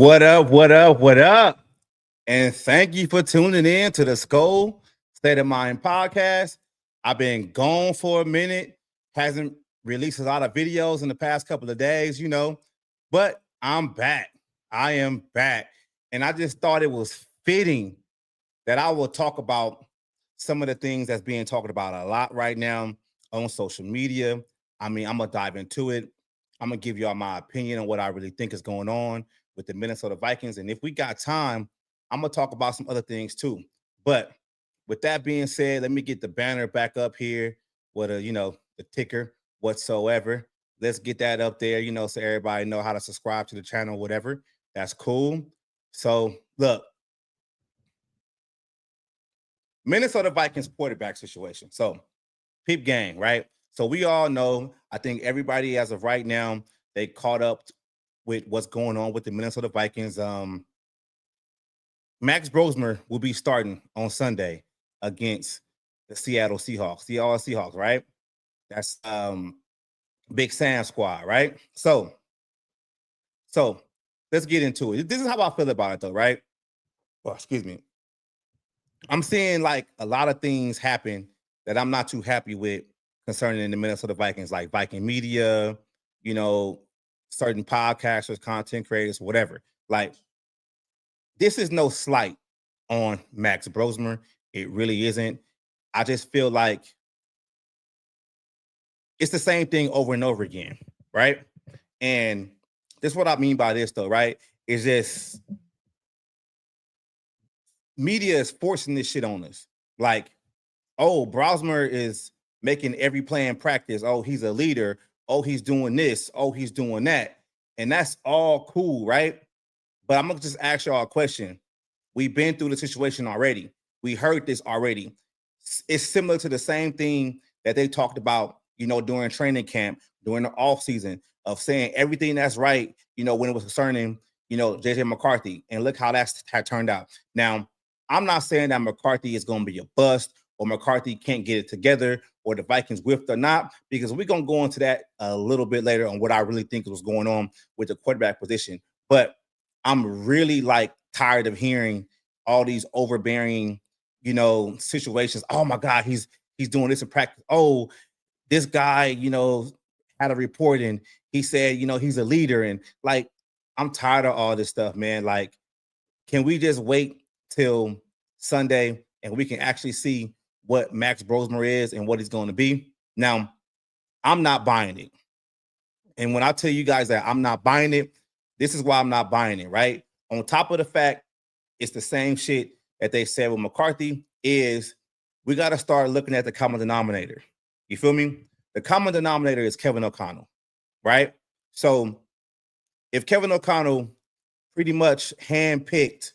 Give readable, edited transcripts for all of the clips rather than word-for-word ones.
What up? What up? What up? And thank you for tuning in to the Skol State of Mind podcast. I've been gone for a minute, hasn't released a lot of videos in the past couple of days, but I'm back. I am back. And I just thought it was fitting that I will talk about some of the things that's being talked about a lot right now on social media. I'm going to dive into it. I'm going to give y'all my opinion on what I really think is going on with the Minnesota Vikings. And if we got time, I'm going to talk about some other things too. But with that being said, let me get the banner back up here with the ticker whatsoever. Let's get that up there, so everybody know how to subscribe to the channel, whatever. That's cool. So look, Minnesota Vikings quarterback situation. So peep gang, right? So we all know, I think everybody as of right now, they caught up with what's going on with the Minnesota Vikings. Max Brosmer will be starting on Sunday against the Seattle Seahawks, right? That's Big Sam squad, right? So let's get into it. This is how I feel about it though, right? Well, excuse me. I'm seeing like a lot of things happen that I'm not too happy with concerning the Minnesota Vikings, like Viking media, certain podcasters, content creators, whatever. Like, this is no slight on Max Brosmer. It really isn't. I just feel like it's the same thing over and over again, right? And this is what I mean by this, though, right? Is just media is forcing this shit on us. Like, oh, Brosmer is making every play in practice. Oh, he's a leader. Oh, he's doing this. Oh, he's doing that. And that's all cool, right? But I'm going to just ask y'all a question. We've been through the situation already. We heard this already. It's similar to the same thing that they talked about, during training camp, during the offseason, of saying everything that's right, when it was concerning, JJ McCarthy. And look how that's turned out. Now, I'm not saying that McCarthy is going to be a bust or McCarthy can't get it together or the Vikings whiffed or not, because we're going to go into that a little bit later on what I really think was going on with the quarterback position. But I'm really tired of hearing all these overbearing, situations. Oh my God, he's doing this in practice. Oh, this guy, had a report and he said, he's a leader. And I'm tired of all this stuff, man. Can we just wait till Sunday and we can actually see what Max Brosmer is and what he's going to be? Now, I'm not buying it. And when I tell you guys that I'm not buying it, this is why I'm not buying it, right? On top of the fact, it's the same shit that they said with McCarthy, is we got to start looking at the common denominator. You feel me? The common denominator is Kevin O'Connell, right? So if Kevin O'Connell pretty much handpicked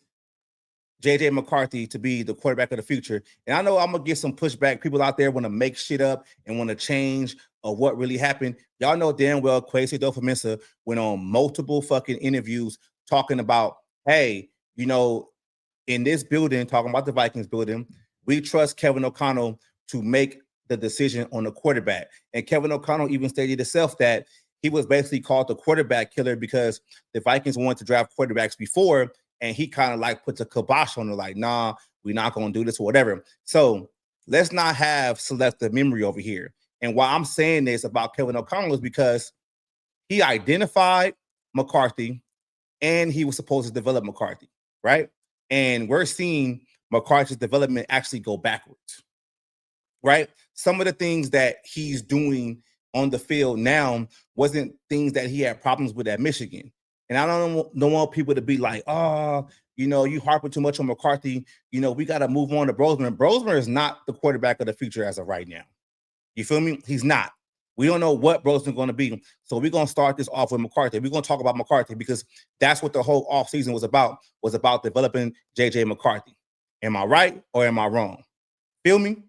JJ McCarthy to be the quarterback of the future, and I know I'm going to get some pushback. People out there want to make shit up and want to change of what really happened. Y'all know damn well Kwesi Adofo-Mensah went on multiple fucking interviews talking about, hey, in this building, talking about the Vikings building, we trust Kevin O'Connell to make the decision on the quarterback. And Kevin O'Connell even stated himself that he was basically called the quarterback killer because the Vikings wanted to draft quarterbacks before, and he kind of puts a kibosh on it, nah, we're not going to do this or whatever. So let's not have selective memory over here. And why I'm saying this about Kevin O'Connell is because he identified McCarthy and he was supposed to develop McCarthy, right? And we're seeing McCarthy's development actually go backwards, right? Some of the things that he's doing on the field now wasn't things that he had problems with at Michigan. And I don't want people to be like, oh, you harping too much on McCarthy. We got to move on to Brosmer. Brosmer is not the quarterback of the future as of right now. You feel me? He's not. We don't know what Brosmer's going to be. So we're going to start this off with McCarthy. We're going to talk about McCarthy because that's what the whole offseason was about developing JJ McCarthy. Am I right or am I wrong? Feel me?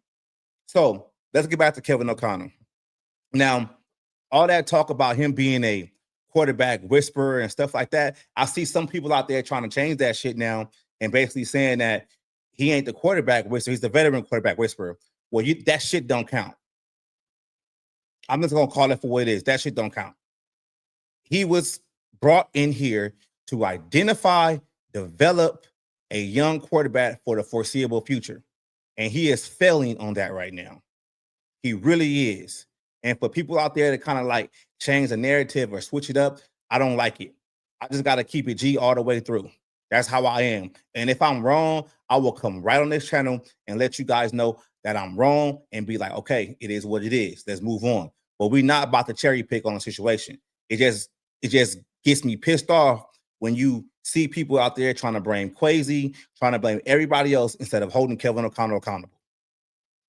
So let's get back to Kevin O'Connell. Now, all that talk about him being a quarterback whisperer and stuff like that, I see some people out there trying to change that shit now and basically saying that he ain't the quarterback whisperer, he's the veteran quarterback whisperer. Well, that shit don't count. I'm just going to call it for what it is. That shit don't count. He was brought in here to identify, develop a young quarterback for the foreseeable future. And he is failing on that right now. He really is. And for people out there to kind of like change the narrative or switch it up, I don't like it. I just got to keep it G all the way through. That's how I am. And if I'm wrong, I will come right on this channel and let you guys know that I'm wrong and be like, okay, it is what it is. Let's move on. But we're not about to cherry pick on a situation. It just gets me pissed off when you see people out there trying to blame Quasi, trying to blame everybody else instead of holding Kevin O'Connell accountable.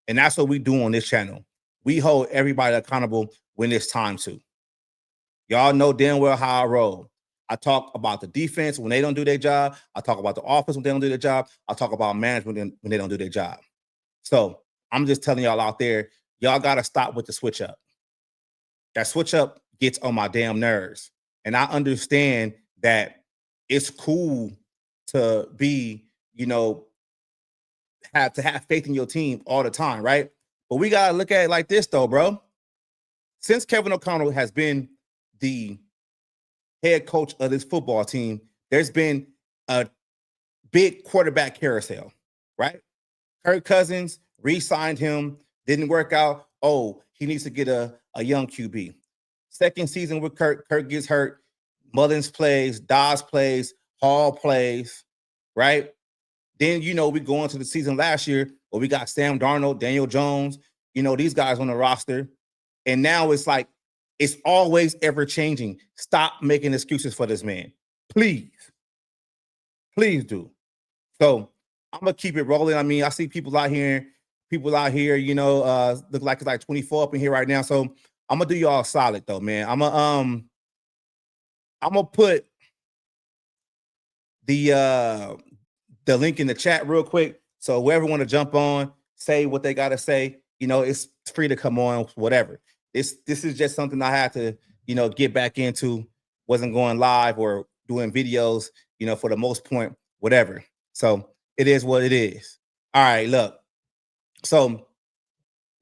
And that's what we do on this channel. We hold everybody accountable when it's time to. Y'all know damn well how I roll. I talk about the defense when they don't do their job. I talk about the offense when they don't do their job. I talk about management when they don't do their job. So I'm just telling y'all out there, y'all got to stop with the switch up. That switch up gets on my damn nerves. And I understand that it's cool to be, have faith in your team all the time, right? But we got to look at it like this, though, bro. Since Kevin O'Connell has been the head coach of this football team, there's been a big quarterback carousel, right? Kirk Cousins re-signed him, didn't work out. Oh, he needs to get a young QB. Second season with Kirk gets hurt. Mullins plays, Dawes plays, Hall plays, right? Then, we go into the season last year where we got Sam Darnold, Daniel Jones, these guys on the roster. And now it's like, it's always ever changing. Stop making excuses for this man. Please. Please do. So I'm going to keep it rolling. I mean, I see people out here, look like it's like 24 up in here right now. So I'm going to do y'all solid though, man. I'm going to put the link in the chat real quick. So whoever want to jump on, say what they got to say, it's free to come on, whatever. This is just something I had to, get back into. Wasn't going live or doing videos, for the most point, whatever. So it is what it is. All right, look. So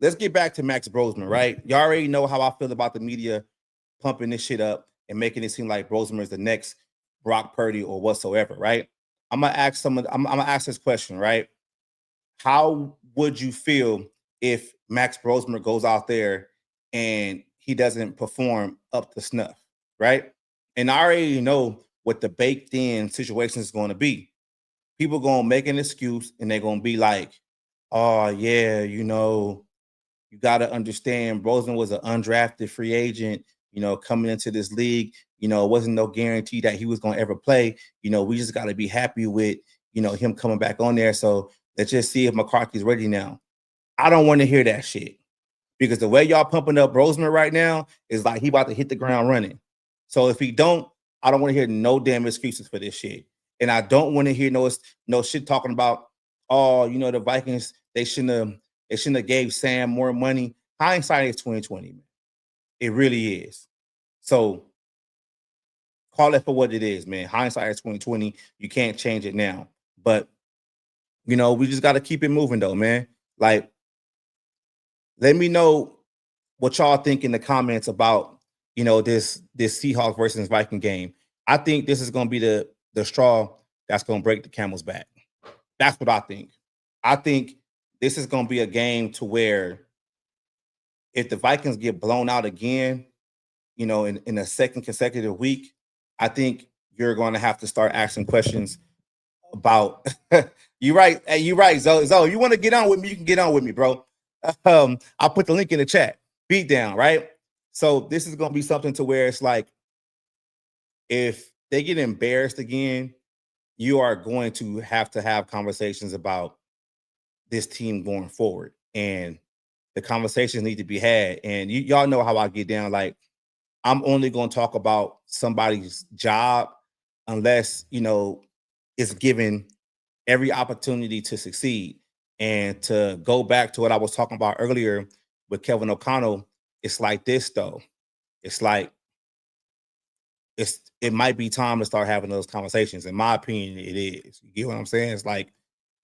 let's get back to Max Brosmer, right? You already know how I feel about the media pumping this shit up and making it seem like Brosmer is the next Brock Purdy or whatsoever, right? I'm gonna ask this question, right? How would you feel if Max Brosmer goes out there and he doesn't perform up to snuff, right? And I already know what the baked in situation is going to be. People going to make an excuse and they're going to be like, oh, yeah, you got to understand Brosmer was an undrafted free agent, coming into this league. It wasn't no guarantee that he was going to ever play. We just got to be happy with, him coming back on there. So let's just see if McCarthy's ready now. I don't want to hear that shit. Because the way y'all pumping up Brosmer right now is like he about to hit the ground running. So if he don't, I don't want to hear no damn excuses for this shit. And I don't want to hear no shit talking about, oh, the Vikings, they shouldn't have gave Sam more money. Hindsight is 2020, man. It really is. So call it for what it is, man. Hindsight is 2020. You can't change it now. But we just got to keep it moving though, man. Like, let me know what y'all think in the comments about, this Seahawks versus Viking game. I think this is going to be the straw that's going to break the camel's back. That's what I think. I think this is going to be a game to where if the Vikings get blown out again, in a second consecutive week, I think you're going to have to start asking questions about you're right. Hey, you're right, Zoe. You want to get on with me, you can get on with me, bro. I'll put the link in the chat. Beat down, right? So this is going to be something to where it's like, if they get embarrassed again, you are going to have conversations about this team going forward. And the conversations need to be had. And y'all know how I get down. Like, I'm only going to talk about somebody's job unless, it's given every opportunity to succeed. And to go back to what I was talking about earlier with Kevin O'Connell, it's like this, though. It's like, it might be time to start having those conversations. In my opinion, it is. You get what I'm saying? It's like,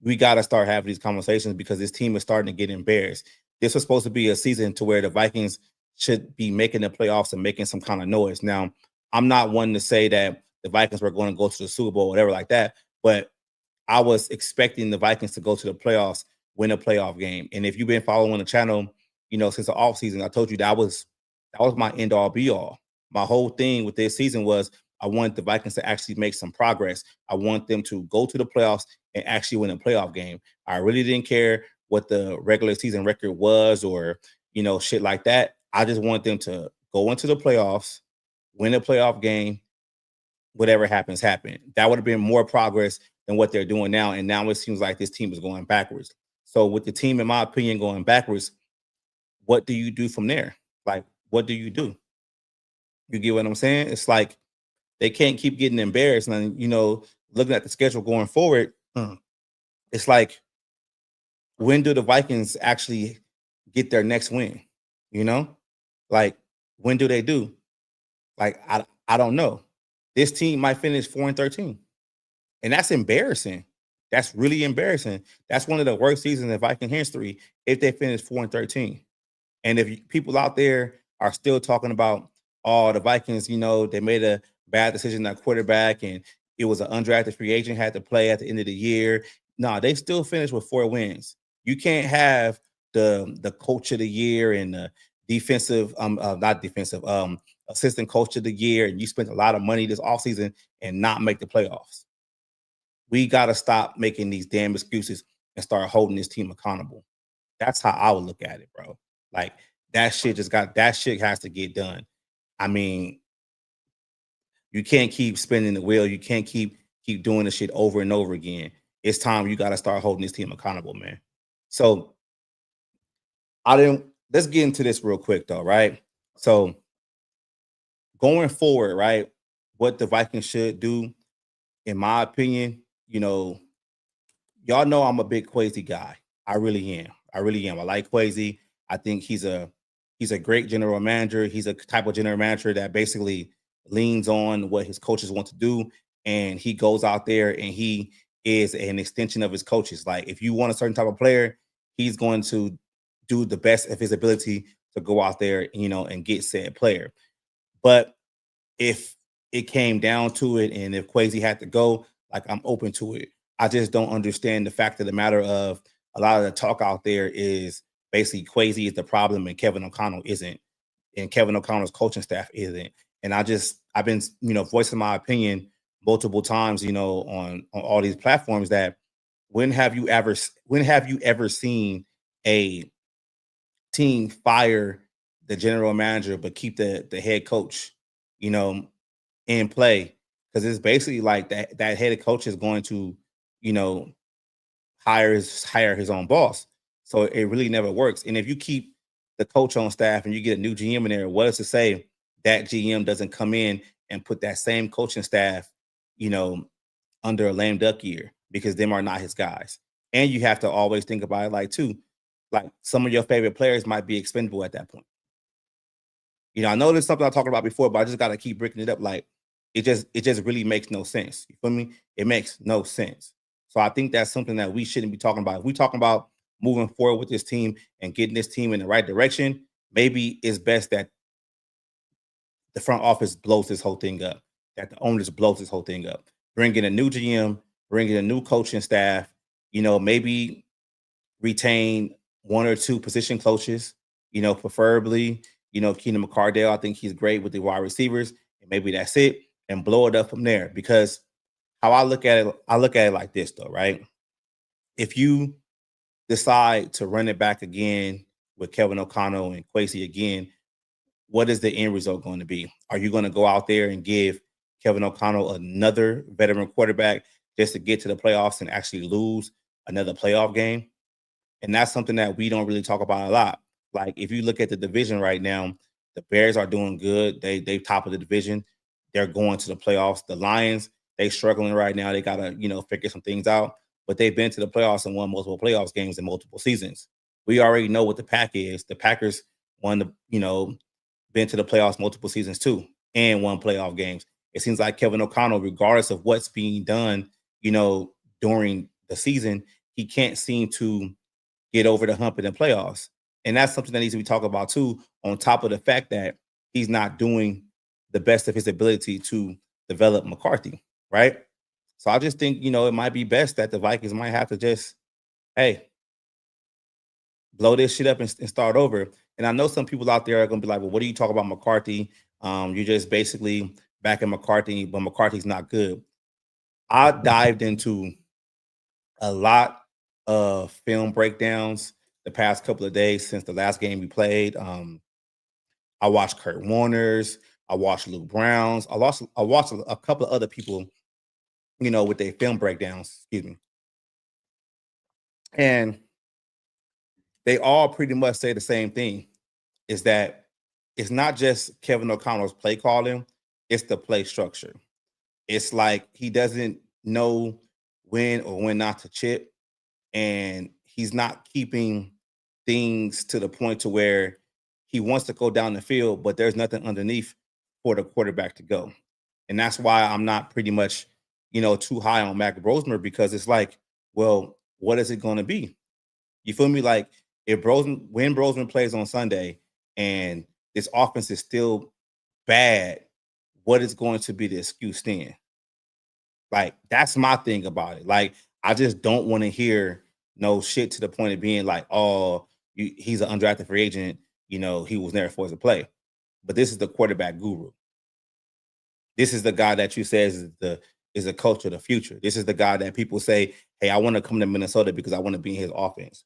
we got to start having these conversations because this team is starting to get embarrassed. This was supposed to be a season to where the Vikings should be making the playoffs and making some kind of noise. Now, I'm not one to say that the Vikings were going to go to the Super Bowl, whatever like that. But I was expecting the Vikings to go to the playoffs, win a playoff game. And if you've been following the channel, since the offseason, I told you that was my end all be all. My whole thing with this season was I want the Vikings to actually make some progress. I want them to go to the playoffs and actually win a playoff game. I really didn't care what the regular season record was or, shit like that. I just want them to go into the playoffs, win a playoff game, whatever happens, happen. That would have been more progress than what they're doing now. And now it seems like this team is going backwards. So with the team, in my opinion, going backwards, what do you do from there? Like, what do you do? You get what I'm saying? It's like they can't keep getting embarrassed. And, looking at the schedule going forward, it's like, when do the Vikings actually get their next win? Like, when do they do? Like, I don't know. This team might finish 4-13. And that's embarrassing. That's really embarrassing. That's one of the worst seasons in Viking history if they finish 4-13. And if people out there are still talking about, the Vikings, they made a bad decision at quarterback and it was an undrafted free agent, had to play at the end of the year. No, they still finished with 4 wins. You can't have the coach of the year and the defensive, not defensive, assistant coach of the year, and you spent a lot of money this offseason and not make the playoffs. We got to stop making these damn excuses and start holding this team accountable. That's how I would look at it, bro. Like, that shit has to get done. I mean, you can't keep spinning the wheel. You can't keep doing the shit over and over again. It's time you got to start holding this team accountable, man. So let's get into this real quick though, right? So going forward, right, what the Vikings should do, in my opinion, y'all know I'm a big Kwesi guy. I really am. I like Kwesi. I think he's a great general manager. He's a type of general manager that basically leans on what his coaches want to do, and he goes out there and he is an extension of his coaches. Like, if you want a certain type of player, he's going to do the best of his ability to go out there, and get said player. But if it came down to it, and if Kwesi had to go, like, I'm open to it. I just don't understand the fact of the matter of a lot of the talk out there is basically Kwesi is the problem and Kevin O'Connell isn't, and Kevin O'Connell's coaching staff isn't. And I've been, voicing my opinion multiple times, on all these platforms that when have you ever seen a team fire the general manager but keep the head coach, in play? Because it's basically like that head coach is going to, hire his own boss. So it really never works. And if you keep the coach on staff and you get a new GM in there, what is to say that GM doesn't come in and put that same coaching staff, under a lame duck year, because them are not his guys. And you have to always think about it like some of your favorite players might be expendable at that point. I know there's something I talked about before, but I just got to keep breaking it up. Like, it just really makes no sense. You feel me? It makes no sense. So I think that's something that we shouldn't be talking about. If we talking about moving forward with this team and getting this team in the right direction, maybe it's best that the front office blows this whole thing up, that the owners blows this whole thing up. Bring in a new GM, bring in a new coaching staff, maybe retain 1 or 2 position coaches, preferably, Keenan McCardell. I think he's great with the wide receivers, and maybe that's it, and blow it up from there. Because how I look at it like this though, right? If you decide to run it back again with Kevin O'Connell and Kwesi again, what is the end result going to be? Are you going to go out there and give Kevin O'Connell another veteran quarterback just to get to the playoffs and actually lose another playoff game? And that's something that we don't really talk about a lot. Like, if you look at the division right now, the Bears are doing good. They top of the division. They're going to the playoffs. The Lions, they struggling right now. They got to, figure some things out. But they've been to the playoffs and won multiple playoffs games in multiple seasons. We already know what the pack is. The Packers won been to the playoffs multiple seasons too and won playoff games. It seems like Kevin O'Connell, regardless of what's being done, during the season, he can't seem to get over the hump in the playoffs. And that's something that needs to be talked about too, on top of the fact that he's not doing the best of his ability to develop McCarthy, right? So I just think, it might be best that the Vikings might have to just, hey, blow this shit up and start over. And I know some people out there are going to be like, well, what do you talk about McCarthy? You're just basically backing McCarthy, but McCarthy's not good. I dived into a lot of film breakdowns the past couple of days since the last game we played. I watched Kurt Warner's, I watched Luke Brown's, I watched a couple of other people, with their film breakdowns, excuse me. And they all pretty much say the same thing, is that it's not just Kevin O'Connell's play calling, it's the play structure. It's like he doesn't know when or when not to chip, and he's not keeping things to the point to where he wants to go down the field, but there's nothing underneath for the quarterback to go. And that's why I'm not pretty much, too high on Max Brosmer, because it's like, well, what is it going to be? You feel me? Like if when Brosman plays on Sunday and this offense is still bad, what is going to be the excuse then? Like that's my thing about it. Like I just don't want to hear no shit to the point of being like, oh, he's an undrafted free agent. He was never forced to play. But this is the quarterback guru. This is the guy that you say is the coach of the future. This is the guy that people say, hey, I want to come to Minnesota because I want to be in his offense.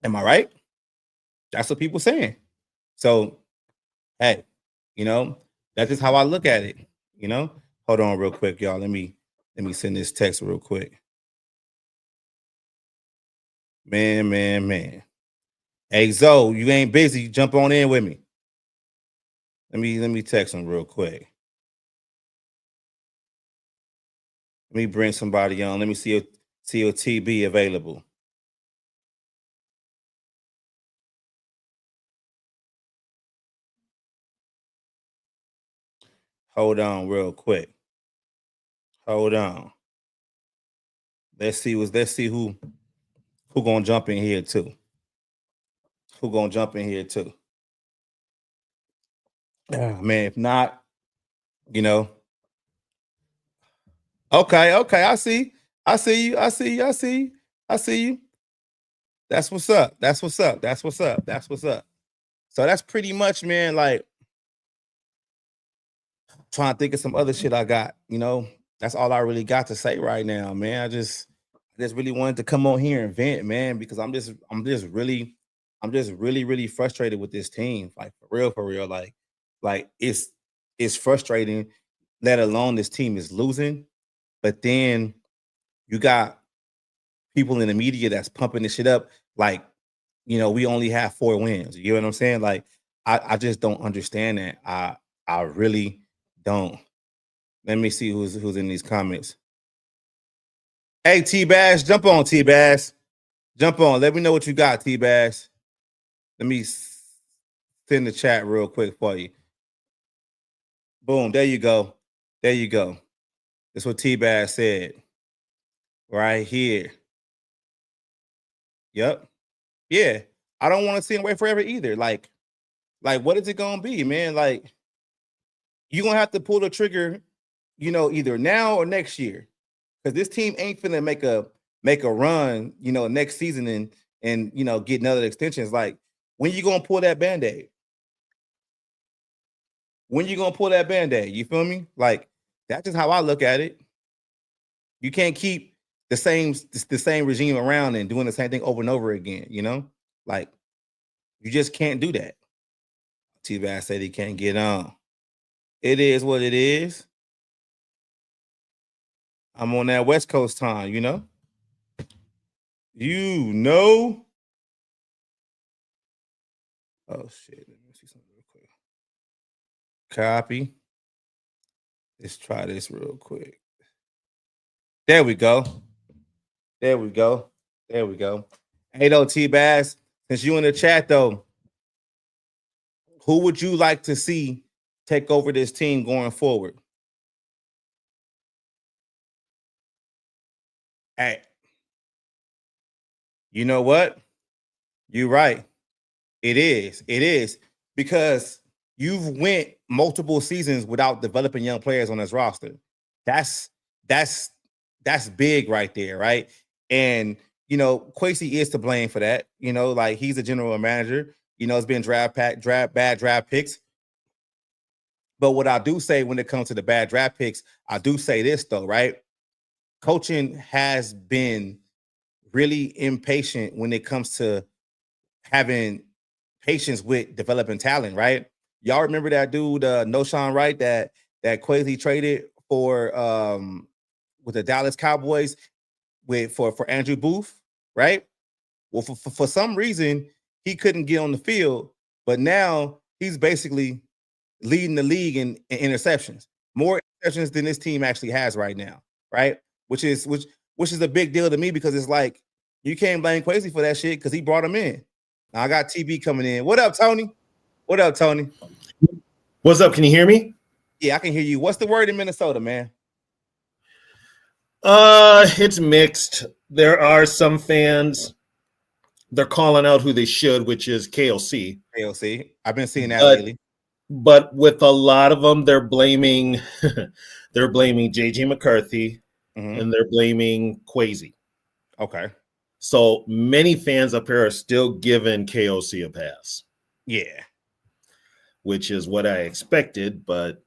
Am I right? That's what people saying. So, hey, that's just how I look at it. Hold on real quick, y'all. Let me send this text real quick. Man. Hey, Zoe, you ain't busy. Jump on in with me. Let me text him real quick. Let me bring somebody on. Let me see your TB available. Hold on real quick. Hold on. Let's see who gonna jump in here too. Who gonna jump in here too? Man, if not, Okay, I see. I see you. I see you. I see you. I see you. That's what's up. That's what's up. That's what's up. That's what's up. So that's pretty much, man, like trying to think of some other shit I got, That's all I really got to say right now, man. I just really wanted to come on here and vent, man, because I'm just really frustrated with this team. Like for real. Like it's frustrating, let alone this team is losing. But then you got people in the media that's pumping this shit up like, we only have 4 wins. You know what I'm saying? Like, I just don't understand that. I really don't. Let me see who's in these comments. Hey, T-Bass, jump on, T-Bass. Jump on. Let me know what you got, T-Bass. Let me send the chat real quick for you. Boom, there you go. There you go. That's what T-Bass said. Right here. Yep. Yeah. I don't want to see him wait forever either. Like, what is it gonna be, man? Like, you're gonna have to pull the trigger, either now or next year. Because this team ain't finna make a run, next season and get another extensions. Like, when you gonna pull that band-aid? When you gonna pull that band-aid? You feel me? Like, that's just how I look at it. You can't keep the same regime around and doing the same thing over and over again, Like, you just can't do that. T-Bass said he can't get on. It is what it is. I'm on that West Coast time, Oh shit. Let me see something real quick. Copy. Let's try this real quick. There we go. There we go. There we go. Hey, though, T-Bass, since you in the chat, though, who would you like to see take over this team going forward? Hey, you know what? You're right. It is. It is. Because you've went multiple seasons without developing young players on his roster. That's big right there, right? And Kwesi is to blame for that. Like he's a general manager. It's been bad draft picks. But what I do say when it comes to the bad draft picks, I do say this though, right? Coaching has been really impatient when it comes to having patience with developing talent, right? Y'all remember that dude, Noshawn Wright, that Kwesi traded for with the Dallas Cowboys for Andrew Booth, right? Well, for some reason he couldn't get on the field, but now he's basically leading the league in interceptions, more interceptions than this team actually has right now, right? Which is a big deal to me because it's like you can't blame Kwesi for that shit because he brought him in. Now I got TB coming in. What up, Tony? What up, Tony? What's up? Can you hear me? Yeah, I can hear you. What's the word in Minnesota, man? It's mixed. There are some fans, they're calling out who they should, which is KOC. KOC. I've been seeing that lately. But with a lot of them, they're blaming JJ McCarthy and they're blaming Kwesi. Okay. So many fans up here are still giving KOC a pass. Yeah. Which is what I expected, but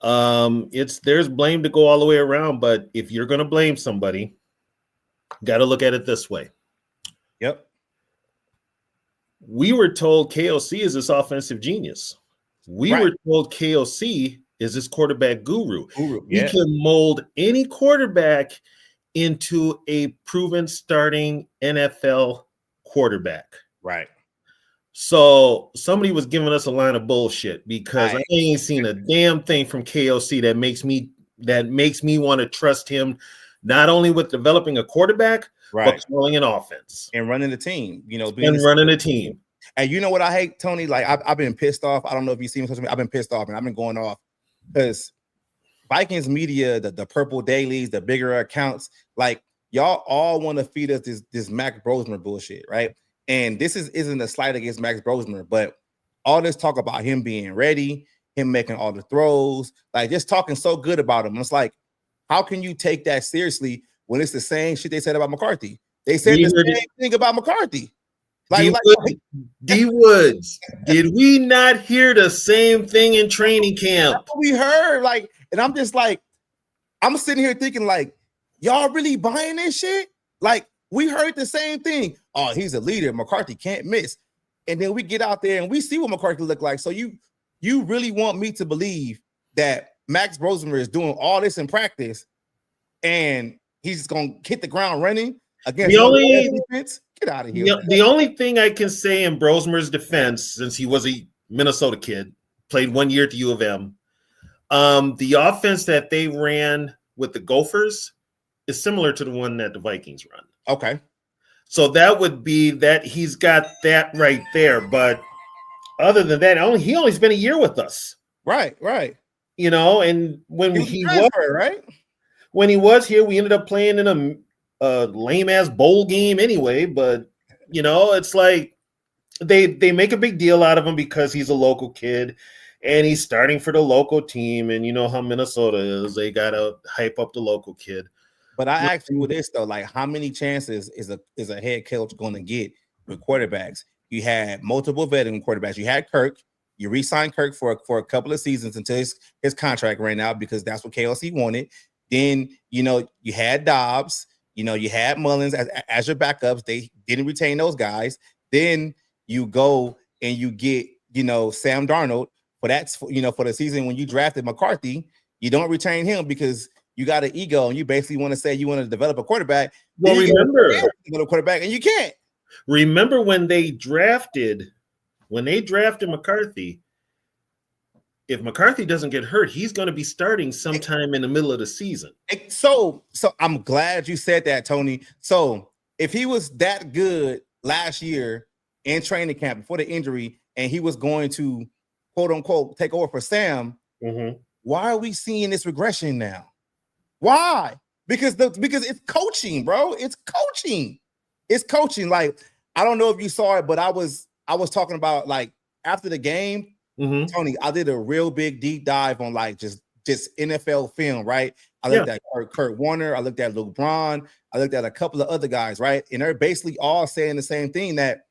there's blame to go all the way around. But if you're gonna blame somebody, got to look at it this way. Yep. We were told KOC is this offensive genius. We were told KOC is this quarterback guru. Yeah. He can mold any quarterback into a proven starting NFL quarterback. Right. So somebody was giving us a line of bullshit because I ain't seen a damn thing from KOC that makes me want to trust him, not only with developing a quarterback, but calling an offense and running the team. Running a team. And you know what I hate, Tony? Like I've been pissed off. I don't know if you see me. I've been pissed off, and I've been going off because Vikings media, the purple dailies, the bigger accounts, like y'all all want to feed us this Max Brosmer bullshit, right? And this isn't a slight against Max Brosmer, but all this talk about him being ready, him making all the throws, like just talking so good about him. It's like, how can you take that seriously when it's the same shit they said about McCarthy? They said the same thing about McCarthy. D Woods, did we not hear the same thing in training camp? That's what we heard, like, and I'm just like, I'm sitting here thinking, like, y'all really buying this shit? Like, we heard the same thing. Oh, he's a leader. McCarthy can't miss. And then we get out there and we see what McCarthy look like. So you really want me to believe that Max Brosmer is doing all this in practice and he's just gonna hit the ground running against the defense? Get out of here. The only thing I can say in Brosmer's defense, since he was a Minnesota kid, played 1 year at the U of M, the offense that they ran with the Gophers is similar to the one that the Vikings run. Okay. So that would be that he's got that right there. But other than that, he only spent a year with us. Right. And when he was here, we ended up playing in a lame-ass bowl game anyway. But, it's like they make a big deal out of him because he's a local kid and he's starting for the local team. And you know how Minnesota is. They got to hype up the local kid. But I ask you this though, like how many chances is a head coach going to get with quarterbacks? You had multiple veteran quarterbacks. You had Kirk. You re-signed Kirk for a couple of seasons until his contract ran out because that's what KLC wanted. Then you had Dobbs. You had Mullins as your backups. They didn't retain those guys. Then you go and you get Sam Darnold for the season when you drafted McCarthy. You don't retain him because you got an ego and you basically want to say you want to develop a quarterback. Well, remember, develop a quarterback and you can't. Remember when they drafted McCarthy, if McCarthy doesn't get hurt, he's going to be starting sometime in the middle of the season. So I'm glad you said that, Tony. So if he was that good last year in training camp before the injury and he was going to quote unquote take over for Sam, why are we seeing this regression now? Why? Because it's coaching, bro. It's coaching. Like, I don't know if you saw it, but I was talking about, like, after the game, Tony, I did a real big deep dive on like just NFL film, right? I looked at Kurt Warner, I looked at Luke Braun, I looked at a couple of other guys, right? And they're basically all saying the same thing, that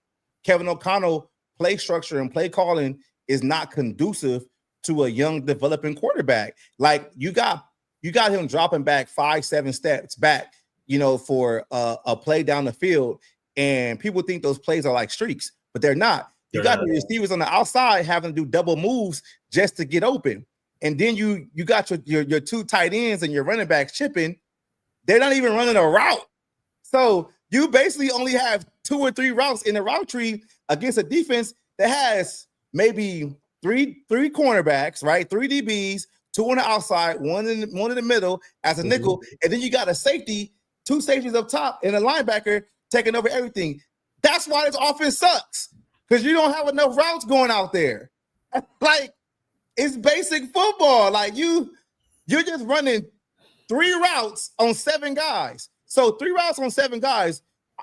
Kevin O'Connell play structure and play calling is not conducive to a young developing quarterback. Like you got him dropping back 5-7 steps back, for a play down the field, and people think those plays are like streaks, but they're not. You got the receivers on the outside having to do double moves just to get open. And then you got your two tight ends and your running backs chipping. They're not even running a route. So you basically only have 2 or 3 routes in the route tree against a defense that has maybe three cornerbacks, right? 3 DBs, 2 on the outside, one in the middle as a nickel. And then you got a safety, 2 safeties up top, and a linebacker taking over everything. That's why this offense sucks. Because you don't have enough routes going out there. Like, it's basic football. Like, you're just running 3 routes on 7 guys. So 3 routes on 7 guys,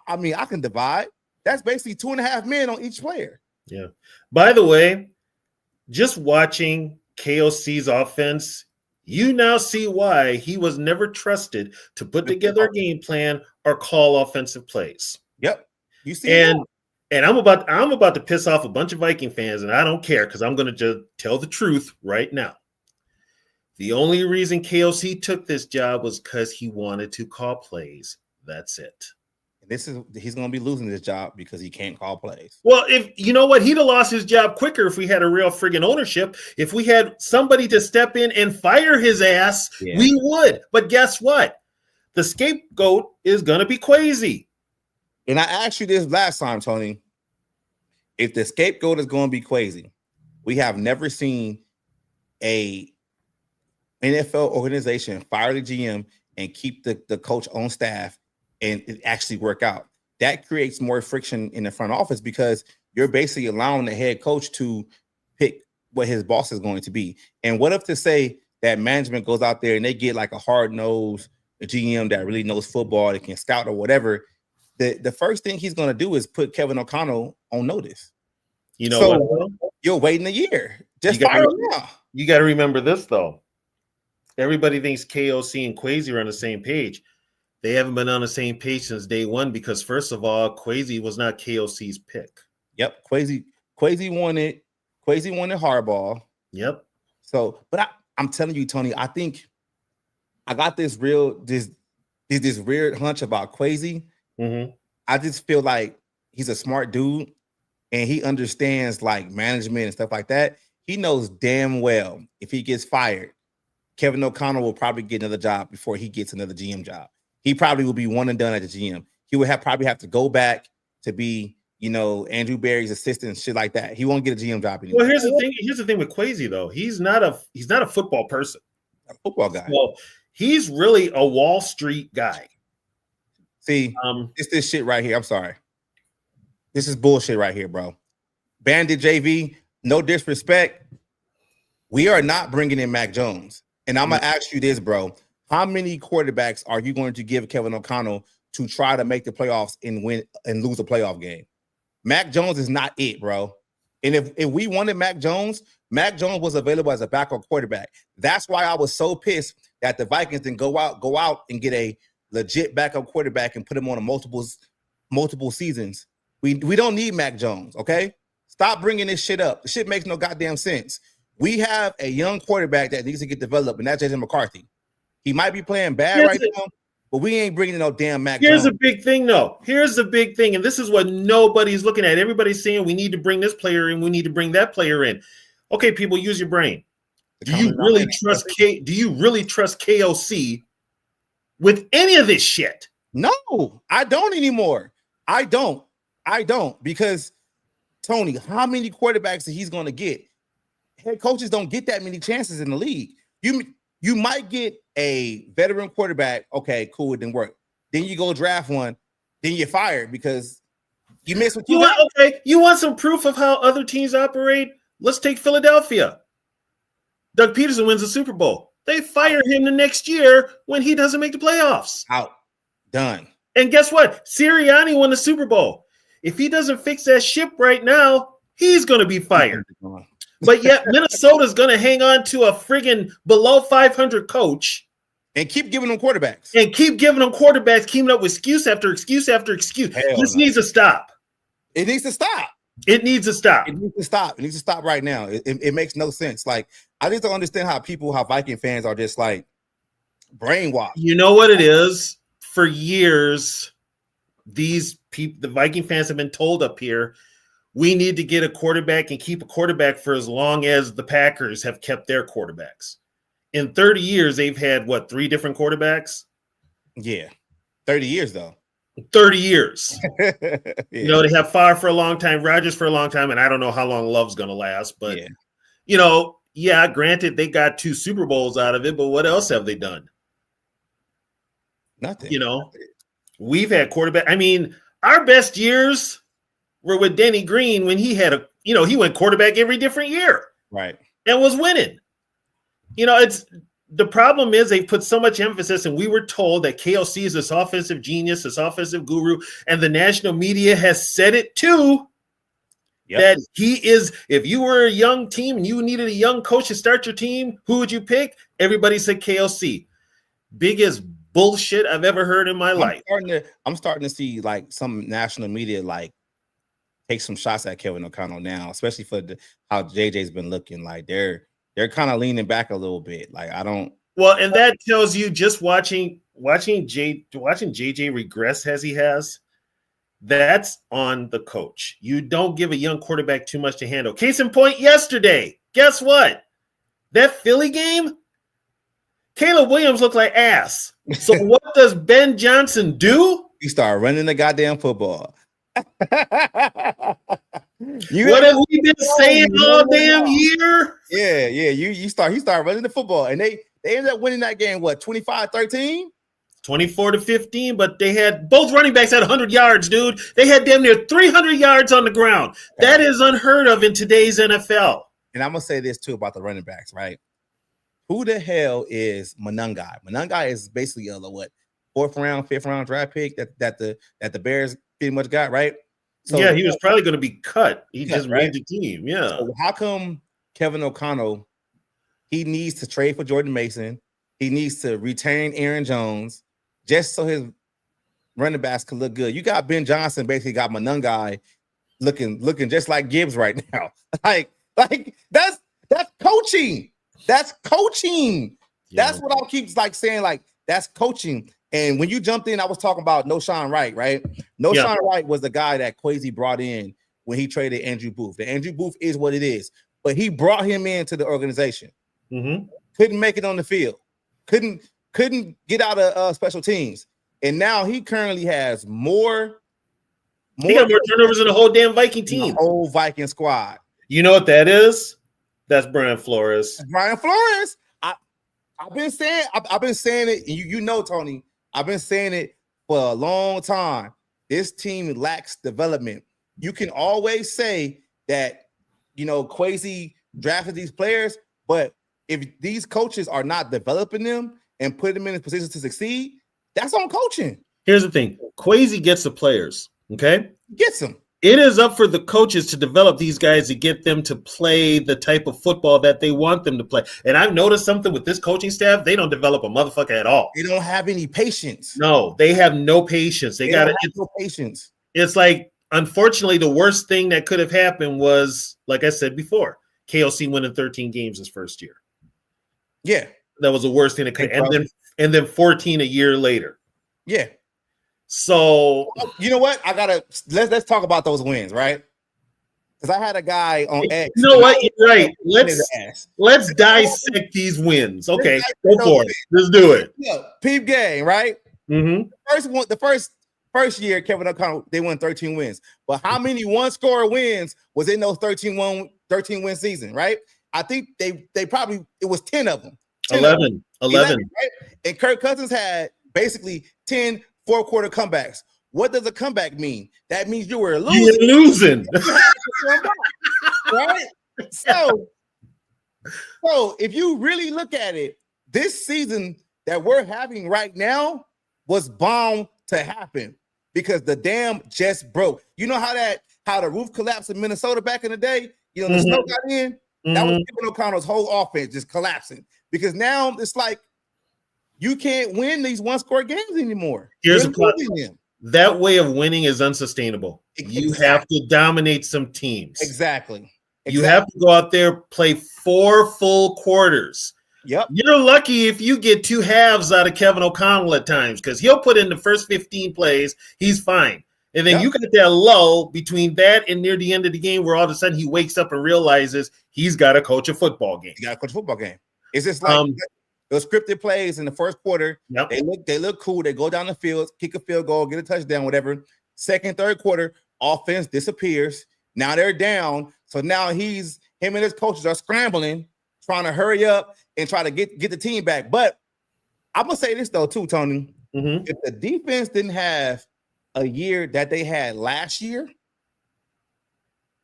I mean, I can divide. That's basically 2.5 men on each player. Yeah. By the way, just watching KOC's offense, you now see why he was never trusted to put together a game plan or call offensive plays. Yep. You see And I'm about to piss off a bunch of Viking fans, and I don't care because I'm going to just tell the truth right now. The only reason KOC took this job was because he wanted to call plays. That's it. He's going to be losing this job because he can't call plays. Well, if you know what, he'd have lost his job quicker if we had a real friggin' ownership. If we had somebody to step in and fire his ass, we would. But guess what? The scapegoat is going to be Kwesi. And I asked you this last time, Tony. If the scapegoat is going to be Kwesi, we have never seen a NFL organization fire the GM and keep the coach on staff and it actually work out. That creates more friction in the front office because you're basically allowing the head coach to pick what his boss is going to be. And what if to say that management goes out there and they get like a hard-nosed GM that really knows football, that can scout or whatever, the first thing he's going to do is put Kevin O'Connell on notice. You know what? You're waiting a year. Just fire him now. You got to remember this, though. Everybody thinks KOC and Kwesi are on the same page. They haven't been on the same page since day one because, first of all, Kwesi was not KOC's pick. Yep. Kwesi wanted Harbaugh. Yep. So, but I'm telling you, Tony, I think I got this weird hunch about Kwesi. Mm-hmm. I just feel like he's a smart dude and he understands like management and stuff like that. He knows damn well if he gets fired, Kevin O'Connell will probably get another job before he gets another GM job. He probably will be one and done at the GM. He would probably have to go back to be, Andrew Berry's assistant, shit like that. He won't get a GM job anymore. Well, here's the thing with Kwesi though. He's not a football person. A football guy. Well, he's really a Wall Street guy. See, it's this shit right here. I'm sorry. This is bullshit right here, bro. Bandit JV, no disrespect. We are not bringing in Mac Jones. And I'm going to ask you this, bro. How many quarterbacks are you going to give Kevin O'Connell to try to make the playoffs and win and lose a playoff game? Mac Jones is not it, bro. And if we wanted Mac Jones was available as a backup quarterback. That's why I was so pissed that the Vikings didn't go out and get a legit backup quarterback and put him on a multiple seasons. We don't need Mac Jones, okay? Stop bringing this shit up. The shit makes no goddamn sense. We have a young quarterback that needs to get developed, and that's Jason McCarthy. He might be playing bad right now, but we ain't bringing in no damn Mac Jones. Here's the big thing, though. Here's the big thing, and this is what nobody's looking at. Everybody's saying we need to bring this player in, we need to bring that player in. Okay, people, use your brain. Do you really trust KOC with any of this shit? No, I don't anymore. I don't because Tony, how many quarterbacks that he's going to get? Head coaches don't get that many chances in the league. You might get a veteran quarterback. Okay, cool, it didn't work. Then you go draft one. Then you're fired because you missed what you got. Okay, you want some proof of how other teams operate? Let's take Philadelphia. Doug Peterson wins the Super Bowl. They fire him the next year when he doesn't make the playoffs. Out. Done. And guess what? Sirianni won the Super Bowl. If he doesn't fix that ship right now, he's going to be fired. But yet Minnesota's going to hang on to a friggin' below 500 coach. And keep giving them quarterbacks. Keeping up with excuse after excuse after excuse. This needs to stop. It needs to stop. It needs to stop. It needs to stop. It needs to stop right now. It makes no sense. Like, I just don't understand how Viking fans are just like brainwashed. You know what it is? For years, the Viking fans have been told up here, we need to get a quarterback and keep a quarterback for as long as the Packers have kept their quarterbacks. In 30 years, they've had, 3 different quarterbacks? Yeah. 30 years, though. 30 years. Yeah. They have Favre for a long time, Rodgers for a long time, and I don't know how long Love's going to last. But, granted, they got 2 Super Bowls out of it, but what else have they done? Nothing. We've had quarterback. I mean, our best years were with Denny Green when he had he went quarterback every different year. Right. And was winning. It's the problem is they put so much emphasis, and we were told that KLC is this offensive genius, this offensive guru, and the national media has said it too. Yep. That he is. If you were a young team and you needed a young coach to start your team, who would you pick? Everybody said KLC. Biggest bullshit I've ever heard in my life. I'm starting to see like some national media like take some shots at Kevin O'Connell now, especially for how JJ's been looking. Like they're kind of leaning back a little bit. Like I don't. Well, and that tells you just watching JJ regress as he has. That's on the coach. You don't give a young quarterback too much to handle. Case in point, yesterday, guess what? That Philly game, Caleb Williams looked like ass. So what does Ben Johnson do? He started running the goddamn football. What have we been saying all damn year? Yeah. He started running the football, and they ended up winning that game, 25-13? 24-15, but they had both running backs had 100 yards, dude. They had damn near 300 yards on the ground. That is unheard of in today's NFL. And I'm gonna say this too about the running backs, right? Who the hell is Monangai? Monangai is basically a 4th round, 5th round draft pick that the Bears pretty much got, right? So yeah, he was probably going to be cut. He just made the team. Yeah. So how come Kevin O'Connell? He needs to trade for Jordan Mason. He needs to retain Aaron Jones just so his running backs can look good. You got Ben Johnson, basically got Monangai looking just like Gibbs right now. like that's coaching. That's coaching. Yeah. That's what I'll keep saying. That's coaching. And when you jumped in, I was talking about Noshawn Wright, right? Noshawn Wright was the guy that Kwesi brought in when he traded Andrew Booth. The Andrew Booth is what it is, but he brought him into the organization. Mm-hmm. Couldn't make it on the field. Couldn't get out of special teams. And now he currently has more. He got more turnovers than the whole damn Viking team. The whole Viking squad. You know what that is? That's Brian Flores. Brian Flores. I've been saying it. You know, Tony. I've been saying it for a long time. This team lacks development. You can always say that, Kwesi drafted these players, but if these coaches are not developing them and putting them in a position to succeed, that's on coaching. Here's the thing. Kwesi gets the players, okay? Gets them. It is up for the coaches to develop these guys to get them to play the type of football that they want them to play. And I've noticed something with this coaching staff. They don't develop a motherfucker at all. They don't have any patience. No, they have no patience. They got no patience. It's like, unfortunately, the worst thing that could have happened was, like I said before, KLC winning 13 games his first year. Yeah. That was the worst thing that could happen. And then 14 a year later. Yeah. So you know what? Let's talk about those wins, right? Because I had a guy on X. You know what? You're right. Let's dissect these wins. Okay, go for it. Let's do it. Yeah, peep game, right? Mm-hmm. The first year, Kevin O'Connell, they won 13 wins. But how many one-score wins was in those 13 win season, right? I think they probably it was 10 of them. 11. Right? And Kirk Cousins had basically 10 fourth-quarter comebacks. What does a comeback mean? That means you were losing. You're losing. Right? So if you really look at it, this season that we're having right now was bound to happen because the dam just broke. You know how the roof collapsed in Minnesota back in the day? The snow got in? That was Kevin O'Connell's whole offense just collapsing because now it's like you can't win these one-score games anymore. Here's the problem. That way of winning is unsustainable. Exactly. You have to dominate some teams. Exactly. You have to go out there, play 4 full quarters. Yep. You're lucky if you get 2 halves out of Kevin O'Connell at times because he'll put in the first 15 plays. He's fine. And then you got that lull between that and near the end of the game where all of a sudden he wakes up and realizes he's got to coach a football game. He got to coach a football game. It's just like those scripted plays in the first quarter. Yep. They look cool. They go down the field, kick a field goal, get a touchdown, whatever. Second, third quarter, offense disappears. Now they're down. So now him and his coaches are scrambling, trying to hurry up and try to get the team back. But I'm gonna say this though, too, Tony. If the defense didn't have a year that they had last year,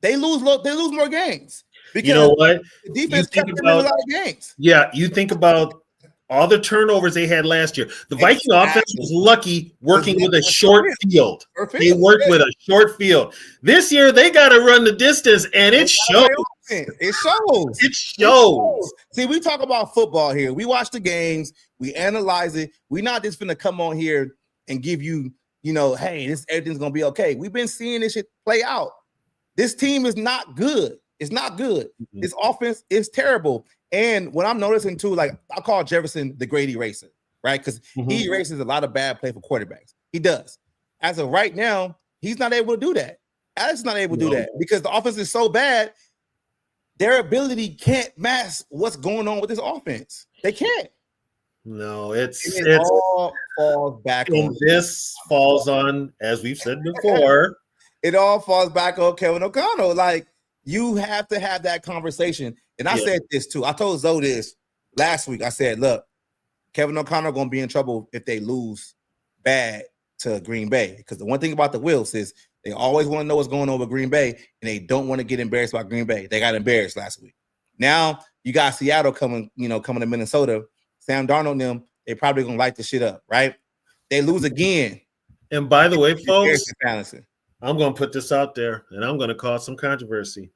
they lose more games. Because you know what? The defense kept them in a lot of games. Yeah, you think about all the turnovers they had last year. The Viking offense was lucky working with a short field. They worked with a short field. This year, they got to run the distance, and it shows. It shows. It shows. See, we talk about football here. We watch the games. We analyze it. We're not just going to come on here and give you, hey, everything's going to be okay. We've been seeing this shit play out. This team is not good. It's not good. This offense is terrible. And what I'm noticing too, like I call Jefferson the great eraser, right? Because he erases a lot of bad play for quarterbacks. He does. As of right now, he's not able to do that. Alex is not able to do that because the offense is so bad. Their ability can't match what's going on with this offense. They can't. No, it all falls back on. This falls on, as we've said before. It all falls back on Kevin O'Connell. Like, you have to have that conversation. And I said this too. I told Zoe this last week. I said, look, Kevin O'Connell going to be in trouble if they lose bad to Green Bay. Because the one thing about the Wills is they always want to know what's going on with Green Bay, and they don't want to get embarrassed by Green Bay. They got embarrassed last week. Now you got Seattle coming to Minnesota. Sam Darnold and them, they probably going to light the shit up, right? They lose again. And by the way, folks, I'm going to put this out there, and I'm going to cause some controversy.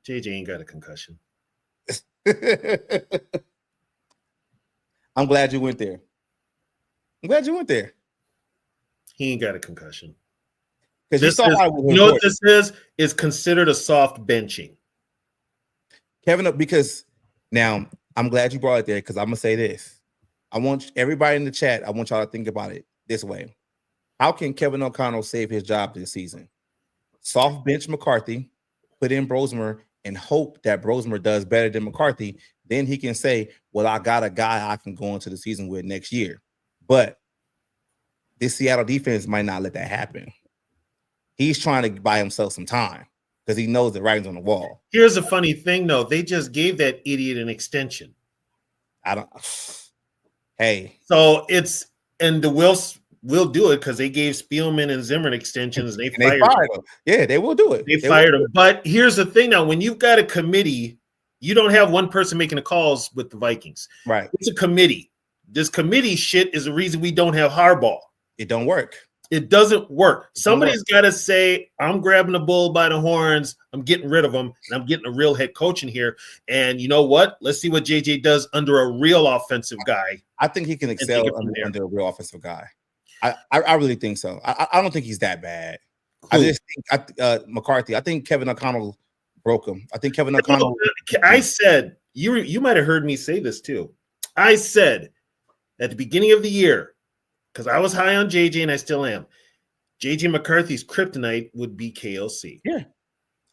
JJ ain't got a concussion. I'm glad you went there. He ain't got a concussion. Because what this is? Is considered a soft benching. Kevin, because now I'm glad you brought it there because I'm going to say this. I want everybody in the chat, I want y'all to think about it this way. How can Kevin O'Connell save his job this season? Soft bench McCarthy, put in Brosmer, and hope that Brosmer does better than McCarthy. Then he can say, well, I got a guy I can go into the season with next year. But this Seattle defense might not let that happen. He's trying to buy himself some time because he knows the writing's on the wall. Here's a funny thing, though. They just gave that idiot an extension. So and the Wills will do it because they gave Spielman and Zimmer extensions. They fired them. Yeah, they will do it. They fired them. But here's the thing now. When you've got a committee, you don't have one person making the calls with the Vikings. Right. It's a committee. This committee shit is the reason we don't have Harbaugh. It don't work. It doesn't work. Somebody's got to say, I'm grabbing the bull by the horns. I'm getting rid of him. And I'm getting a real head coach in here. And you know what? Let's see what JJ does under a real offensive guy. I think he can excel under a real offensive guy. I really think so. I don't think he's that bad. Cool. I just think McCarthy. I think Kevin O'Connell broke him. I think Kevin O'Connell. I said you might have heard me say this too. I said at the beginning of the year, because I was high on JJ and I still am. JJ McCarthy's kryptonite would be KLC. Yeah,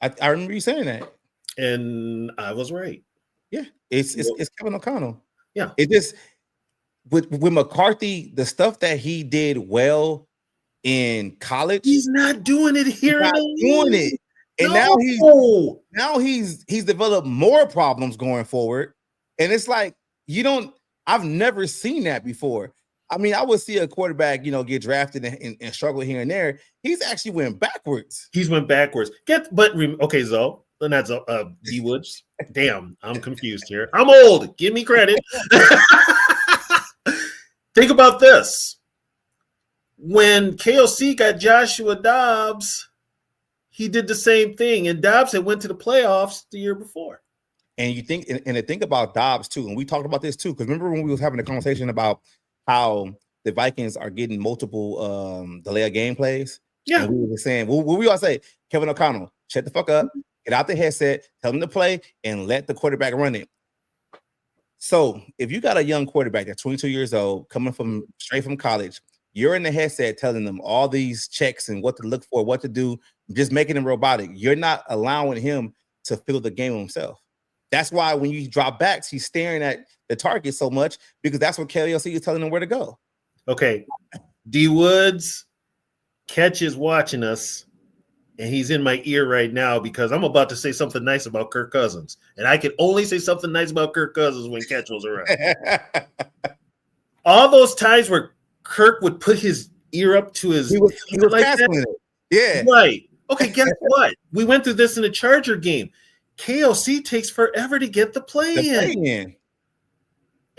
I remember you saying that, and I was right. Yeah, it's Kevin O'Connell. Yeah, it just. With McCarthy, the stuff that he did well in college, he's not doing it here. And now he's developed more problems going forward. And it's like I've never seen that before. I mean, I would see a quarterback, get drafted and struggle here and there. He's actually went backwards. Okay, Zoe. Not Zoe, D Woods. Damn, I'm confused here. I'm old. Give me credit. Think about this. When KLC got Joshua Dobbs, he did the same thing. And Dobbs had went to the playoffs the year before. And you think, and to think about Dobbs too, and we talked about this too, because remember when we was having a conversation about how the Vikings are getting multiple delay of game plays? Yeah. And we were saying, what we all say, Kevin O'Connell, shut the fuck up, get out the headset, tell them to play, and let the quarterback run it. So if you got a young quarterback that's 22 years old, coming from straight from college, you're in the headset telling them all these checks and what to look for, what to do, just making him robotic. You're not allowing him to feel the game himself. That's why when you drop backs, he's staring at the target so much, because that's what KLC is telling him where to go. Okay. D Woods, Catch is watching us, and he's in my ear right now because I'm about to say something nice about Kirk Cousins. And I can only say something nice about Kirk Cousins when Catch was around. All those times where Kirk would put his ear up to his he was like that. Yeah. Right. Okay, guess what? We went through this in the Charger game. KLC takes forever to get the play in.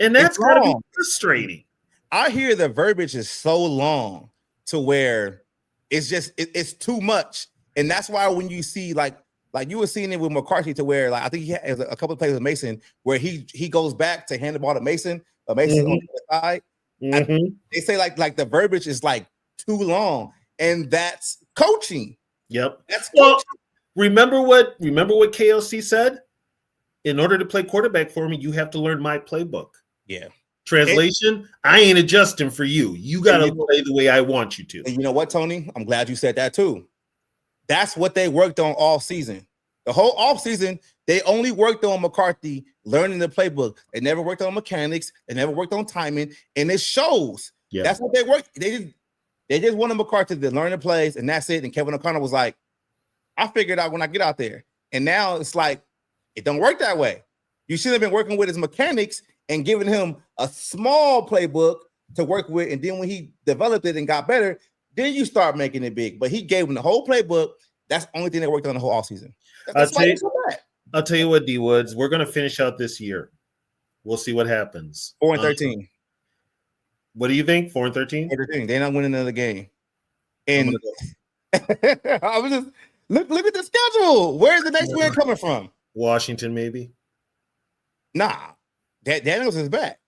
And that's got to be frustrating. I hear the verbiage is so long to where it's just it's too much. And that's why when you see like you were seeing it with McCarthy, to where like I think he has a couple of plays with Mason where he goes back to hand the ball to Mason, but Mason on the side. They say like the verbiage is like too long, and that's coaching. Yep. That's coaching. Well, remember what KLC said? In order to play quarterback for me, you have to learn my playbook. Yeah. Translation, I ain't adjusting for you. You got to play the way I want you to. And you know what, Tony? I'm glad you said that too. That's what they worked on all season. The whole offseason, they only worked on McCarthy learning the playbook. They never worked on mechanics. They never worked on timing. And it shows. Yeah. That's what they worked. They just wanted McCarthy to learn the plays, and that's it. And Kevin O'Connell was like, I figured out when I get out there. And now it's like, it don't work that way. You should have been working with his mechanics and giving him a small playbook to work with. And then when he developed it and got better, then you start making it big. But he gave him the whole playbook. That's the only thing they worked on the whole offseason. I'll tell you what, D Woods, we're going to finish out this year. We'll see what happens. 4-13. What do you think? 4-13? 4-13. They're not winning another game. And I was just look at the schedule. Where's the next win coming from? Washington, maybe. Nah, Daniels is back.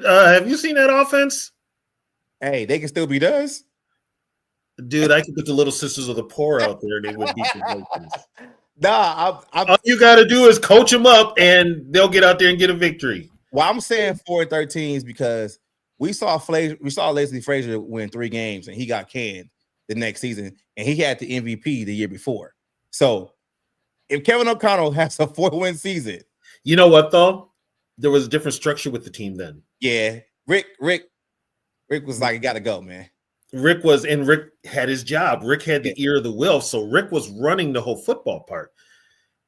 Have you seen that offense? Hey, they can still beat us. Dude, I could put the Little Sisters of the Poor out there. They would beat the Vikings. Nah, all you got to do is coach them up, and they'll get out there and get a victory. Well, I'm saying 4-13 is because we saw Leslie Frazier win 3 games, and he got canned the next season, and he had the MVP the year before. So if Kevin O'Connell has a 4-win season, you know what though? There was a different structure with the team then. Yeah, Rick was like, "You got to go, man." Rick had his job. Rick had the ear of the Wilf, so Rick was running the whole football part.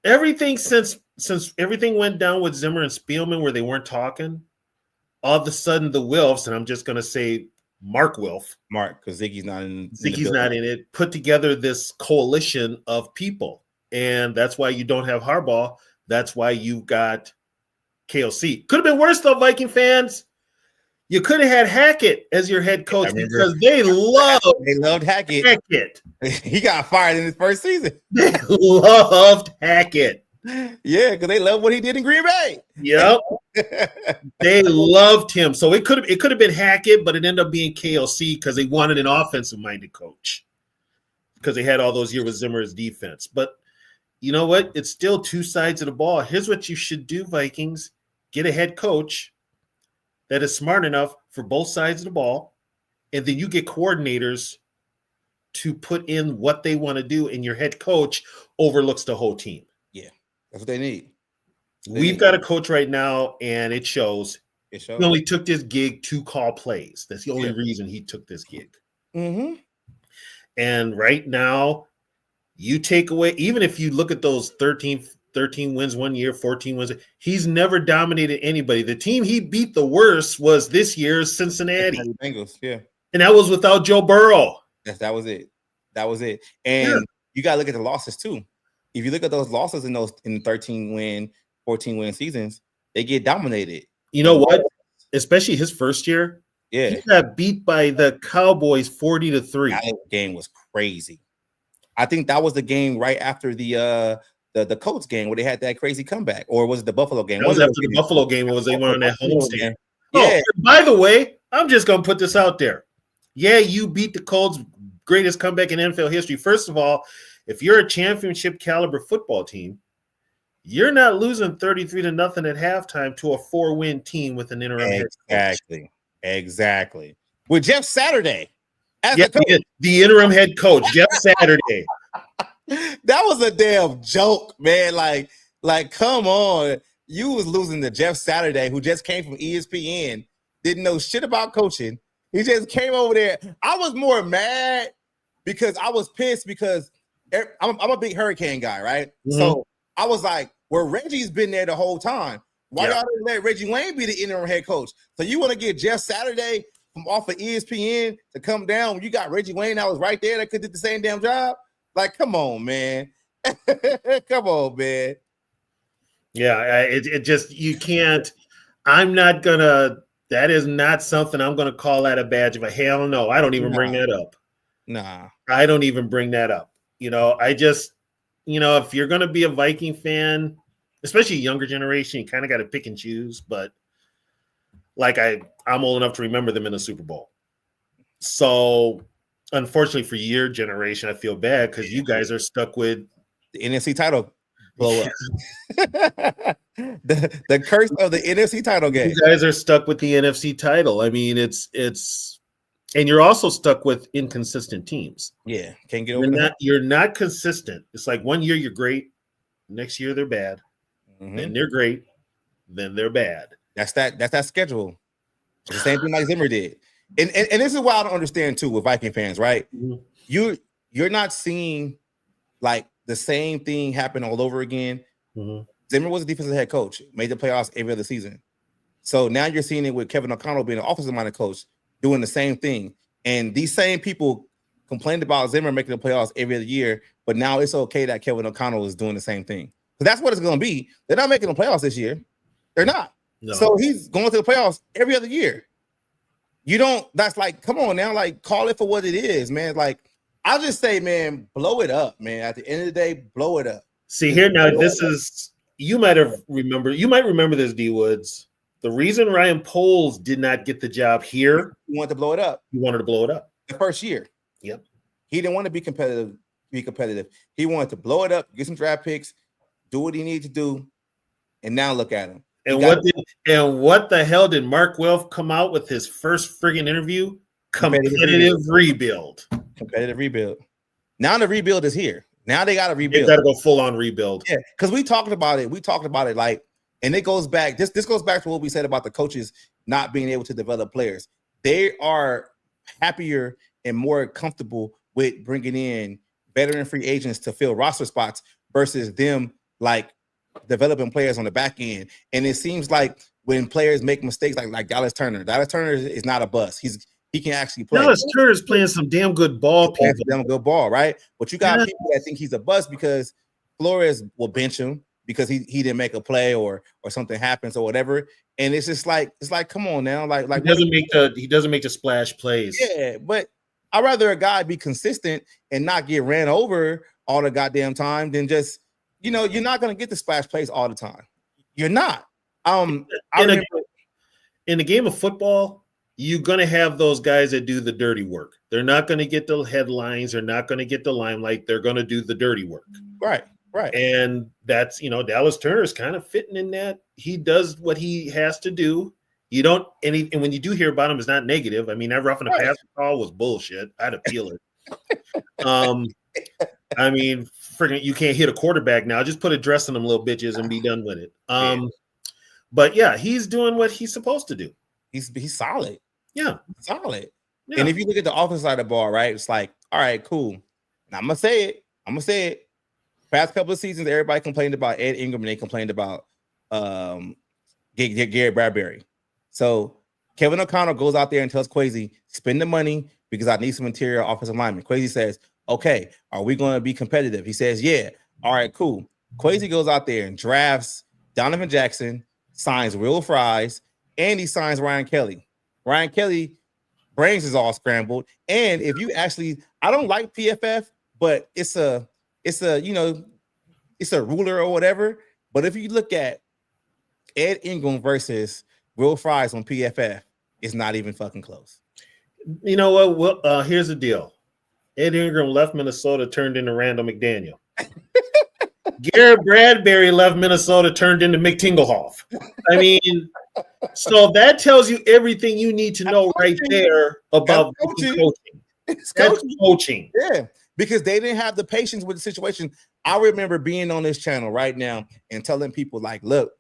Everything since everything went down with Zimmer and Spielman, where they weren't talking, all of a sudden the Wilfs, and I'm just going to say Mark Wilf, because Ziggy's not in it, put together this coalition of people, and that's why you don't have Harbaugh. That's why you've got KLC. Could have been worse though, Viking fans. You could have had Hackett as your head coach because they loved Hackett. He got fired in his first season. They loved Hackett. Yeah, because they loved what he did in Green Bay. Yep. They loved him. So it could have been Hackett, but it ended up being KLC because they wanted an offensive-minded coach because they had all those years with Zimmer's defense. But you know what? It's still two sides of the ball. Here's what you should do, Vikings. Get a head coach that is smart enough for both sides of the ball, and then you get coordinators to put in what they want to do, and your head coach overlooks the whole team. Yeah, that's what they need. We've got a coach right now, and it shows. He only took this gig to call plays. That's the only reason he took this gig. Mm-hmm. And right now, you take away, even if you look at those 13 wins one year, 14 wins, he's never dominated anybody. The team he beat the worst was this year's Cincinnati Bengals, yeah. And that was without Joe Burrow. Yes, that was it. And you got to look at the losses too. If you look at those losses in the 13-win, 14-win seasons, they get dominated. You know what? Especially his first year. Yeah. He got beat by the Cowboys 40-3. That game was crazy. I think that was the game right after the Colts game where they had that crazy comeback, or was it the Buffalo game? That was after the Buffalo game. Was they went on that homestand? Yeah. Oh, by the way, I'm just gonna put this out there. Yeah, you beat the Colts, greatest comeback in NFL history. First of all, if you're a championship caliber football team, you're not losing 33-0 at halftime to a 4-win team with an interim head coach. Exactly. With Jeff Saturday as the interim head coach, Jeff Saturday. That was a damn joke, man. Like, come on. You was losing to Jeff Saturday, who just came from ESPN, didn't know shit about coaching. He just came over there. I was more mad because I was pissed because I'm a big Hurricane guy, right? Mm-hmm. So I was like, well, Reggie's been there the whole time. Why y'all didn't let Reggie Wayne be the interim head coach? So you want to get Jeff Saturday from off of ESPN to come down when you got Reggie Wayne that was right there that could do the same damn job? Like, come on, man. Come on, man. Yeah, it just, you can't. I'm not going to, that is not something I'm going to call that a badge of a hell no. I don't even bring that up. Nah. I don't even bring that up. I just, if you're going to be a Viking fan, especially a younger generation, you kind of got to pick and choose. But like I'm old enough to remember them in the Super Bowl. So unfortunately for your generation, I feel bad because you guys are stuck with the NFC title blow up. the curse of the NFC title game. You guys are stuck with the NFC title. I mean, it's and you're also stuck with inconsistent teams. Yeah, can't get over You're not consistent. It's like one year you're great, next year they're bad. Mm-hmm. Then they're great, then they're bad. That's that schedule. The same thing like Zimmer did. And this is what I don't understand too with Viking fans, right? Mm-hmm. You're not seeing like the same thing happen all over again. Mm-hmm. Zimmer was a defensive head coach, made the playoffs every other season. So now you're seeing it with Kevin O'Connell being an offensive-minded coach, doing the same thing. And these same people complained about Zimmer making the playoffs every other year, but now it's okay that Kevin O'Connell is doing the same thing. Because that's what it's going to be. They're not making the playoffs this year. They're not. No. So he's going to the playoffs every other year. That's like, come on now, like call it for what it is, man. Like, I'll just say, man, blow it up, man. At the end of the day, blow it up. See here now, you might remember this, D Woods. The reason Ryan Poles did not get the job here, he wanted to blow it up. He wanted to blow it up the first year. Yep. He didn't want to be competitive. He wanted to blow it up, get some draft picks, do what he needed to do, and now look at him. And what the hell did Mark Welf come out with his first friggin' interview? Competitive rebuild. Competitive rebuild. Now the rebuild is here. Now they got to rebuild. They got to go full on rebuild. Yeah, because we talked about it. Like, and it goes back. This goes back to what we said about the coaches not being able to develop players. They are happier and more comfortable with bringing in veteran free agents to fill roster spots versus them like developing players on the back end. And it seems like when players make mistakes, like Dallas Turner is not a bust. He can actually play. Dallas Turner's playing some damn good ball. Damn good ball, right? But you got people that think he's a bust because Flores will bench him because he didn't make a play or something happens or whatever. And it's just like, come on now. Like he doesn't make the splash plays. Yeah, but I'd rather a guy be consistent and not get ran over all the goddamn time than just, you're not going to get the splash plays all the time. You're not. In the game of football, you're going to have those guys that do the dirty work. They're not going to get the headlines. They're not going to get the limelight. They're going to do the dirty work. Right. And that's, Dallas Turner is kind of fitting in that. He does what he has to do. You don't, and when you do hear about him, it's not negative. I mean, that roughing the passer call was bullshit. I'd appeal it. I mean, friggin', you can't hit a quarterback now. Just put a dress on them little bitches and be done with it. But yeah, he's doing what he's supposed to do. He's solid. Yeah, solid. Yeah. And if you look at the offensive side of the ball, right, it's like, all right, cool. And I'm gonna say it. Past couple of seasons, everybody complained about Ed Ingram and they complained about Garrett Bradbury. So Kevin O'Connell goes out there and tells Kwesi, spend the money because I need some interior offensive linemen. Kwesi says, okay, are we going to be competitive? He says, yeah. All right, cool. Kwesi goes out there and drafts Donovan Jackson, signs Will Fries, and he signs Ryan Kelly. Ryan Kelly brains is all scrambled. And if you actually, I don't like PFF, but it's a it's a ruler or whatever. But if you look at Ed Ingram versus Will Fries on PFF, it's not even fucking close. You know what? Well, here's the deal. Ed Ingram left Minnesota, turned into Randall McDaniel. Garrett Bradbury left Minnesota, turned into Mick Tinglehoff. I mean, so that tells you everything you need to know right there about coaching. That's coaching. Yeah, because they didn't have the patience with the situation. I remember being on this channel right now and telling people, like, look,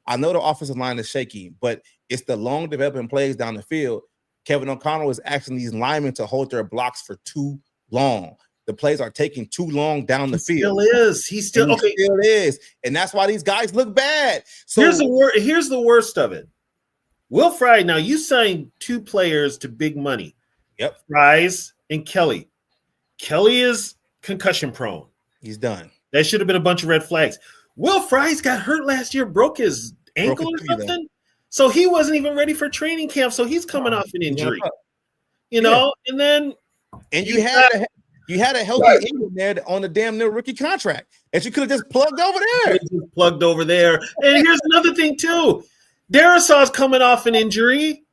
I know the offensive line is shaky, but it's the long developing plays down the field. Kevin O'Connell is asking these linemen to hold their blocks for too long. The plays are taking too long down the field. He still is. And that's why these guys look bad. So here's the worst of it. Will Fry, now you signed 2 players to big money. Yep. Fries and Kelly. Kelly is concussion prone. He's done. That should have been a bunch of red flags. Will Fries got hurt last year, broke his ankle or something. So he wasn't even ready for training camp. So he's coming off an injury. You know, and then you had a healthy Ingram there on the damn new rookie contract that you could have just plugged over there. And here's another thing too. Darrisaw's coming off an injury,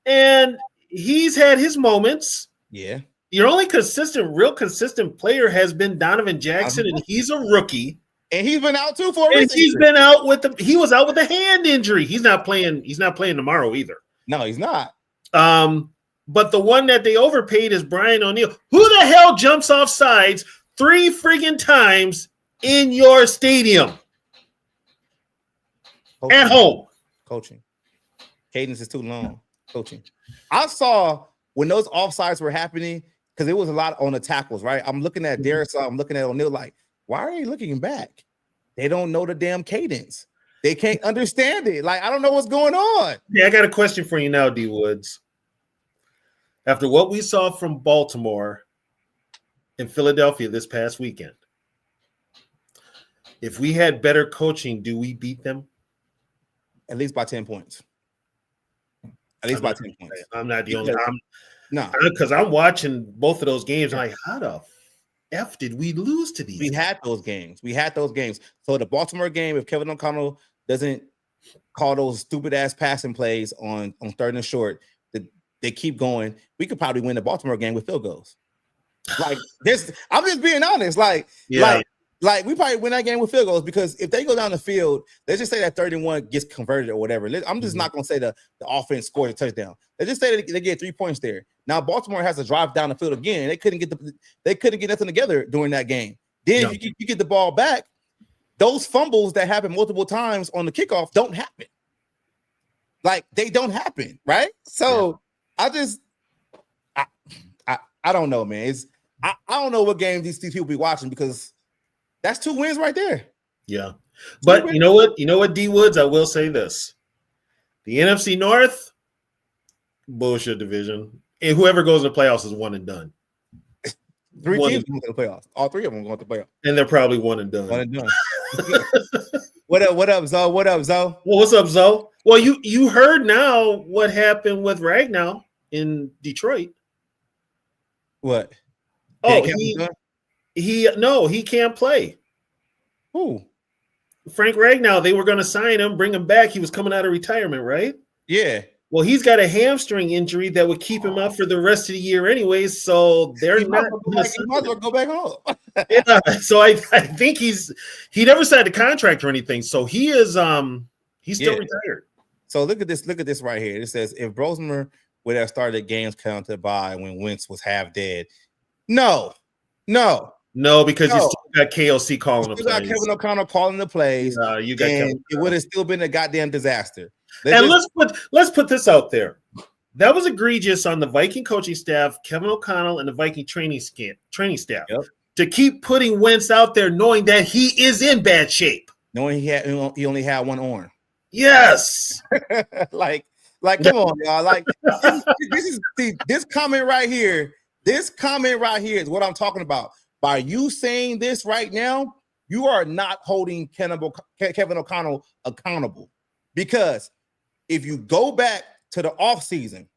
and he's had his moments. Yeah. Your only real consistent player has been Donovan Jackson, and he's a rookie. And he's been out too for a reason. He was out with a hand injury. He's not playing tomorrow either. No, he's not. But the one that they overpaid is Brian O'Neill. Who the hell jumps off sides 3 friggin' times in your stadium? At home. Coaching. Cadence is too long. Coaching. I saw when those offsides were happening, because it was a lot on the tackles, right? I'm looking at Darrisaw, I'm looking at O'Neill like, why are you looking back? They don't know the damn cadence. They can't understand it. Like, I don't know what's going on. Yeah, I got a question for you now, D. Woods. After what we saw from Baltimore and Philadelphia this past weekend, if we had better coaching, do we beat them? At least by 10 points. At least by 10 points. I'm not the only. No, because I'm watching both of those games. I'm like, how the F did we lose to these? We had those games. So the Baltimore game, if Kevin O'Connell doesn't call those stupid ass passing plays on 3rd and short, they keep going, we could probably win the Baltimore game with field goals. Like this, I'm just being honest. Like we probably win that game with field goals, because if they go down the field, let's just say that 31 gets converted or whatever. I'm just not going to say the offense scores a touchdown. Let's just say they get 3 points there. Now Baltimore has to drive down the field again. They couldn't get nothing together during that game. Then if you get the ball back, those fumbles that happen multiple times on the kickoff don't happen. Like, they don't happen, right? So I don't know, man. I don't know what games these people be watching, because that's 2 wins right there. Yeah. But you know what, D Woods, I will say this. The NFC North, bullshit division. And whoever goes to the playoffs is one and done. 3 teams going to the playoffs. All 3 of them going to the playoffs. And they're probably one and done. What up, Zoe? Well, what's up, Zoe? Well, you heard now what happened with Ragnow in Detroit. What? Oh, he can't play. Who? Frank Ragnow. They were going to sign him, bring him back. He was coming out of retirement, right? Yeah. Well, he's got a hamstring injury that would keep him out for the rest of the year anyways, so they're not going to go back home. Yeah, so I think he never signed a contract or anything, so he is he's still retired. So look at this right here. It says, if Brosmer would have started games counted by when Wentz was half dead. No, because you still got KOC calling the plays. You got Kevin O'Connell calling the plays. It would have still been a goddamn disaster. Let's put this out there. That was egregious on the Viking coaching staff, Kevin O'Connell, and the Viking training staff to keep putting Wentz out there, knowing that he is in bad shape, knowing he only had one arm. Yes, like come on, y'all. Like this comment right here. This comment right here is what I'm talking about. By you saying this right now, you are not holding Kevin O'Connell accountable, because if you go back to the offseason,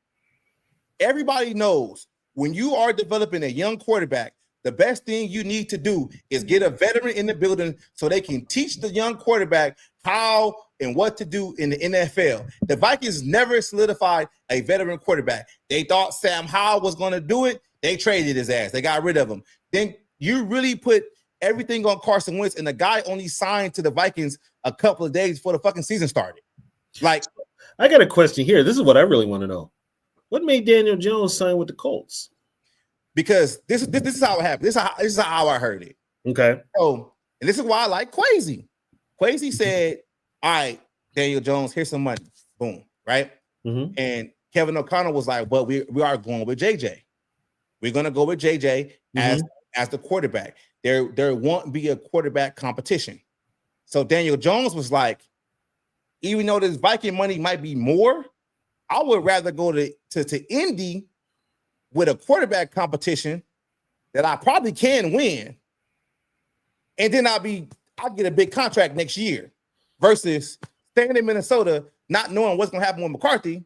everybody knows when you are developing a young quarterback, the best thing you need to do is get a veteran in the building so they can teach the young quarterback how and what to do in the NFL. The Vikings never solidified a veteran quarterback. They thought Sam Howell was going to do it. They traded his ass. They got rid of him. Then you really put everything on Carson Wentz, and the guy only signed to the Vikings a couple of days before the fucking season started. Like, I got a question here. This is what I really want to know. What made Daniel Jones sign with the Colts? Because this is how it happened. This is how I heard it. Okay. So, and this is why I like Quasi. Quasi said, all right, Daniel Jones, here's some money. Boom, right? Mm-hmm. And Kevin O'Connell was like, well, we are going with JJ. We're going to go with JJ as the quarterback. There won't be a quarterback competition. So Daniel Jones was like, even though this Viking money might be more, I would rather go to Indy with a quarterback competition that I probably can win. And then I'll get a big contract next year versus staying in Minnesota, not knowing what's going to happen with McCarthy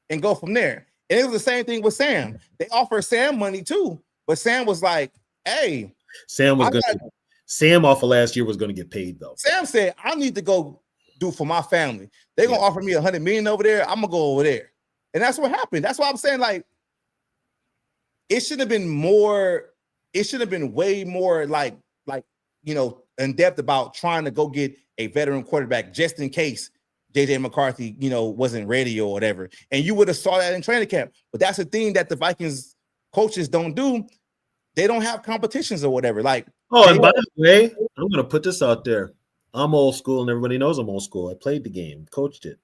and go from there. And it was the same thing with Sam. They offered Sam money too, but Sam was like, hey, Sam off of last year was going to get paid though. Sam said, I need to go do for my family. They're going to offer me $100 million over there. I'm going to go over there. And that's what happened. That's why I'm saying, like, it should have been more. It should have been way more like in depth about trying to go get a veteran quarterback just in case JJ McCarthy, wasn't ready or whatever. And you would have saw that in training camp. But that's the thing that the Vikings coaches don't do. They don't have competitions or whatever. Like, and by the way, I'm going to put this out there. I'm old school, and everybody knows I'm old school. I played the game, coached it.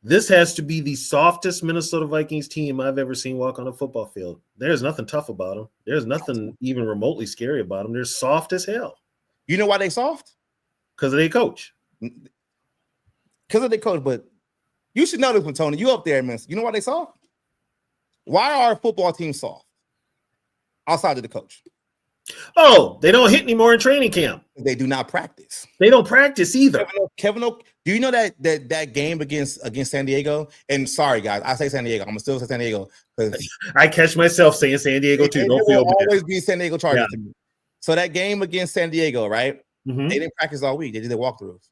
This has to be the softest Minnesota Vikings team I've ever seen walk on a football field. There's nothing tough about them. There's nothing even remotely scary about them. They're soft as hell. You know why they soft? Because of their coach. Because of their coach, but you should know this one, Tony. You up there, man. You know why they soft? Why are football teams soft? Outside of the coach. Oh, they don't hit anymore in training camp. They do not practice. They don't practice either. Kevin, do you know that game against San Diego? And sorry, guys, I say San Diego. I'm gonna still say San Diego because I catch myself saying San Diego too. It will always be San Diego Chargers to me. So that game against San Diego, right? Mm-hmm. They didn't practice all week. They did their walkthroughs.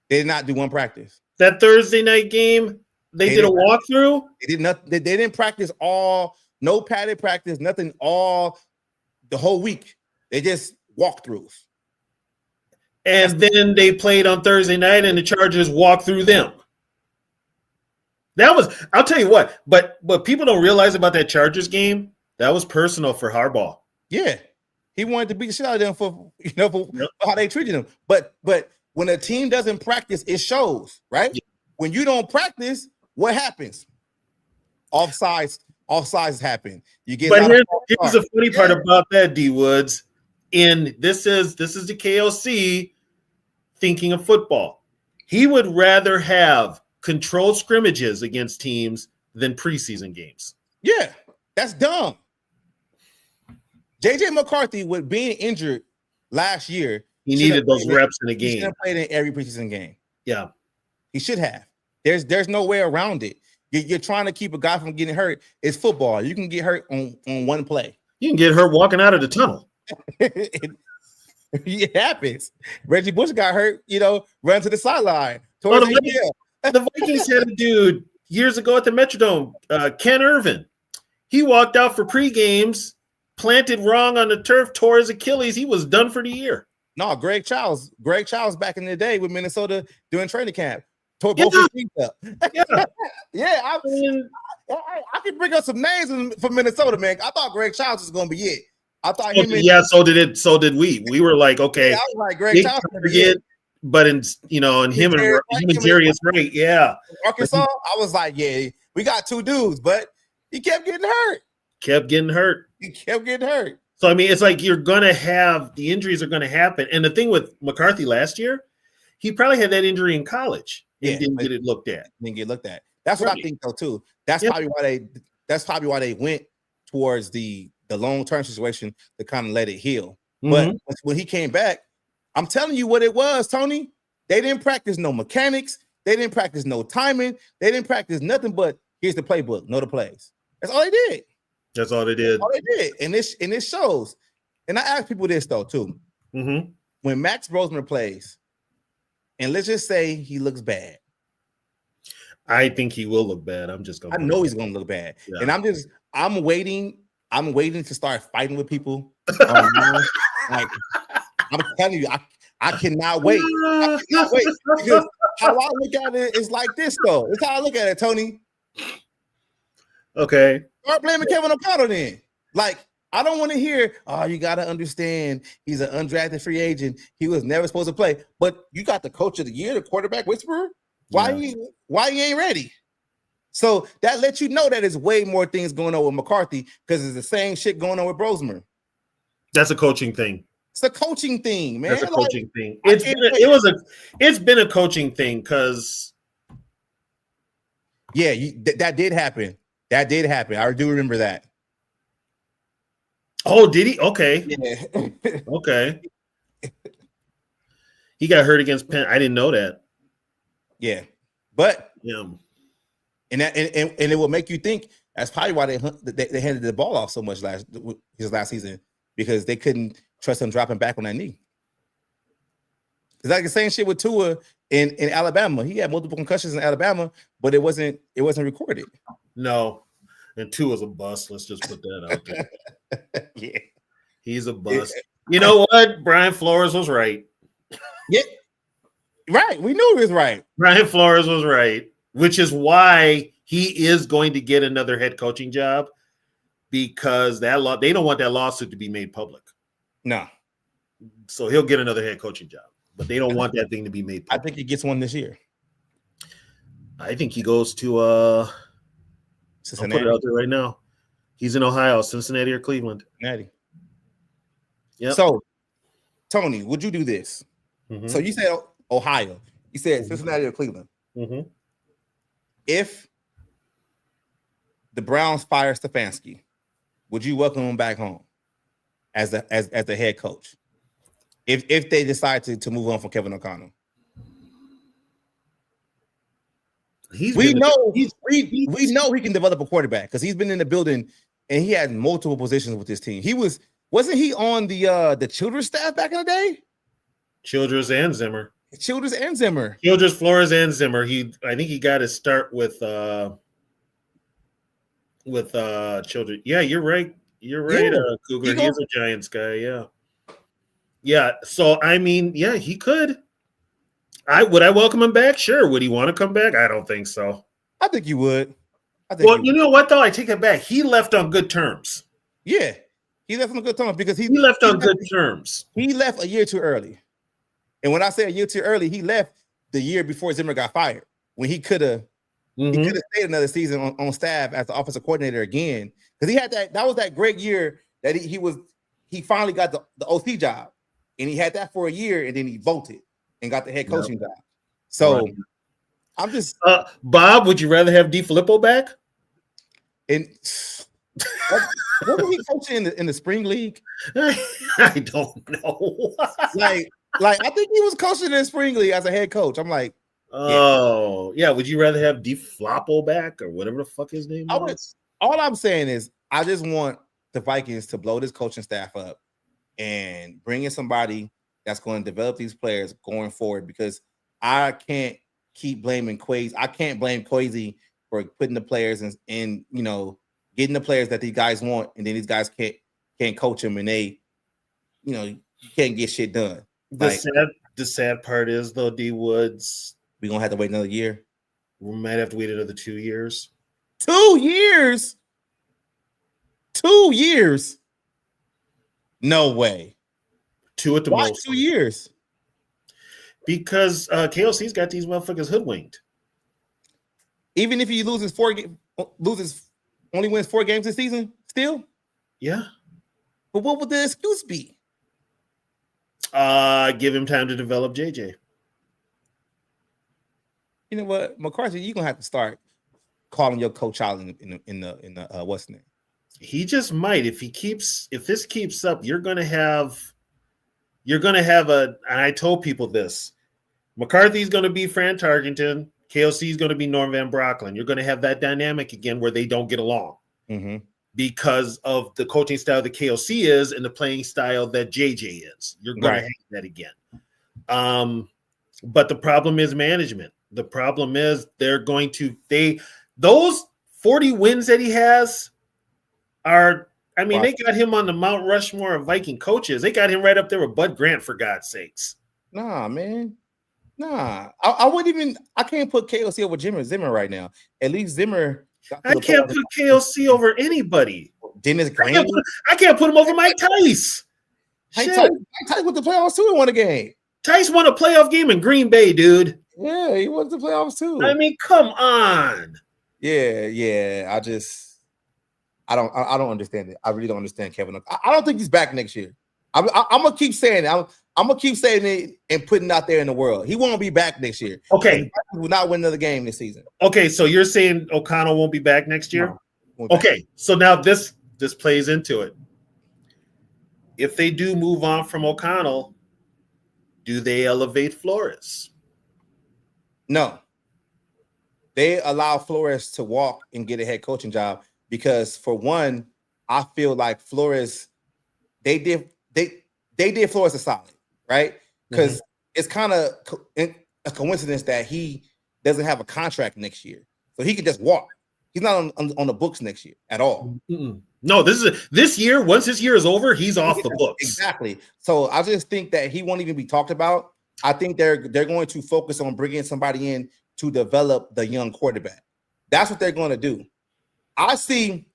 They did not do one practice. That Thursday night game, they did a walkthrough. They did not. They didn't practice all. No padded practice. Nothing all. The whole week, they just walkthroughs. And then they played on Thursday night, and the Chargers walked through them. I'll tell you what, but what people don't realize about that Chargers game, that was personal for Harbaugh. Yeah. He wanted to beat the shit out of them for how they treated him. But when a team doesn't practice, it shows, right? Yeah. When you don't practice, what happens? Offsides happen. You get. But here's the funny part about that, D Woods. And this is the KOC thinking of football. He would rather have controlled scrimmages against teams than preseason games. Yeah, that's dumb. JJ McCarthy, with being injured last year, he needed those reps in a game. He should have played in every preseason game. Yeah, he should have. There's no way around it. You're trying to keep a guy from getting hurt. It's football. You can get hurt on one play. You can get hurt walking out of the tunnel. It happens. Reggie Bush got hurt, run to the sideline. The Vikings had a dude years ago at the Metrodome, Ken Irvin. He walked out for pre-games, planted wrong on the turf, tore his Achilles. He was done for the year. No, Greg Childs back in the day with Minnesota doing training camp. Tore both his feet up. Yeah. I can bring up some names for Minnesota, man. I thought Greg Childs was going to be it. I thought so did we. We were like, okay. Yeah, I was like, Greg Childs forget, but him and Jerry is right. Yeah. Arkansas, I was like, yeah, we got two dudes, but he kept getting hurt. He kept getting hurt. So, I mean, it's like you're going to have – the injuries are going to happen. And the thing with McCarthy last year, he probably had that injury in college and didn't get it looked at. That's what I think, though, too. That's probably why they went towards the long-term situation to kind of let it heal. Mm-hmm. But when he came back, I'm telling you what it was, Tony. They didn't practice no mechanics. They didn't practice no timing. They didn't practice nothing but here's the playbook, know the plays. That's all they did. That's all they did. All they did, and it shows. And I ask people this though too. Mm-hmm. When Max Brosmer plays, and let's just say he looks bad. I think he will look bad. I'm just gonna. I know he's gonna look bad, and I'm waiting. I'm waiting to start fighting with people. Like I'm telling you, I cannot wait. I cannot wait because how I look at it is like this though. It's how I look at it, Tony. Okay. Start blaming Kevin O'Connell then. Like, I don't want to hear, oh, you got to understand he's an undrafted free agent. He was never supposed to play. But you got the coach of the year, the quarterback whisperer. Why he ain't ready? So that lets you know that there's way more things going on with McCarthy because it's the same shit going on with Brosmer. That's a coaching thing. It's a coaching thing, man. That's a coaching thing. It's been a coaching thing because that did happen. That did happen. I do remember that. Oh, did he? Okay. Yeah. Okay. He got hurt against Penn. I didn't know that. Yeah. But yeah. And it will make you think that's probably why they handed the ball off so much last season because they couldn't trust him dropping back on that knee. It's like the same shit with Tua in Alabama. He had multiple concussions in Alabama, but it wasn't recorded. No, and Tua's a bust. Let's just put that out there. Yeah, he's a bust. You know what? Brian Flores was right. Yeah, right. We knew he was right. Brian Flores was right, which is why he is going to get another head coaching job because they don't want that lawsuit to be made public. No. So he'll get another head coaching job, but they don't want that thing to be made public. I think he gets one this year. I think he goes to Cincinnati. I'll put it out there right now. He's in Ohio, Cincinnati or Cleveland. Cincinnati. Yeah. So, Tony, would you do this? Mm-hmm. So you said Ohio. You said Cincinnati or Cleveland. Mm-hmm. If the Browns fire Stefanski, would you welcome him back home as the head coach? If they decide to move on from Kevin O'Connell. We know he can develop a quarterback because he's been in the building and he had multiple positions with this team. Wasn't he on the Childress staff back in the day? Childress and Zimmer. Childress, Flores, and Zimmer. I think he got his start with Childress. Yeah, you're right. You're right, Cougar. He's a Giants guy. Yeah. Yeah. So I mean, yeah, he could. Would I welcome him back? Sure. Would he want to come back? I don't think so. I think you would. You know what though? I take it back. He left on good terms. Yeah, he left on good terms because he left on good terms. He left a year too early, and when I say a year too early, he left the year before Zimmer got fired. When he could have stayed another season on staff as the offensive coordinator again because he had that was that great year that he finally got the OC job, and he had that for a year, and then he bolted and got the head coaching job. So I'm just Bob, would you rather have DeFilippo back? And what was he coaching in the spring league? I don't know. like I think he was coaching in the spring league as a head coach. I'm like, yeah. Would you rather have DeFilippo back or whatever the fuck his name is? All I'm saying is I just want the Vikings to blow this coaching staff up and bring in somebody that's going to develop these players going forward because I can't keep blaming Kwesi. I can't blame Kwesi for putting the players in getting the players that these guys want, and then these guys can't coach them, and they, you can't get shit done. The sad part is though, D Woods, we're gonna have to wait another year. We might have to wait another 2 years. 2 years. 2 years. No way. 2 at the Why most. 2 years? Because KOC's got these motherfuckers hoodwinked. Even if he only wins 4 games this season, still? Yeah. But what would the excuse be? Give him time to develop JJ. You know what, McCarthy, you're gonna have to start calling your coach out in the what's name. He just might. If this keeps up, you're gonna have and I told people this. McCarthy's gonna be Fran Tarkenton, KOC is gonna be Norm Van Brocklin. You're gonna have that dynamic again where they don't get along. Mm-hmm. because of the coaching style that KOC is and the playing style that JJ is. You're going to have that again. But the problem is management. The problem is those 40 wins that he has are, I mean, they got him on the Mount Rushmore of Viking coaches. They got him right up there with Bud Grant, for God's sakes. Nah, man. Nah. I wouldn't even, I can't put KOC over Zimmer right now. At least Zimmer. I can't put KOC over anybody. Dennis Green. I can't put him over Mike Tice. Mike Tice went to playoffs too and won a game. Tice won a playoff game in Green Bay, dude. Yeah, he went to playoffs too. I mean, come on. Yeah. I don't understand it. I really don't understand Kevin. I don't think he's back next year. I'm gonna keep saying it. I'm gonna keep saying it and putting it out there in the world. He won't be back next year. Okay, he will not win another game this season. Okay, so you're saying O'Connell won't be back next year? No, okay, so now this plays into it. If they do move on from O'Connell, do they elevate Flores? No. They allow Flores to walk and get a head coaching job because, for one, I feel like Flores, they did Flores a solid, right? Because it's kind of a coincidence that he doesn't have a contract next year, so he could just walk. He's not on the books next year at all. No, this year. Once this year is over, he's off the books. Exactly. So I just think that he won't even be talked about. I think they're going to focus on bringing somebody in to develop the young quarterback. That's what they're going to do. I see.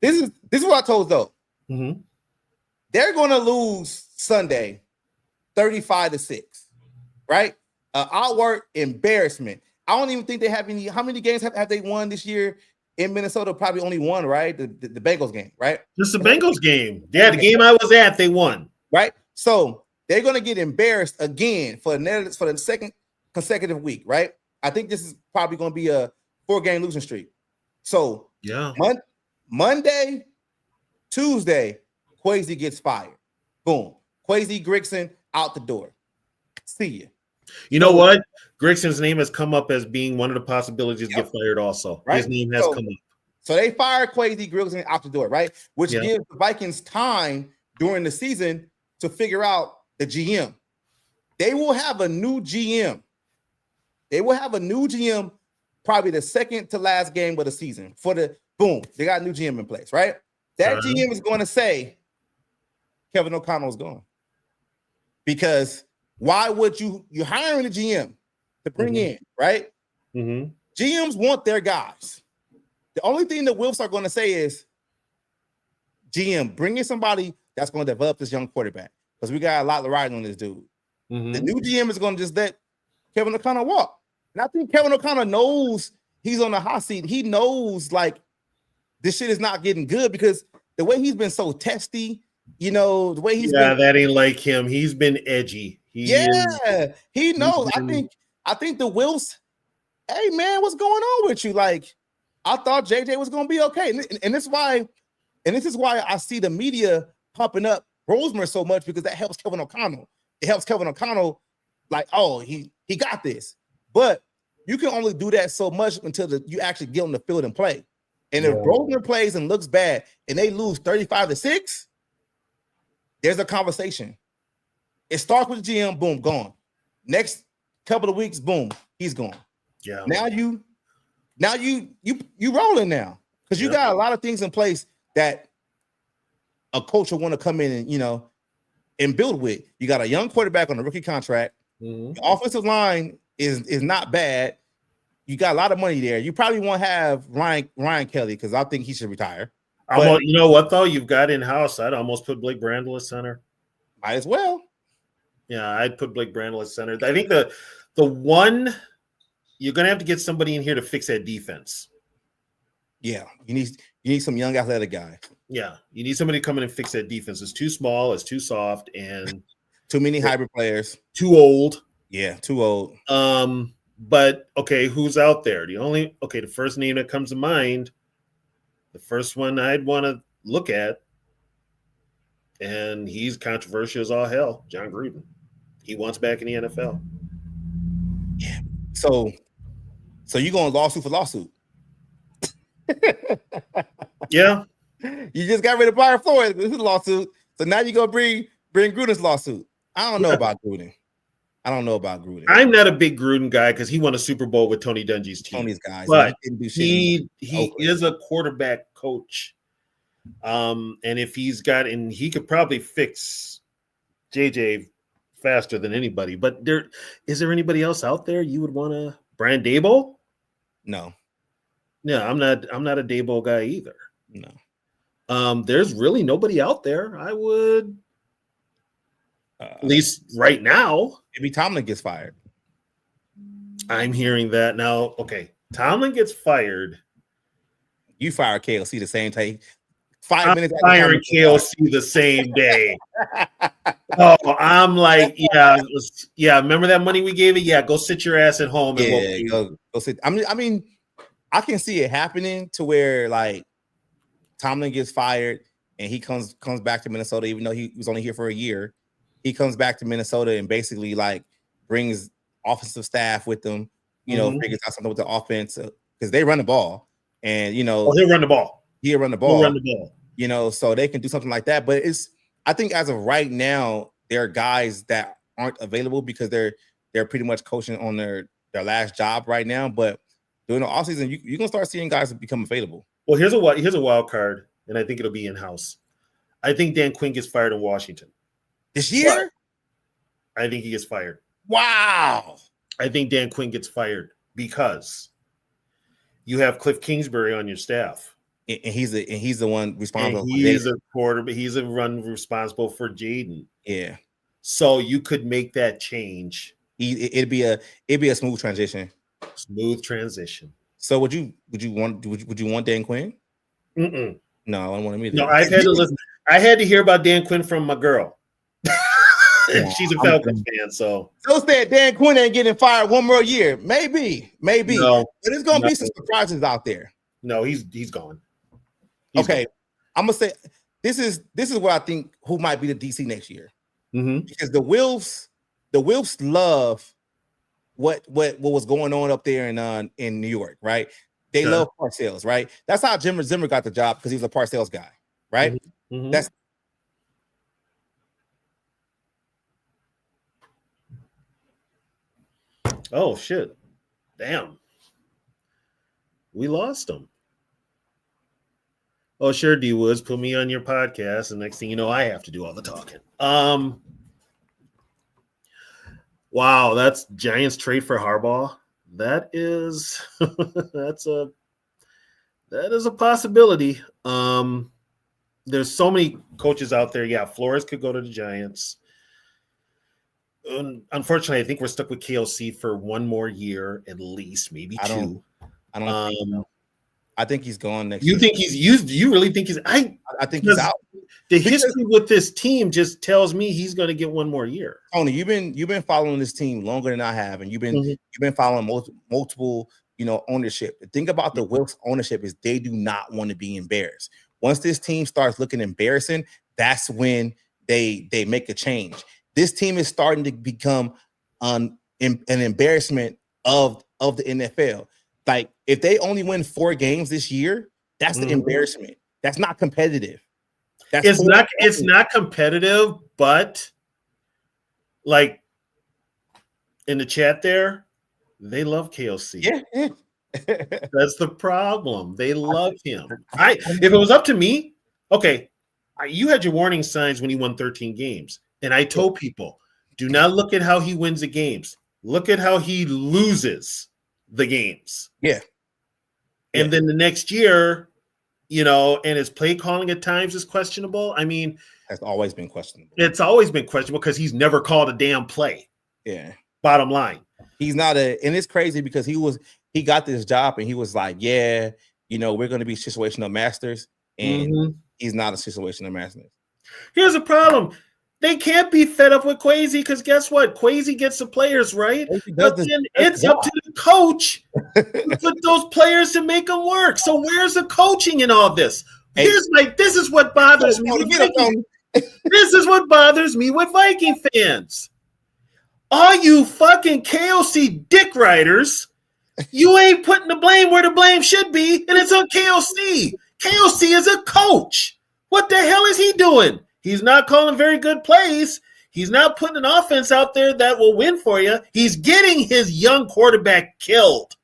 This is what I told though. They're going to lose Sunday, 35-6, right? Outward embarrassment. I don't even think they have any. How many games have they won this year in Minnesota? Probably only one, right? The Bengals game, right? Just the Bengals game. Yeah, the game I was at, they won. Right? So they're going to get embarrassed again for the second consecutive week, right? I think this is probably going to be a 4-game losing streak. So yeah, Monday, Tuesday, Kwesi gets fired. Boom. Kwesi Grigson out the door. See you. You know what? Grigson's name has come up as being one of the possibilities to get fired also. Right? His name has come up. So they fired Kwesi Grigson out the door, right? Which gives the Vikings time during the season to figure out the GM. They will have a new GM. Probably the second to last game of the season. They got a new GM in place, right? That GM is going to say Kevin O'Connell's gone. Because why would you're hiring a GM to bring in, right? GMs want their guys. The only thing the Wilfs are going to say is, GM, bring in somebody that's going to develop this young quarterback because we got a lot of riding on this dude. The new GM is going to just let Kevin O'Connell walk. And I think Kevin O'Connell knows he's on the hot seat. He knows, like, this shit is not getting good because the way he's been so testy, the way he's been. That ain't like him. He's been edgy. He knows. I think the Wilfs, hey, man, what's going on with you? Like, I thought JJ was going to be okay. And this is why I see the media pumping up Brosmer so much because that helps Kevin O'Connell. It helps Kevin O'Connell, like, oh, he got this. But you can only do that so much until you actually get on the field and play. And if Brosmer plays and looks bad and they lose 35-6, there's a conversation. It starts with the GM, boom, gone. Next couple of weeks, boom, he's gone. Yeah. Now you rolling now because you got a lot of things in place that a coach will want to come in and and build with. You got a young quarterback on a rookie contract. The offensive line is not bad. You got a lot of money there. You probably won't have Ryan Kelly because I think he should retire. You know what though? You've got in-house. I'd almost put Blake Brandel at center. Might as well. Yeah, I'd put Blake Brandel at center. I think the one you're gonna have to get somebody in here to fix that defense. Yeah, you need some young athletic guy. Yeah, you need somebody to come in and fix that defense. It's too small, it's too soft, and too many hybrid players. Too old. Yeah, too old. But okay, who's out there? The first name that comes to mind, the first one I'd want to look at, and he's controversial as all hell, John Gruden. He wants back in the NFL. Yeah. So you going lawsuit for lawsuit? Yeah. You just got rid of Brian Flores with his lawsuit, so now you gonna bring Gruden's lawsuit. I don't know about Gruden. I'm not a big Gruden guy because he won a Super Bowl with Tony Dungy's team. Tony's guys, but he is a quarterback coach. And if he could probably fix JJ faster than anybody. But is there anybody else out there you would want to? Brian Daboll? No. I'm not a Daboll guy either. No. There's really nobody out there. I would, at least right now. Maybe Tomlin gets fired. I'm hearing that now. Okay, Tomlin gets fired. You fire KLC the same time. 5 minutes. Firing KLC the same day. Oh, I'm like, yeah. Remember that money we gave you? Yeah, go sit your ass at home. And go sit. I mean, I can see it happening to where like Tomlin gets fired and he comes back to Minnesota, even though he was only here for a year. He comes back to Minnesota and basically like brings offensive staff with them. Figures out something with the offense because they run the ball, and he'll run the ball. He'll run the ball. So they can do something like that. But I think as of right now, there are guys that aren't available because they're pretty much coaching on their last job right now. But during the offseason, you're gonna start seeing guys become available. Well, here's a wild card, and I think it'll be in-house. I think Dan Quinn gets fired in Washington this year. But I think he gets fired. Wow. I think Dan Quinn gets fired because you have Cliff Kingsbury on your staff. And he's the one responsible. And he's a quarterback. He's a run responsible for Jaden. Yeah. So you could make that change. It'd be a smooth transition. So would you want Dan Quinn? Mm-mm. No, I don't want him either. No, I've had to listen. I had to hear about Dan Quinn from my girl. She's a Falcons fan, so said Dan Quinn ain't getting fired one more year. Maybe. No, but there's gonna be some surprises out there. No, he's gone. Okay, I'm gonna say this is what I think who might be the DC next year. Because the Wilfs love what was going on up there in New York, right? They love Parcells, right? That's how Jim Zimmer got the job because he was a Parcells guy, right? That's oh shit. Damn. We lost him. Oh, sure, D Woods, put me on your podcast, and next thing you know, I have to do all the talking. Wow, that's Giants trade for Harbaugh. That is that is a possibility. There's so many coaches out there. Yeah, Flores could go to the Giants. Unfortunately, I think we're stuck with KLC for one more year at least, maybe two. I don't think so. I think he's gone next year. You think he's used? You really think he's? I think he's out. The history with this team just tells me he's going to get one more year. Tony, you've been following this team longer than I have, and you've been following multiple ownership. The thing about the Wilkes ownership is they do not want to be embarrassed. Once this team starts looking embarrassing, that's when they make a change. This team is starting to become an embarrassment of the NFL. Like if they only win 4 games this year, that's the embarrassment. That's not competitive. It's not competitive, but like in the chat there, they love KLC. Yeah. That's the problem. They love him. If it was up to me, okay, you had your warning signs when he won 13 games. And I told people, do not look at how he wins the games. Look at how he loses the games. Yeah. And then the next year, and his play calling at times is questionable. I mean, that's always been questionable. It's always been questionable because he's never called a damn play. Yeah. Bottom line. He's not and it's crazy because he got this job and he was like, yeah, we're going to be situational masters. And he's not a situational master. Here's the problem. They can't be fed up with Kwesi because guess what? Kwesi gets the players, right? But then it's up to the coach to put those players and make them work. So where's the coaching in all this? This is what bothers me. This is what bothers me with Viking fans. All you fucking KOC dick riders, you ain't putting the blame where the blame should be, and it's on KOC. KOC is a coach. What the hell is he doing? He's not calling very good plays. He's not putting an offense out there that will win for you. He's getting his young quarterback killed.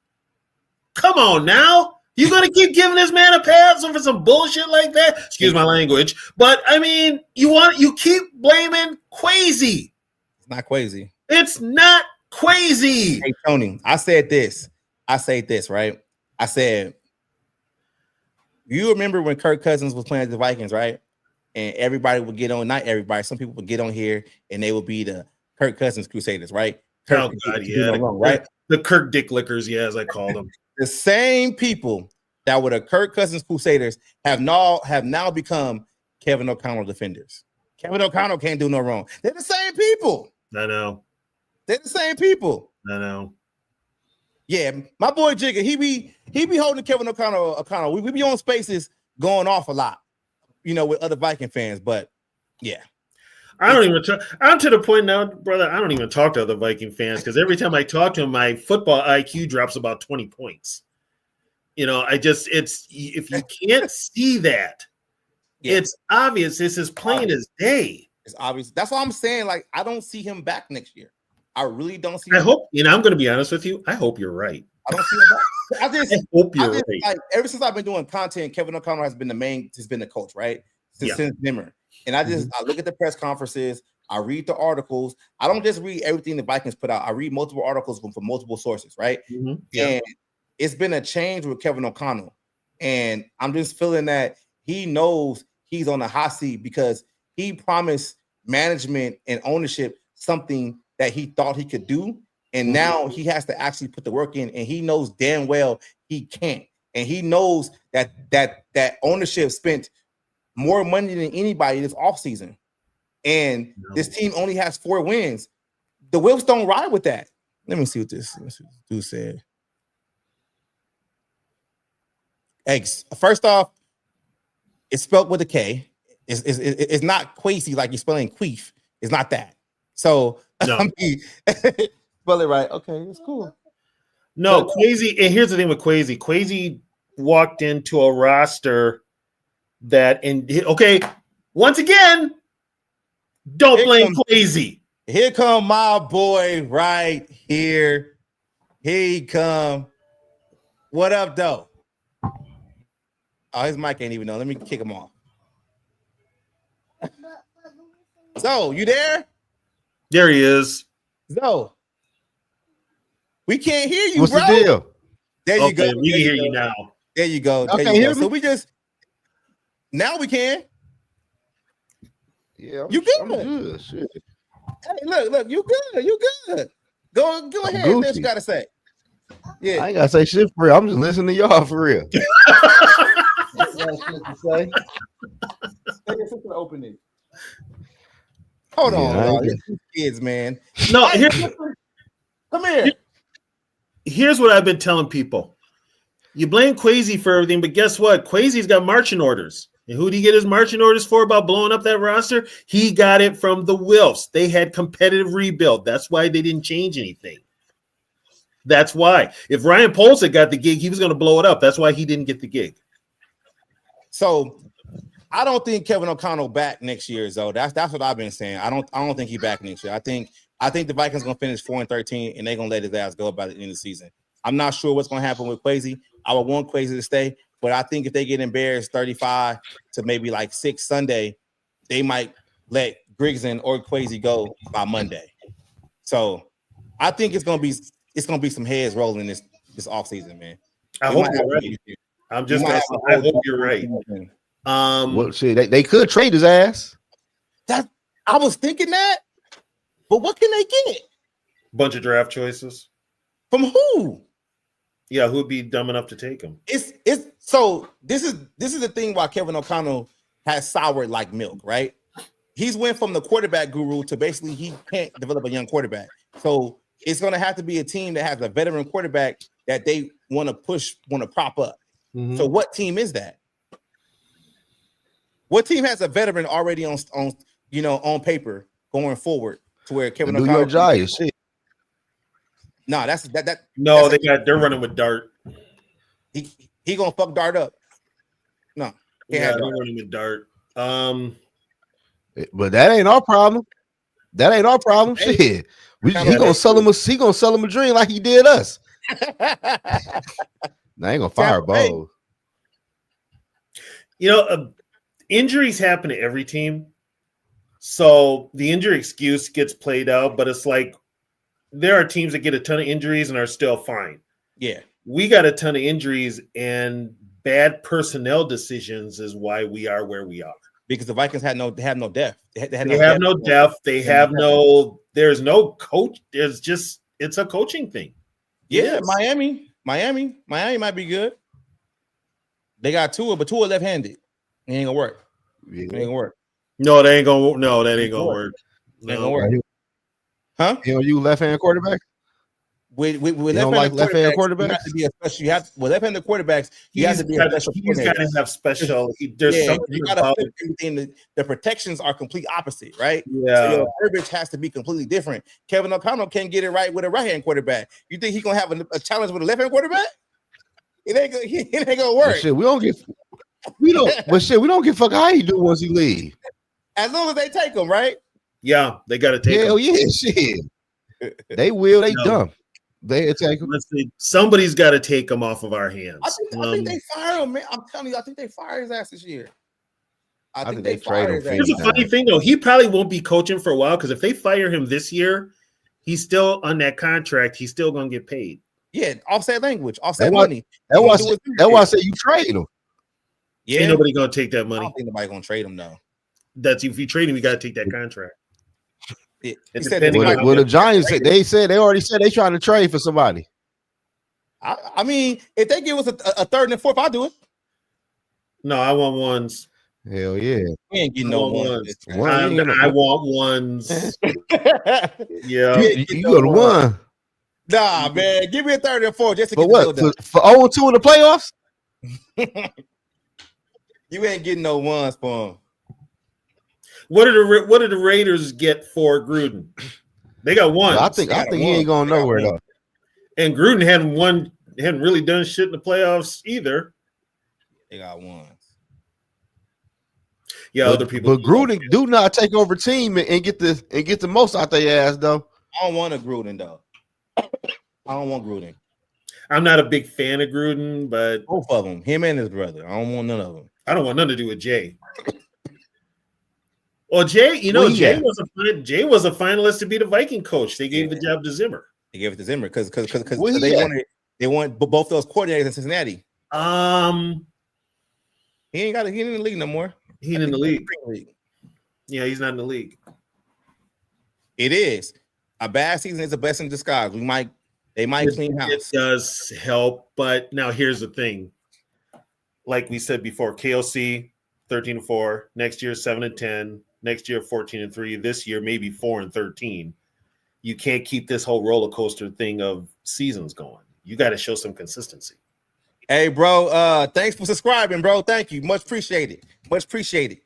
Come on now. You're going to keep giving this man a pass over some bullshit like that? Excuse my language. But, I mean, you keep blaming Kwesi. It's not Kwesi. It's not Kwesi. Hey, Tony, I said this, right? I said, you remember when Kirk Cousins was playing the Vikings, right? And everybody would get on, not everybody, some people would get on here and they would be the Kirk Cousins Crusaders, right? Oh, God, yeah. Wrong, right? The Kirk Dick Lickers, yeah, as I call them. The same people that were the Kirk Cousins Crusaders have now become Kevin O'Connell defenders. Kevin O'Connell can't do no wrong. They're the same people. I know. They're the same people. I know. Yeah, my boy Jigga, he be holding Kevin O'Connell. We be on spaces going off a lot, with other Viking fans. But yeah, I'm to the point now, brother. I don't even talk to other Viking fans because every time I talk to them, my football IQ drops about 20 points. It's if you can't see that, it's obvious. This is plain as day. It's obvious. That's why I'm saying, like, I don't see him back next year. I really don't see. I hope, I'm going to be honest with you. I hope you're right. I don't see him back. I hope you're right. Like, ever since I've been doing content, Kevin O'Connell has been the coach, right? Since Nimmer. And I look at the press conferences. I read the articles. I don't just read everything the Vikings put out. I read multiple articles from multiple sources, right? Mm-hmm. Yeah. And it's been a change with Kevin O'Connell. And I'm just feeling that he knows he's on the hot seat because he promised management and ownership something that he thought he could do. And now he has to actually put the work in, and he knows damn well he can't. And he knows that ownership spent more money than anybody this offseason. And this team only has 4 wins. The Wilfs don't ride with that. Let me see what this dude said. Eggs. First off, it's spelled with a K. It's not Kwesi like you're spelling queef. It's not that. So no. I mean, spell it right. Okay, it's cool. No, Kwesi. And here's the thing with Kwesi. Kwesi walked into a roster once again, don't blame Kwesi. Here come my boy right here. Here he come. What up, though? Oh, his mic ain't even on. Let me kick him off. So, you there? There he is. So, we can't hear you, What's bro. The deal? There you go. We can hear you now. There you go. Okay, hear me? So we just now we can. Yeah, you good? I'm good. Shit. Hey, look, you good? You good? Go ahead. Gucci. What you gotta say? Yeah, I ain't gotta say shit for real. I'm just listening to y'all for real. Say. Opening. Hold on, kids, man. No, come here. Here's what I've been telling people. You blame Kwesi for everything, but guess what? Kwesi's got marching orders. And who did he get his marching orders for about blowing up that roster? He got it from the Wilfs. They had competitive rebuild. That's why they didn't change anything. That's why. If Ryan Poles had got the gig, he was going to blow it up. That's why he didn't get the gig. So I don't think Kevin O'Connell back next year, though. That's what I've been saying. I don't think he back next year. I think the Vikings gonna finish 4-13, and they're gonna let his ass go by the end of the season. I'm not sure what's gonna happen with Kwesi. I would want Kwesi to stay, but I think if they get embarrassed 35 to maybe like 6 Sunday, they might let Grigson or Kwesi go by Monday. So I think it's gonna be some heads rolling this offseason, man. I hope you're right. I hope you're right. Well, shit, they could trade his ass. I was thinking that, but what can they get? Bunch of draft choices. From who? Yeah, who'd be dumb enough to take him? So this is the thing why Kevin O'Connell has soured like milk, right? He's went from the quarterback guru to basically he can't develop a young quarterback. So it's going to have to be a team that has a veteran quarterback that they want to prop up. Mm-hmm. So what team is that? What team has a veteran already on paper going forward to where Kevin O'Connell? New York Giants. Shit. No, they're running with Dart. He gonna fuck Dart up. No, Yeah, don't run him with dart. But that ain't our problem. That ain't our problem. Shit. He gonna sell him a dream like he did us. Now ain't gonna fire Bo. You know, injuries happen to every team. So the injury excuse gets played out, but it's like there are teams that get a ton of injuries and are still fine. Yeah. We got a ton of injuries, and bad personnel decisions is why we are where we are. Because the Vikings have no depth. They have no depth. They have no. There's no coach. There's just it's a coaching thing. Yeah, Miami might be good. They got Tua, but Tua left-handed. It ain't gonna work. Yeah. It ain't gonna work. No, that ain't gonna. No, that ain't gonna work. It ain't gonna work. Huh? You know, you left-handed quarterback. With left-handed quarterbacks, you have to be a special. With left-handed quarterbacks, you have to be a special. He's got to have special. There's something you got to flip everything. The protections are complete opposite, right? Yeah. So your verbiage has to be completely different. Kevin O'Connell can't get it right with a right-hand quarterback. You think he's gonna have a challenge with a left-hand quarterback? It ain't gonna work. But shit, we don't give fuck how he do once he leave. As long as they take him, right? Yeah, they got to take him. Hell yeah, shit. They will. They dumb. They take him. Somebody's got to take him off of our hands. I think they fire him, man. I'm telling you, I think they fire his ass this year. I think they trade him. Here's a funny thing, though. He probably won't be coaching for a while because if they fire him this year, he's still on that contract. He's still going to get paid. Yeah, offset language, offset money. That's why I say you trade him. Yeah, ain't nobody going to take that money. I don't think nobody's going to trade him, though. That's if you trade him, you got to take that contract. The Giants they already said they trying to trade for somebody. I mean, if they give us a third and a fourth, I'll do it. No, I want ones. Hell yeah. We ain't getting no ones. I want ones. Yeah. You go to one. Nah, man. Give me a third and fourth just to get the deal done. For 0-2 in the playoffs? You ain't getting no ones for him. What did the Raiders get for Gruden? They got one. I think he ain't going nowhere though. And Gruden hadn't really done shit in the playoffs either. They got ones. Yeah, other people. But Gruden do not take over team and get the most out their ass though. I don't want a Gruden though. I don't want Gruden. I'm not a big fan of Gruden, but both of them, him and his brother. I don't want none of them. I don't want nothing to do with Jay. Well, Jay, Jay was a finalist to be the Viking coach. They gave the job to Zimmer. They gave it to Zimmer because they want both those coordinators in Cincinnati. He ain't in the league no more. He ain't in the league. Yeah, he's not in the league. It is. A bad season is a blessing in disguise. They might clean house. It does help, but now here's the thing. Like we said before, KOC 13-4, next year 7-10, next year 14-3, this year maybe 4-13. You can't keep this whole roller coaster thing of seasons going. You got to show some consistency. Hey, bro, thanks for subscribing, bro. Thank you. Much appreciated. Much appreciated.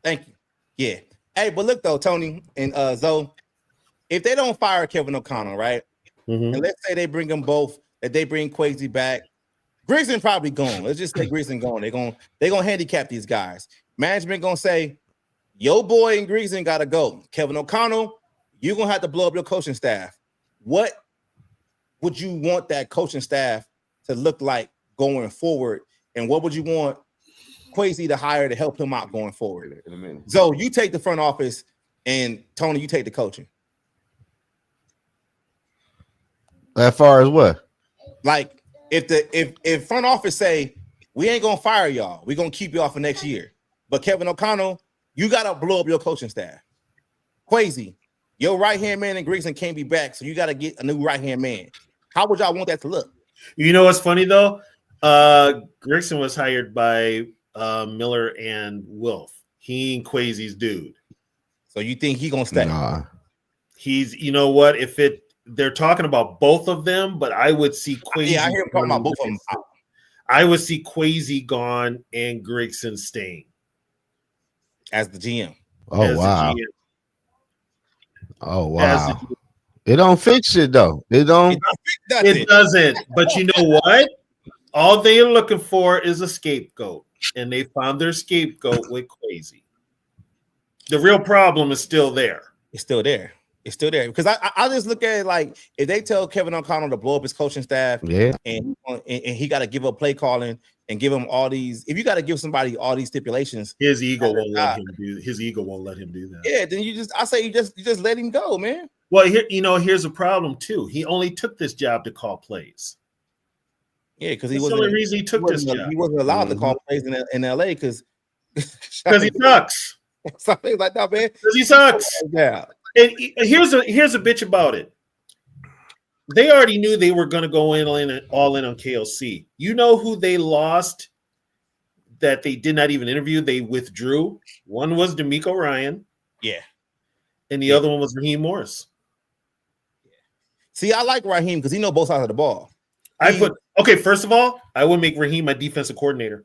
Thank you. Yeah. Hey, but look though, Tony and Zoe, if they don't fire Kevin O'Connell, right? Mm-hmm. And let's say they bring them both, that they bring Kwesi back. Grayson probably gone. Let's just say Grayson gone. They're gonna handicap these guys. Management gonna say, yo boy and Grayson gotta go. Kevin O'Connell, you're gonna have to blow up your coaching staff. What would you want that coaching staff to look like going forward? And what would you want Kwesi to hire to help him out going forward? In a minute. So you take the front office, and Tony, you take the coaching. As far as what? Like if front office say we ain't gonna fire y'all, we're gonna keep y'all for next year. But Kevin O'Connell, you gotta blow up your coaching staff. Kwesi, your right-hand man in Grayson can't be back, so you gotta get a new right-hand man. How would y'all want that to look? You know what's funny though? Grayson was hired by Miller and Wilf. He ain't Kwesi's dude. So you think he gonna stay? Nah. He's, you know what? They're talking about both of them, but I would see Kwesi. Yeah, I hear him talking about both of them. I would see Kwesi gone and Grayson staying as the GM. Oh wow! Oh wow! It don't fix it though. It don't. It doesn't. But you know what? All they are looking for is a scapegoat, and they found their scapegoat with Crazy. The real problem is still there. It's still there. It's still there because I just look at it like if they tell Kevin O'Connell to blow up his coaching staff, and he got to give up play calling and give him all these. If you got to give somebody all these stipulations, his ego won't let him do. His ego won't let him do that. Yeah, then you just let him go, man. Well, here's a problem too. He only took this job to call plays. Yeah, because the only reason he took this job. He wasn't allowed to call plays in LA because he sucks. Something like that, man. Because he sucks. Yeah. And here's a bitch about it. They already knew they were going to go all in on KLC. You know who they lost that they did not even interview? They withdrew. One was D'Amico Ryan. Yeah. And the other one was Raheem Morris. Yeah. See, I like Raheem because he knows both sides of the ball. First of all, I would make Raheem my defensive coordinator.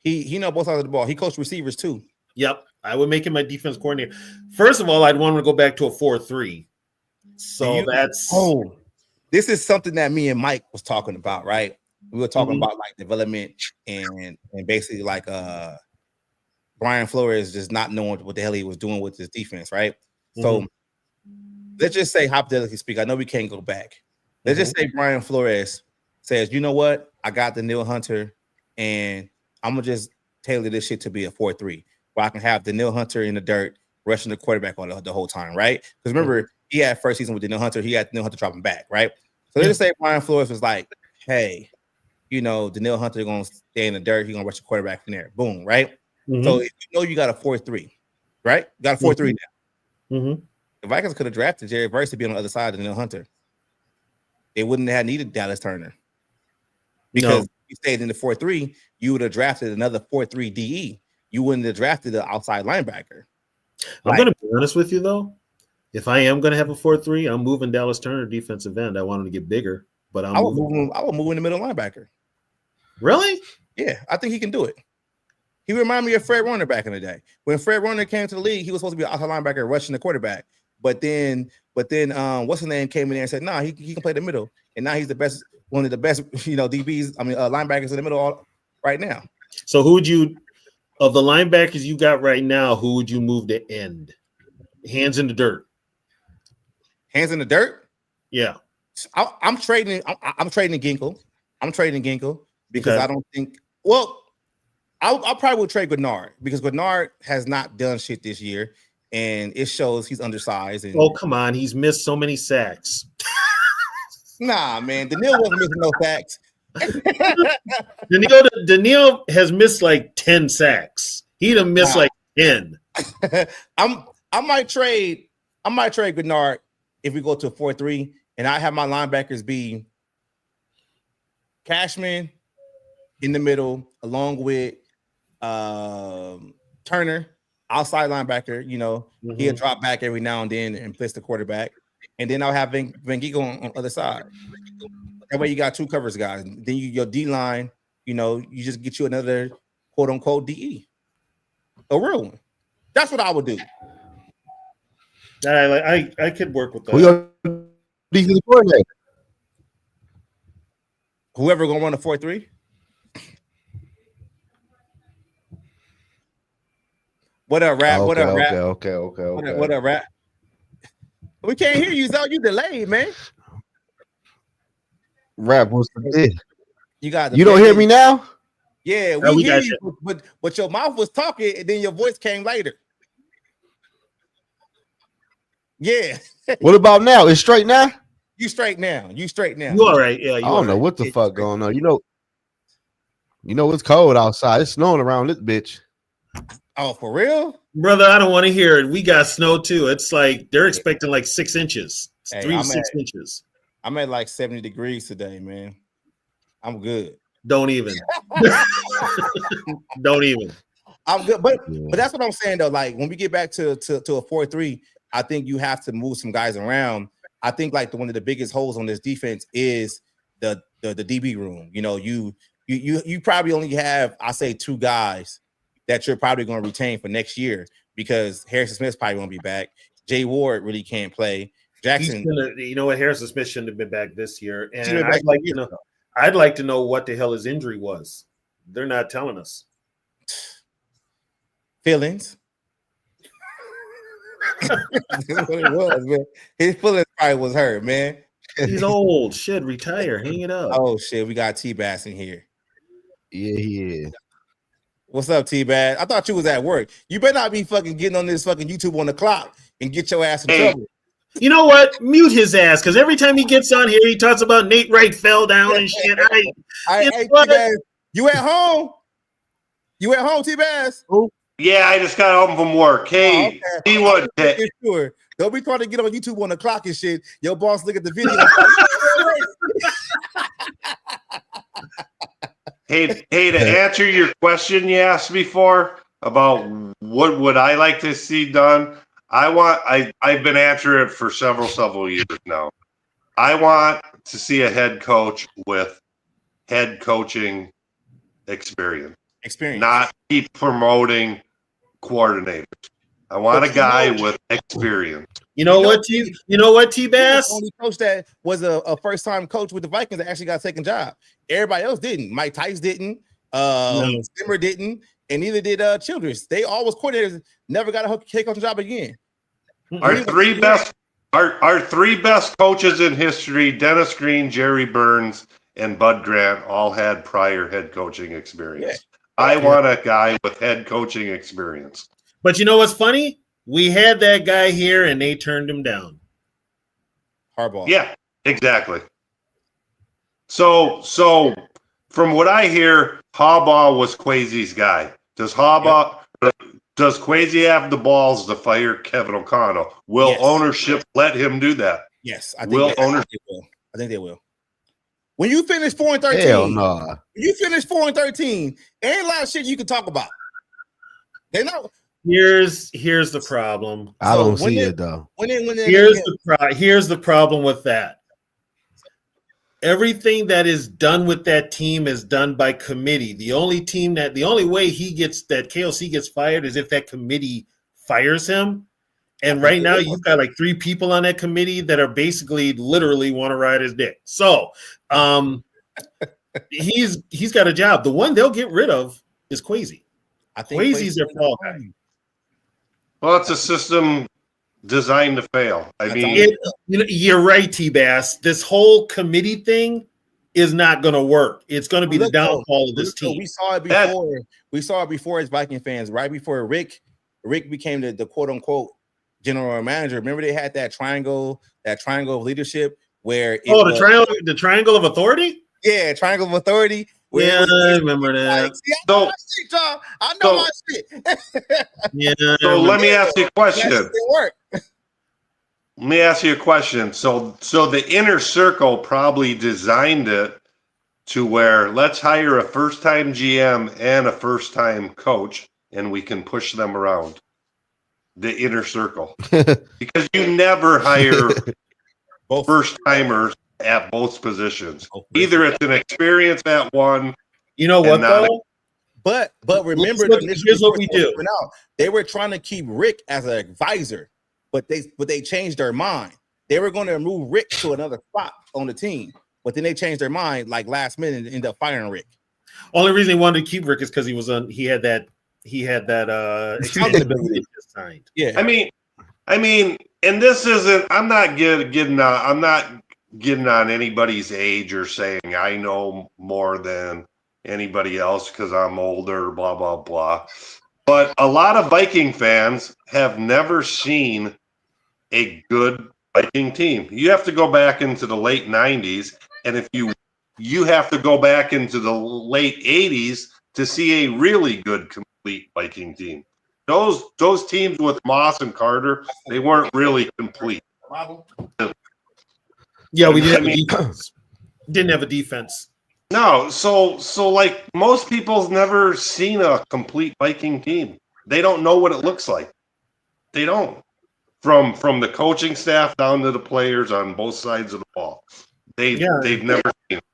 He knows both sides of the ball. He coached receivers too. Yep. I would make him my defense coordinator. First of all, I'd want him to go back to a 4-3. So this is something that me and Mike was talking about, right? We were talking about like development and basically like Brian Flores just not knowing what the hell he was doing with his defense, right? So let's just say, hypothetically speak, I know we can't go back. Let's just say Brian Flores says, you know what? I got Danielle Hunter and I'm gonna just tailor this shit to be a 4-3. Where I can have Danielle Hunter in the dirt rushing the quarterback on the whole time, right? Because remember, he had first season with Danielle Hunter. He had Danielle Hunter dropping back, right? So let's say Brian Flores was like, hey, Danielle Hunter going to stay in the dirt. He's going to rush the quarterback from there. Boom, right? So if you got a 4-3, right? You got a 4-3 now. The Vikings could have drafted Jerry Verse to be on the other side of Danielle Hunter. They wouldn't have needed Dallas Turner. Because if you stayed in the 4-3, you would have drafted another 4-3 DE. You wouldn't have drafted an outside linebacker. I'm going to be honest with you, though. If I am going to have a 4-3, I'm moving Dallas Turner defensive end. I want him to get bigger, but I will move in the middle linebacker. Really? Yeah, I think he can do it. He reminded me of Fred Warner back in the day. When Fred Warner came to the league, he was supposed to be an outside linebacker rushing the quarterback. But then, what's his name came in there and said, nah, he can play the middle. And now he's one of the best, DBs, linebackers in the middle right now. So who would you, of the linebackers you got right now, who would you move to end? Hands in the dirt. Hands in the dirt? Yeah. I'm trading Ginkle. I'm trading Ginkle because I don't think, I probably will trade Grenard because Grenard has not done shit this year and it shows he's undersized. Oh, come on. He's missed so many sacks. Nah, man. Danielle wasn't missing no sacks. Danielle has missed like 10 sacks. He'd have missed like 10. I might trade Grenard if we go to a 4-3, and I have my linebackers be Cashman in the middle, along with Turner, outside linebacker. He'll drop back every now and then and blitz the quarterback, and then I'll have Van Giegel on the other side. That way you got two covers guys. Then your D line, you just get you another quote unquote DE, a real one. That's what I would do. I could work with that. Whoever gonna run a 4-3. What up, rap? What up, rap? Okay. What up, rap? We can't hear you, Zo. You delayed, man. Rap, what's the deal? You don't hear me now? Yeah, we hear you, but your mouth was talking, and then your voice came later. Yeah. What about now? It's straight now? You straight now. You all right? Yeah. I don't know what the fuck going on. It's cold outside. It's snowing around this bitch. Oh, for real? Brother, I don't want to hear it. We got snow too. It's like they're expecting like 6 inches. 3 to 6 inches. I'm at like 70 degrees today, man. I'm good. Don't even. Don't even. I'm good. But that's what I'm saying though. Like when we get back to a 4-3, I think you have to move some guys around. I think like one of the biggest holes on this defense is the DB room. You probably only have, I say, 2 guys that you're probably going to retain for next year because Harrison Smith's probably won't be back. Jay Ward really can't play. Jackson, you know what? Harrison Smith shouldn't have been back this year. And I'd like to know what the hell his injury was. They're not telling us. Feelings. That's what it was, man. His feelings probably was hurt, man. He's old. Shit, retire. Hang it up. Oh, shit. We got T-Bass in here. Yeah, he is. What's up, T-Bass? I thought you was at work. You better not be fucking getting on this fucking YouTube on the clock and get your ass in trouble. You know what? Mute his ass, because every time he gets on here, he talks about Nate Wright fell down and shit. Hey, T-Bass, you at home? You at home, T-Bass? Yeah, I just got home from work. Hey, T-Wood. Sure. Don't be trying to get on YouTube on the clock and shit. Your boss look at the video. Hey, to answer your question you asked before about what would I like to see done, I've been answering it for several years now. I want to see a head coach with head coaching experience. Not keep promoting coordinators. I want a guy with experience. You know what, T-Bass? The only coach that was a first-time coach with the Vikings that actually got a second job. Everybody else didn't. Mike Tice didn't. Zimmer didn't. And neither did Childress. They all was coordinators. Never got a head coaching job again. Our three best coaches in history, Dennis Green, Jerry Burns, and Bud Grant, all had prior head coaching experience. Yeah. I want a guy with head coaching experience. But you know what's funny? We had that guy here, and they turned him down. Harbaugh. Yeah, exactly. So from what I hear, Harbaugh was Kwesi's guy. Does Kwesi have the balls to fire Kevin O'Connell? Will ownership let him do that? Yes, I think they will. When you finish 4-13, hell no. When you finish 4-13, ain't a lot of shit you can talk about. They know. Here's the problem. I don't see it though. Here's the problem with that. Everything that is done with that team is done by committee. The only way KOC gets fired is if that committee fires him. And right now you've got like 3 people on that committee that are basically literally want to ride his dick. So he's got a job. The one they'll get rid of is Kwesi. I think Kwesi's their fall guy. Well, it's a system designed to fail. I mean, you're right, T-Bass. This whole committee thing is not going to work. It's going to be the downfall of this team. We saw it before. We saw it before as Viking fans, right before Rick became the quote unquote general manager. Remember they had that triangle of leadership where the triangle of authority? Yeah, triangle of authority. Yeah, I remember that. Like, see, I know my shit, y'all. I know my shit. Yeah. So let me ask you a question. Let me ask you a question. So the inner circle probably designed it to where let's hire a first-time GM and a first-time coach, and we can push them around the inner circle. Because you never hire first-timers at both positions. Either it's an experience at one. You know what though? But remember, here's what we do. They were trying to keep Rick as an advisor, but they changed their mind. They were going to move Rick to another spot on the team, but then they changed their mind like last minute and ended up firing Rick. Only reason they wanted to keep Rick is because he had that accountability signed. Yeah. I mean, and this isn't. I'm not getting on anybody's age or saying I know more than anybody else because I'm older, blah, blah, blah. But a lot of Viking fans have never seen a good Viking team. You have to go back into the late 90s, and if you have to go back into the late 80s to see a really good, complete Viking team. Those teams with Moss and Carter, they weren't really complete. Yeah, we didn't have a defense. No, so like most people's never seen a complete Viking team. They don't know what it looks like. They don't. From the coaching staff down to the players on both sides of the ball. They've never seen it.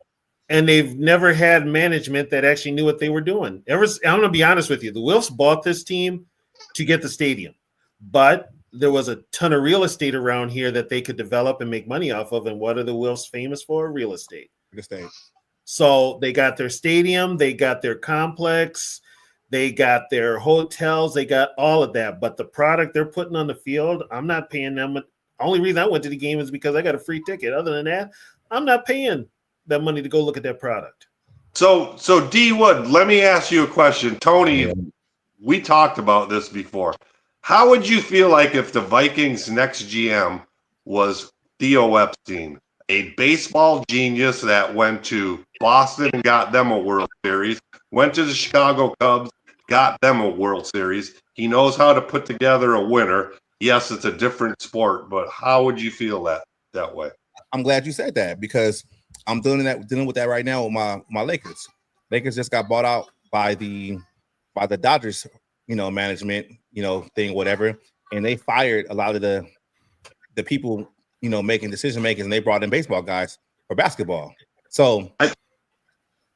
And they've never had management that actually knew what they were doing. I'm going to be honest with you. The Wilfs bought this team to get the stadium, but there was a ton of real estate around here that they could develop and make money off of. And what are the Wilfs famous for? Real estate. So they got their stadium, they got their complex, they got their hotels, they got all of that. But the product they're putting on the field, I'm not paying them. The only reason I went to the game is because I got a free ticket. Other than that, I'm not paying that money to go look at that product. So D Wood, let me ask you a question. Tony, we talked about this before. How would you feel like if the Vikings' next GM was Theo Epstein, a baseball genius that went to Boston and got them a World Series, went to the Chicago Cubs, got them a World Series. He knows how to put together a winner. Yes, it's a different sport, but how would you feel that way? I'm glad you said that because I'm dealing with that right now with my Lakers. Lakers just got bought out by the Dodgers, management, thing, whatever, and they fired a lot of the people, making decision makers, and they brought in baseball guys for basketball. So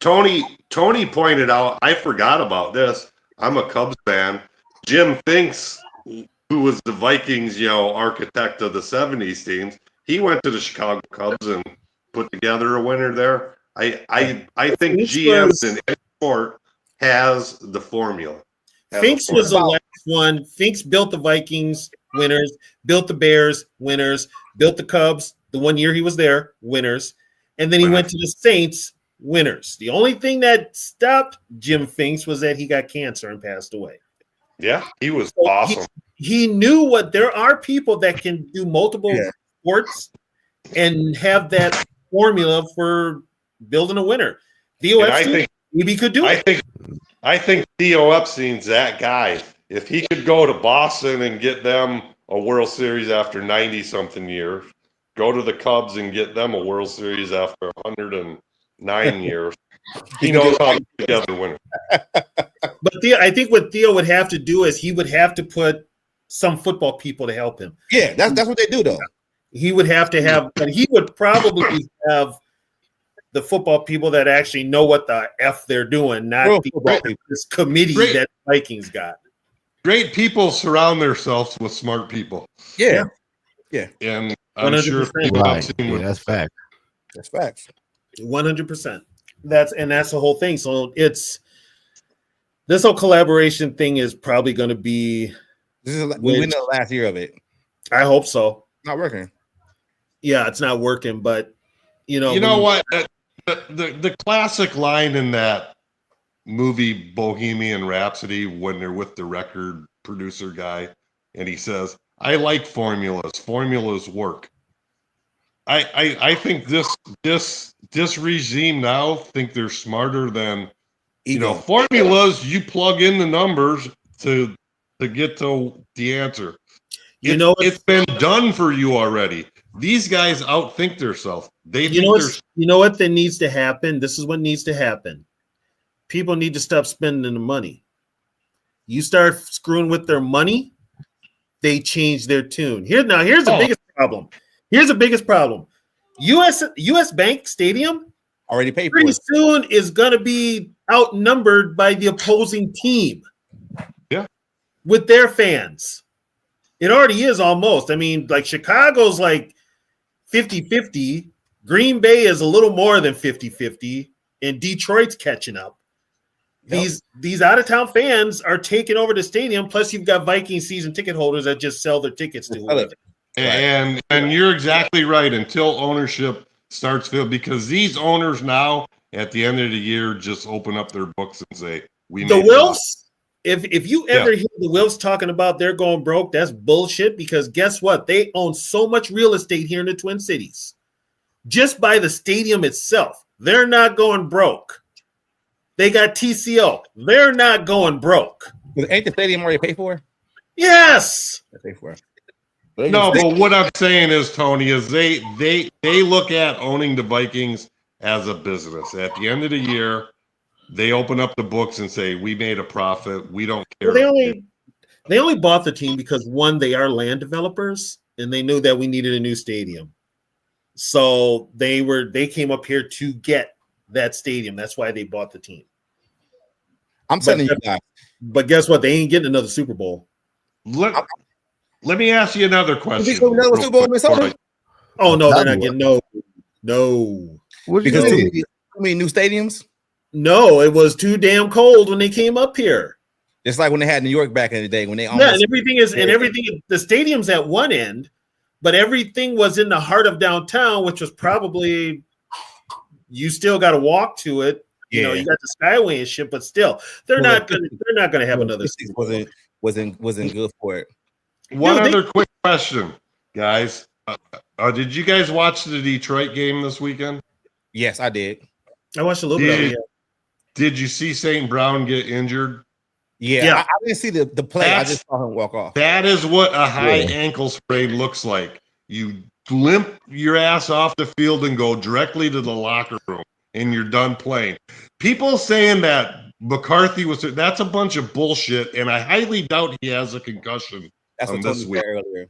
Tony pointed out, I forgot about this. I'm a Cubs fan. Jim Finks, who was the Vikings, architect of the 70s teams, he went to the Chicago Cubs and put together a winner there. I think GMs in any sport has the formula. Finks was the last one. Finks built the Vikings, winners, built the Bears, winners, built the Cubs the one year he was there, winners, and then he went to the Saints, winners. The only thing that stopped Jim Finks was that he got cancer and passed away. Yeah, he was awesome. He knew there are people that can do multiple sports and have that formula for building a winner. Theo Epstein, maybe could do it. I think Theo Epstein's that guy. If he could go to Boston and get them a World Series after 90-something years, go to the Cubs and get them a World Series after 109 years, he knows how to put together a winner. But I think what Theo would have to do is he would have to put some football people to help him. Yeah, that's what they do, though. He would have to have, but he would probably have the football people that actually know what the F they're doing, not this committee that Vikings got. Great people surround themselves with smart people. Yeah. And I'm 100%. Sure that's fact. That's facts. 100%. That's the whole thing. So this whole collaboration thing is probably going to be. We win the last year of it. I hope so. Not working. Yeah, it's not working, but you know what? The classic line in that movie Bohemian Rhapsody when they're with the record producer guy, and he says, "I like formulas. Formulas work." I think this regime now think they're smarter than formulas. You plug in the numbers to get to the answer. It's been done for you already. These guys outthink themselves. You know what that needs to happen? This is what needs to happen. People need to stop spending the money. You start screwing with their money, they change their tune. Here's the biggest problem. Here's the biggest problem. US Bank Stadium already paid pretty soon is going to be outnumbered by the opposing team. Yeah. With their fans. It already is almost. I mean, like Chicago's like 50-50. Green Bay is a little more than 50-50, and Detroit's catching up. Yep. These out-of-town fans are taking over the stadium, plus you've got Viking season ticket holders that just sell their tickets to whoever. And you're exactly right until ownership starts to, because these owners now at the end of the year just open up their books and say, the Wilfs. If you ever hear the Wilfs talking about they're going broke, that's bullshit, because guess what? They own so much real estate here in the Twin Cities. Just by the stadium itself, they're not going broke. They got TCO. They're not going broke. Ain't the stadium already paid for? Yes. They paid for. No, but what I'm saying is, Tony, is they look at owning the Vikings as a business. At the end of the year, they open up the books and say, "We made a profit. We don't care." Well, they only bought the team because, one, they are land developers, and they knew that we needed a new stadium. So they came up here to get that stadium. That's why they bought the team. I'm telling you guys. But guess what? They ain't getting another Super Bowl. Let me ask you another question. Oh no, they're not getting no. What because I mean, new stadiums. No, it was too damn cold when they came up here. Just like when they had New York back in the day when they and everything the stadium's at one end, but everything was in the heart of downtown, which was probably you still got to walk to it. You know, you got the Skyway and shit, but still, they're not gonna have another. Wasn't good for it. One other quick question, guys. Did you guys watch the Detroit game this weekend? Yes, I did. I watched a little bit of it. Did you see St. Brown get injured? Yeah. I didn't see the play. I just saw him walk off. That is what a high ankle sprain looks like. You limp your ass off the field and go directly to the locker room, and you're done playing. People saying that McCarthy that's a bunch of bullshit, and I highly doubt he has a concussion. That's what this week. Earlier.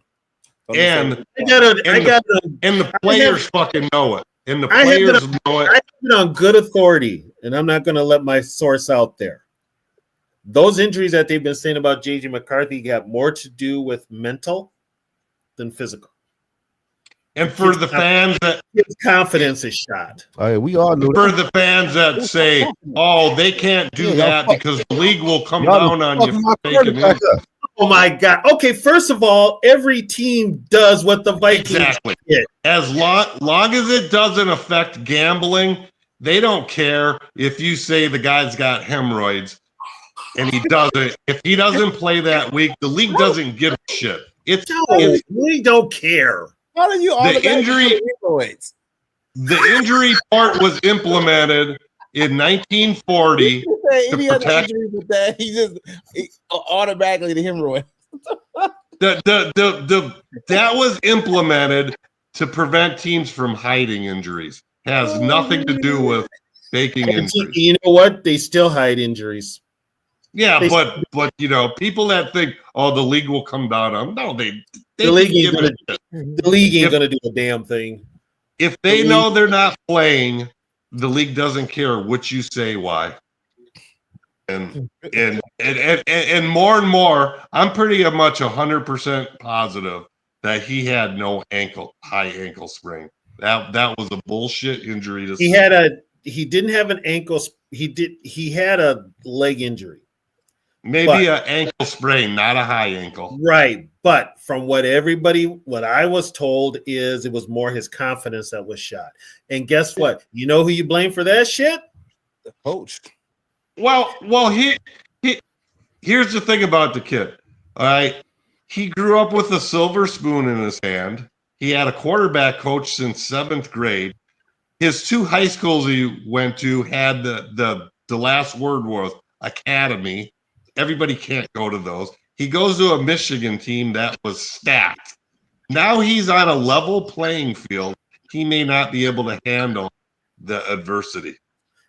And the players fucking know it. And the players know it. I have it on good authority, and I'm not going to let my source out there. Those injuries that they've been saying about J.J. McCarthy got more to do with mental than physical. And for the fans that his confidence is shot. All right, we all know for the fans that say, "Oh, they can't do that because the league will come down on you for taking it." Oh my God! Okay, first of all, every team does what the Vikings did. As long as it doesn't affect gambling, they don't care if you say the guy's got hemorrhoids and he doesn't. If he doesn't play that week, the league doesn't give a shit. We don't care. How are you all the injury? The injury part was implemented in 1940 to protect. He just automatically the hemorrhoid. That was implemented to prevent teams from hiding injuries. Has nothing to do with faking injuries. You know what? They still hide injuries. Yeah, but you know, people that think, oh, the league will come down on them. No, the league ain't gonna do a damn thing. If they know they're not playing, the league doesn't care what you say. Why? And more and more, I'm pretty much 100% positive that he had no high ankle sprain. That was a bullshit injury. He didn't have an ankle. He had a leg injury. Maybe an ankle sprain, not a high ankle. Right. But from what I was told is it was more his confidence that was shot. And guess what? You know who you blame for that shit? The coach. Well, here's the thing about the kid. All right. He grew up with a silver spoon in his hand. He had a quarterback coach since 7th grade. His 2 high schools he went to had the last word was academy. Everybody can't go to those. He goes to a Michigan team that was stacked. Now he's on a level playing field. He may not be able to handle the adversity.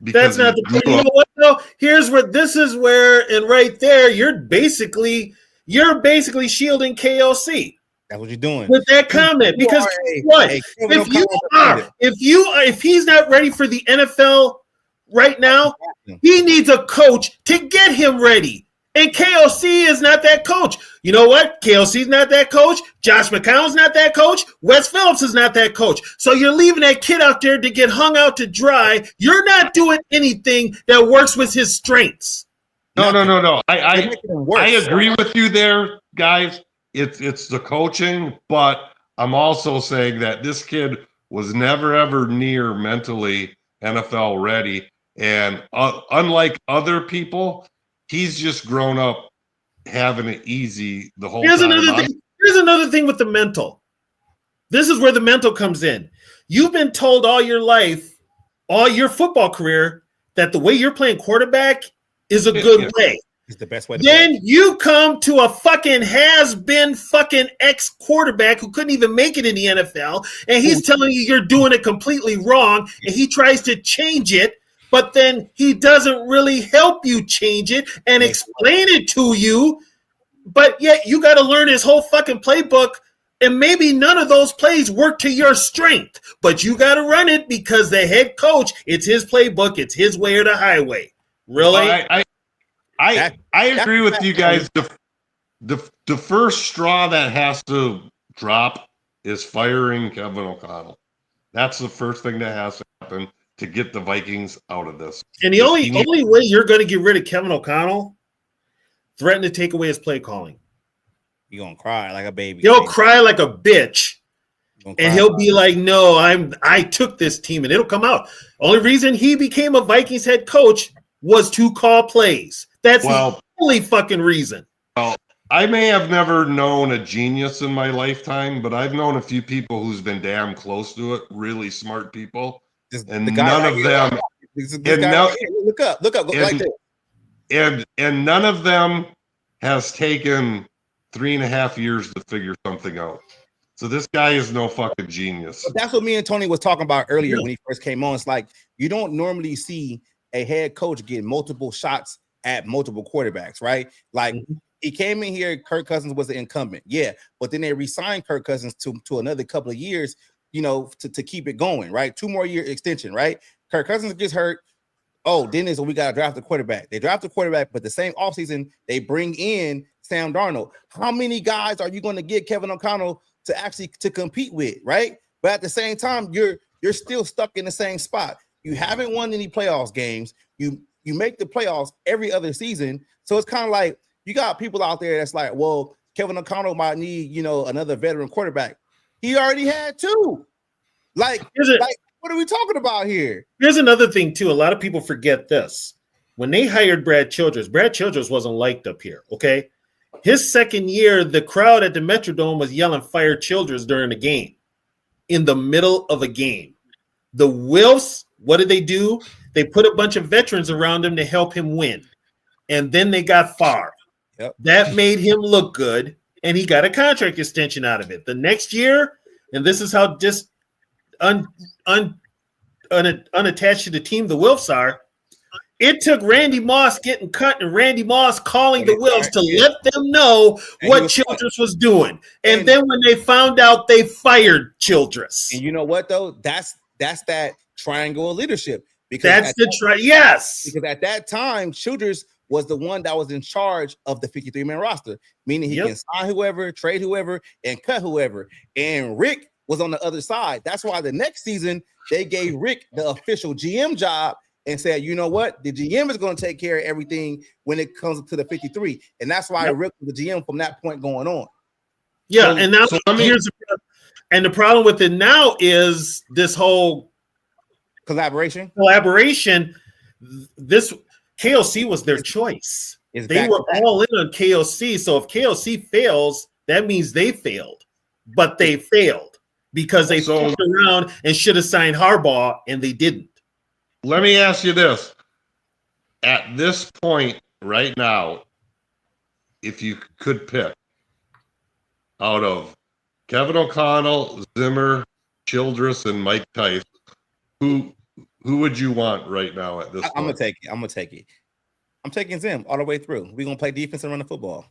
That's not the point. You know what though? This is where, and right there, you're basically shielding KLC. That's what you're doing with that comment. Because what? If he's not ready for the NFL right now, he needs a coach to get him ready. And KLC is not that coach. You know what? KLC's not that coach. Josh McCown's not that coach. Wes Phillips is not that coach. So you're leaving that kid out there to get hung out to dry. You're not doing anything that works with his strengths. No. I agree with you there, guys. It's the coaching, but I'm also saying that this kid was never, ever near mentally NFL ready. And unlike other people, he's just grown up having it easy the whole time. Here's another thing with the mental. This is where the mental comes in. You've been told all your life, all your football career, that the way you're playing quarterback is a good way. It's the best way to then play. You come to a fucking has-been fucking ex-quarterback who couldn't even make it in the NFL, and he's telling you you're doing it completely wrong, and he tries to change it. But then he doesn't really help you change it and explain it to you. But yet you got to learn his whole fucking playbook. And maybe none of those plays work to your strength. But you got to run it because the head coach, it's his playbook. It's his way or the highway. Really? I agree with you guys. The first straw that has to drop is firing Kevin O'Connell. That's the first thing that has to happen to get the Vikings out of this. And the only way you're going to get rid of Kevin O'Connell, threaten to take away his play calling. You're going to cry like a baby. He'll cry like a bitch. And he'll be like, no, I took this team, and it'll come out. Only reason he became a Vikings head coach was to call plays. That's the only fucking reason. Well, I may have never known a genius in my lifetime, but I've known a few people who's been damn close to it, really smart people. And none of them look up like this. And none of them has taken 3.5 years to figure something out. So this guy is no fucking genius. But that's what me and Tony was talking about earlier when he first came on. It's like you don't normally see a head coach get multiple shots at multiple quarterbacks, right? Like he came in here, Kirk Cousins was the incumbent, but then they re-signed Kirk Cousins to another couple of years, to keep it going, right? 2 more year extension, right? Kirk Cousins gets hurt. Oh, then we got to draft a quarterback. They draft a quarterback, but the same offseason, they bring in Sam Darnold. How many guys are you going to get Kevin O'Connell to compete with, right? But at the same time, you're still stuck in the same spot. You haven't won any playoffs games. You make the playoffs every other season. So it's kind of like you got people out there that's like, well, Kevin O'Connell might need, another veteran quarterback. He already had 2. Like, what are we talking about here? Here's another thing, too. A lot of people forget this. When they hired Brad Childress wasn't liked up here, okay? His second year, the crowd at the Metrodome was yelling fire Childress during the game, in the middle of a game. The Wilfs, what did they do? They put a bunch of veterans around him to help him win. And then they got Favre. Yep. That made him look good, and he got a contract extension out of it. The next year, and this is how unattached to the team the Wilfs are, it took Randy Moss getting cut and Randy Moss calling the Wilfs to let them know what Childress was doing. And then when they found out, they fired Childress. And you know what, though? That's that triangle of leadership. Because yes. Because at that time, Childress was the one that was in charge of the 53-man roster, meaning he can sign whoever, trade whoever, and cut whoever. And Rick was on the other side. That's why the next season, they gave Rick the official GM job and said, you know what? The GM is going to take care of everything when it comes to the 53. And that's why Rick was the GM from that point going on. Yeah, and now and the problem with it now is this whole collaboration. This KOC was their choice. They were all in on KOC. So if KOC fails, that means they failed. But they failed because they fucked around and should have signed Harbaugh, and they didn't. Let me ask you this. At this point right now, if you could pick out of Kevin O'Connell, Zimmer, Childress, and Mike Tice, who would you want right now at this point? I'm going to take it. I'm taking Zim all the way through. We're going to play defense and run the football.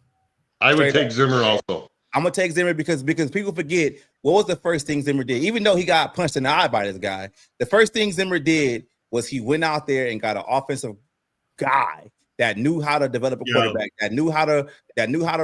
I would take Zimmer also. I'm going to take Zimmer because people forget what was the first thing Zimmer did. Even though he got punched in the eye by this guy, the first thing Zimmer did was he went out there and got an offensive guy that knew how to develop a quarterback, that knew how to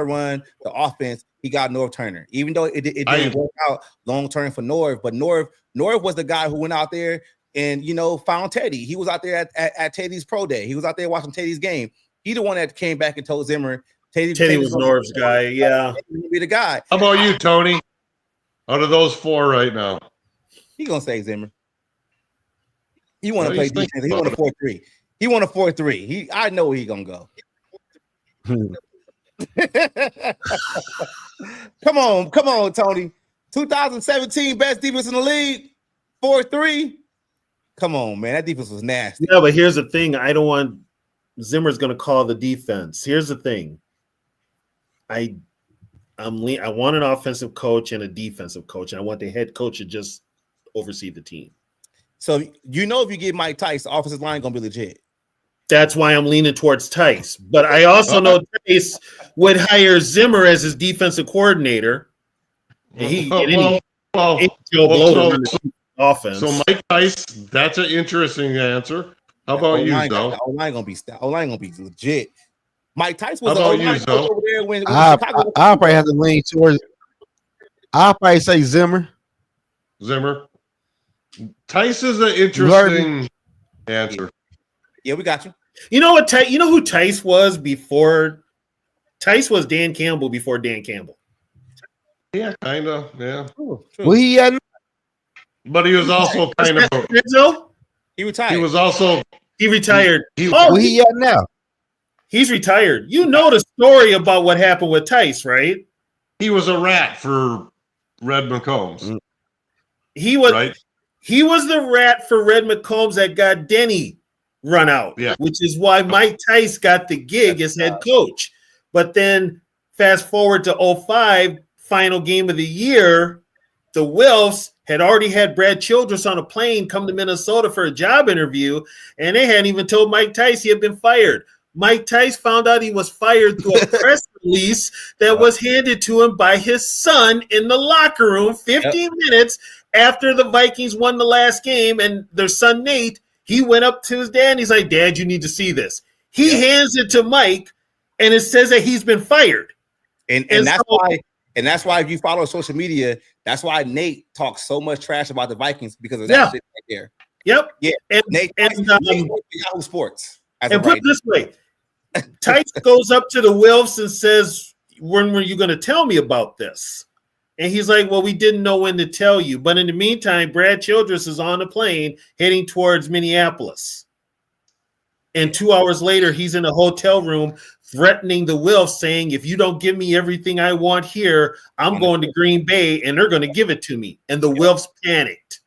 run the offense. He got Norv Turner, even though it didn't work out long term for Norv. But Norv was the guy who went out there and found Teddy. He was out there at Teddy's pro day. He was out there watching Teddy's game. He the one that came back and told Zimmer Teddy was Norv's guy. Yeah, be the guy. How about you, Tony? Out of those 4 right now, he gonna say Zimmer. He want to play defense. He want a 4-3. He want a 4-3. I know where he gonna go. Come on, Tony. 2017 best defense in the league. 4-3. Come on, man. That defense was nasty. Yeah, but here's the thing. I don't want Zimmer's gonna call the defense. Here's the thing. I want an offensive coach and a defensive coach, and I want the head coach to just oversee the team. So if you give Mike Tice, the offensive line gonna be legit. That's why I'm leaning towards Tice. But I also know Tice would hire Zimmer as his defensive coordinator. And offense. So Mike Tice, that's an interesting answer. How about you, Zoe? O-line gonna be legit. Mike Tice was over there when I'll probably have to lean towards. I'll probably say Zimmer. Tice is an interesting answer. Yeah, we got you. You know what? You know who Tice was before? Tice was Dan Campbell before Dan Campbell. Yeah, kind of. Yeah. True. Well, he had But he was also kind of. He retired. He was also. He retired. Where he at now? He's retired. You know the story about what happened with Tice, right? He was a rat for Red McCombs. He was right. He was the rat for Red McCombs that got Denny run out, which is why Mike Tice got the gig as head coach. But then fast forward to 05, final game of the year, the Wilfs had already had Brad Childress on a plane come to Minnesota for a job interview, and they hadn't even told Mike Tice he had been fired. Mike Tice found out he was fired through a press release that was handed to him by his son in the locker room 15 minutes after the Vikings won the last game, and their son Nate, he went up to his dad and he's like, "Dad, you need to see this." He hands it to Mike, and it says that he's been fired. And that's why if you follow social media, that's why Nate talks so much trash about the Vikings because of that shit right there. Yep. Yeah. And Nate Yahoo Sports. And put it this way, Tice goes up to the Wilfs and says, "When were you going to tell me about this?" And he's like, "Well, we didn't know when to tell you." But in the meantime, Brad Childress is on a plane heading towards Minneapolis. And 2 hours later, he's in a hotel room threatening the Wilfs, saying, "If you don't give me everything I want here, I'm going to Green Bay and they're going to give it to me." And the Wilfs panicked.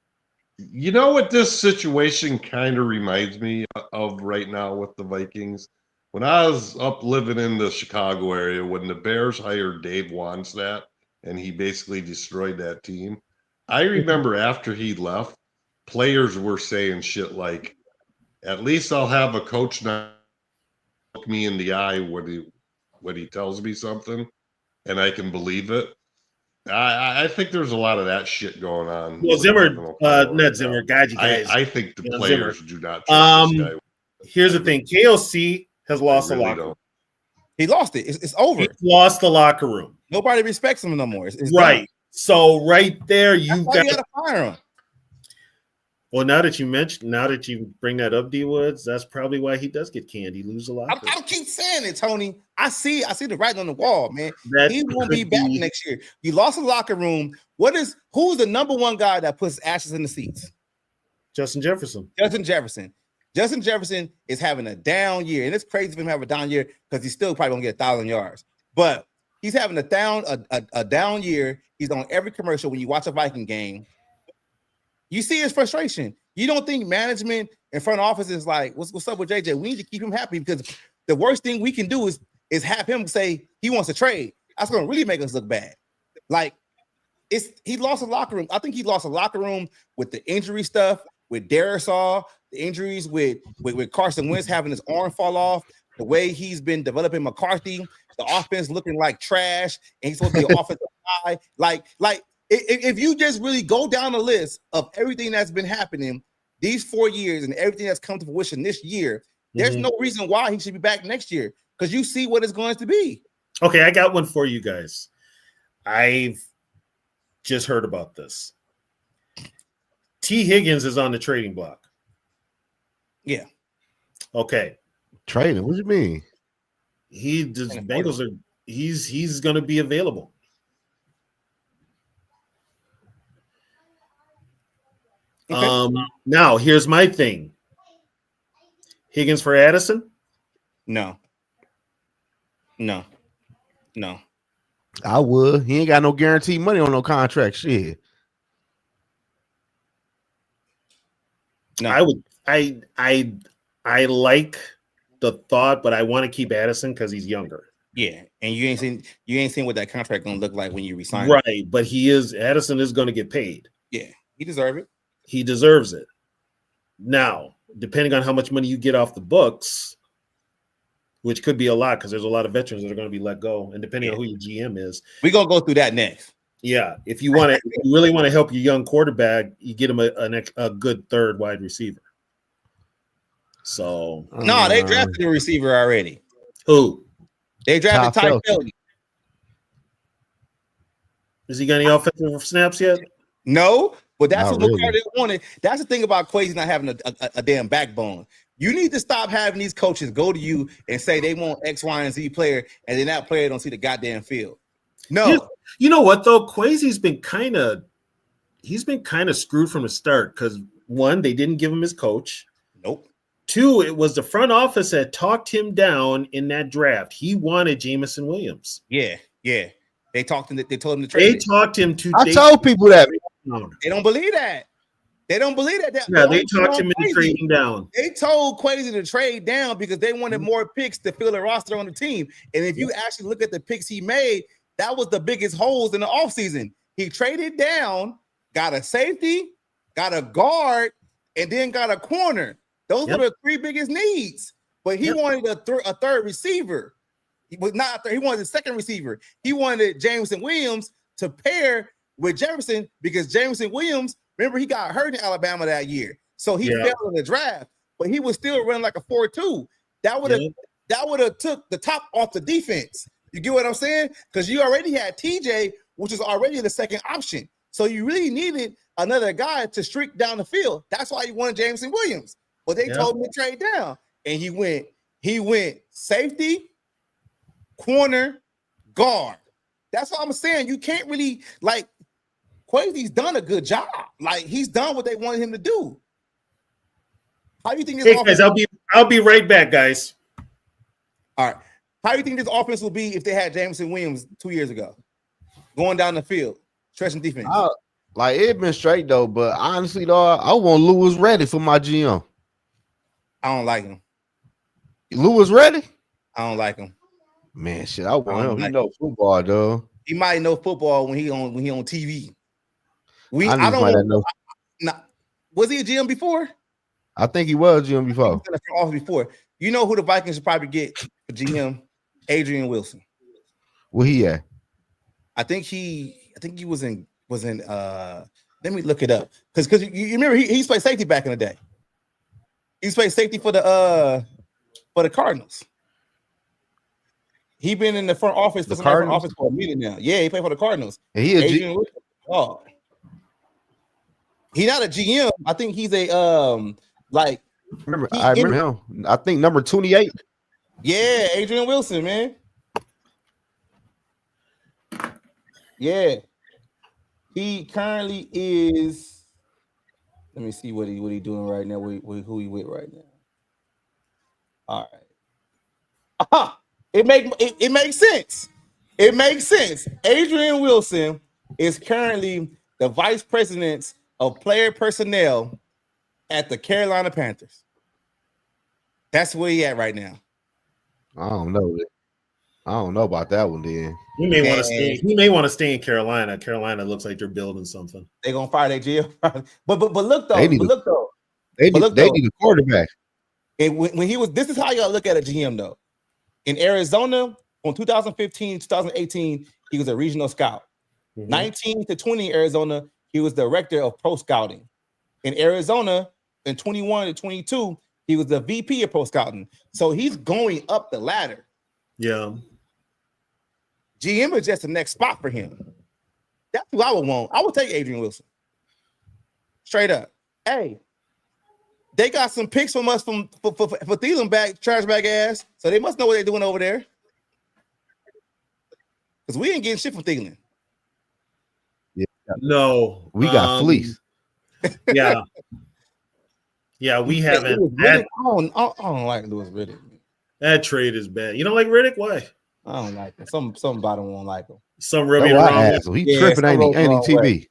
You know what this situation kind of reminds me of right now with the Vikings? When I was up living in the Chicago area, when the Bears hired Dave Wannstedt and he basically destroyed that team, I remember after he left, players were saying shit like, "At least I'll have a coach not look me in the eye when he tells me something, and I can believe it." I think there's a lot of that shit going on. Well, Zimmer, not Zimmer, God, you guys. I think the players do not trust this guy. Here's the thing: KOC has lost the locker room. He lost it. It's over. He lost the locker room. Nobody respects him no more. It's right. Done. So right there, you got to fire him. Well, now that you bring that up, D Woods, that's probably why he does get canned. He loses a lot. I keep saying it, Tony. I see the writing on the wall, man. He won't be back next year. You lost the locker room. Who's the number one guy that puts ashes in the seats? Justin Jefferson. Justin Jefferson is having a down year, and it's crazy for him to have a down year because he's still probably gonna get 1,000 yards. But he's having a down year. He's on every commercial when you watch a Viking game. You see his frustration. You don't think management and front office is like, what's up with JJ? We need to keep him happy because the worst thing we can do is have him say he wants to trade. That's going to really make us look bad. Like, he lost a locker room. I think he lost a locker room with the injury stuff, with Darisaw, the injuries with Carson Wentz having his arm fall off, the way he's been developing McCarthy, the offense looking like trash, and he's supposed to be an offensive guy. Like. If you just really go down the list of everything that's been happening these 4 years and everything that's come to fruition this year, there's no reason why he should be back next year because you see what it's going to be. Okay, I got one for you guys. I've just heard about this. T. Higgins is on the trading block. Yeah. Okay. Trading? What do you mean? Bengals are. He's going to be available. Okay. Now here's my thing. Higgins for Addison? No. I would. He ain't got no guaranteed money on no contract. Shit. No. I would. I like the thought, but I want to keep Addison because he's younger. Yeah, and you ain't seen what that contract gonna look like when you resign. Right, but Addison is going to get paid. Yeah, he deserves it. He deserves it. Now, depending on how much money you get off the books, which could be a lot because there's a lot of veterans that are going to be let go, and depending on who your GM is, we're gonna go through that next. Yeah, if you really want to help your young quarterback, you get him a good third wide receiver. So no, they drafted a receiver already. Who? They drafted Ty Felton. Has he got any offensive snaps yet? No, But that's Not what really. McCarthy wanted. That's the thing about Quasi not having a damn backbone. You need to stop having these coaches go to you and say they want X, Y, and Z player, and then that player don't see the goddamn field. No. You know what though? Quasi's been kind of screwed from the start because one, they didn't give him his coach. Nope. Two, it was the front office that talked him down in that draft. He wanted Jameson Williams. Yeah. They talked him. They told him to trade. They talked him to. I told people that. They don't believe that. They don't believe that. Yeah, they talked him into trading down. They told Quasi to trade down because they wanted more picks to fill the roster on the team. And if you actually look at the picks he made, that was the biggest holes in the offseason. He traded down, got a safety, got a guard, and then got a corner. Those were the three biggest needs. But he wanted a third receiver. He was not a third. He wanted a second receiver. He wanted Jameson Williams to pair with Jefferson because Jameson Williams, remember, he got hurt in Alabama that year. So he failed in the draft, but he was still running like a 4.2. That would have took the top off the defense. You get what I'm saying? Because you already had TJ, which is already the second option. So you really needed another guy to streak down the field. That's why you wanted Jameson Williams. But they told him to trade down. And he went safety, corner, guard. That's what I'm saying. You can't really Quasi's done a good job. Like he's done what they wanted him to do. How do you think this offense? Guys, I'll be right back, guys. All right. How do you think this offense will be if they had Jameson Williams 2 years ago? Going down the field, stretching defense. It been straight though, but honestly, dog, I want Lewis Reddy for my GM. I don't like him. Lewis Reddy? I don't like him. Man, shit, I want him. He know football, though. He might know football when he on TV. I don't know. Was he a GM before? I think he was GM before. Before. You know who the Vikings should probably get for GM? Adrian Wilson. Where he at? I think he was in let me look it up. Because you remember he played safety back in the day. He's played safety for the Cardinals. He been in the front office for a minute now. Yeah, he played for the Cardinals. And he Adrian Wilson. Oh. He's not a GM. I think he's a I remember him. I think number 28. Yeah, Adrian Wilson, man. Yeah. He currently is. Let me see what he doing right now. Who he with right now. All right. It makes sense. It makes sense. Adrian Wilson is currently the vice president of player personnel at the Carolina Panthers. That's where he at right now. I don't know. I don't know about that one then. He may want to stay. He may want to stay in Carolina. Carolina looks like they're building something. They're gonna fire their GM. But look though. They need a quarterback. And when he was, this is how you gotta look at a GM though. In Arizona, from 2015 to 2018, he was a regional scout. 19 to 20 Arizona, he was the director of pro scouting. In Arizona, in 21 to 22, he was the VP of pro scouting. So he's going up the ladder. Yeah. GM is just the next spot for him. That's who I would want. I would take Adrian Wilson. Straight up. Hey, they got some picks from us for Thielen back, trash bag ass. So they must know what they're doing over there. Because we ain't getting shit from Thielen. Yeah. No. We got fleece. Yeah. Yeah, we haven't. I don't like Louis Riddick. That trade is bad. You don't like Riddick? Why? I don't like him. Some bottom won't like him. Some rubbing around. He tripping, ain't he,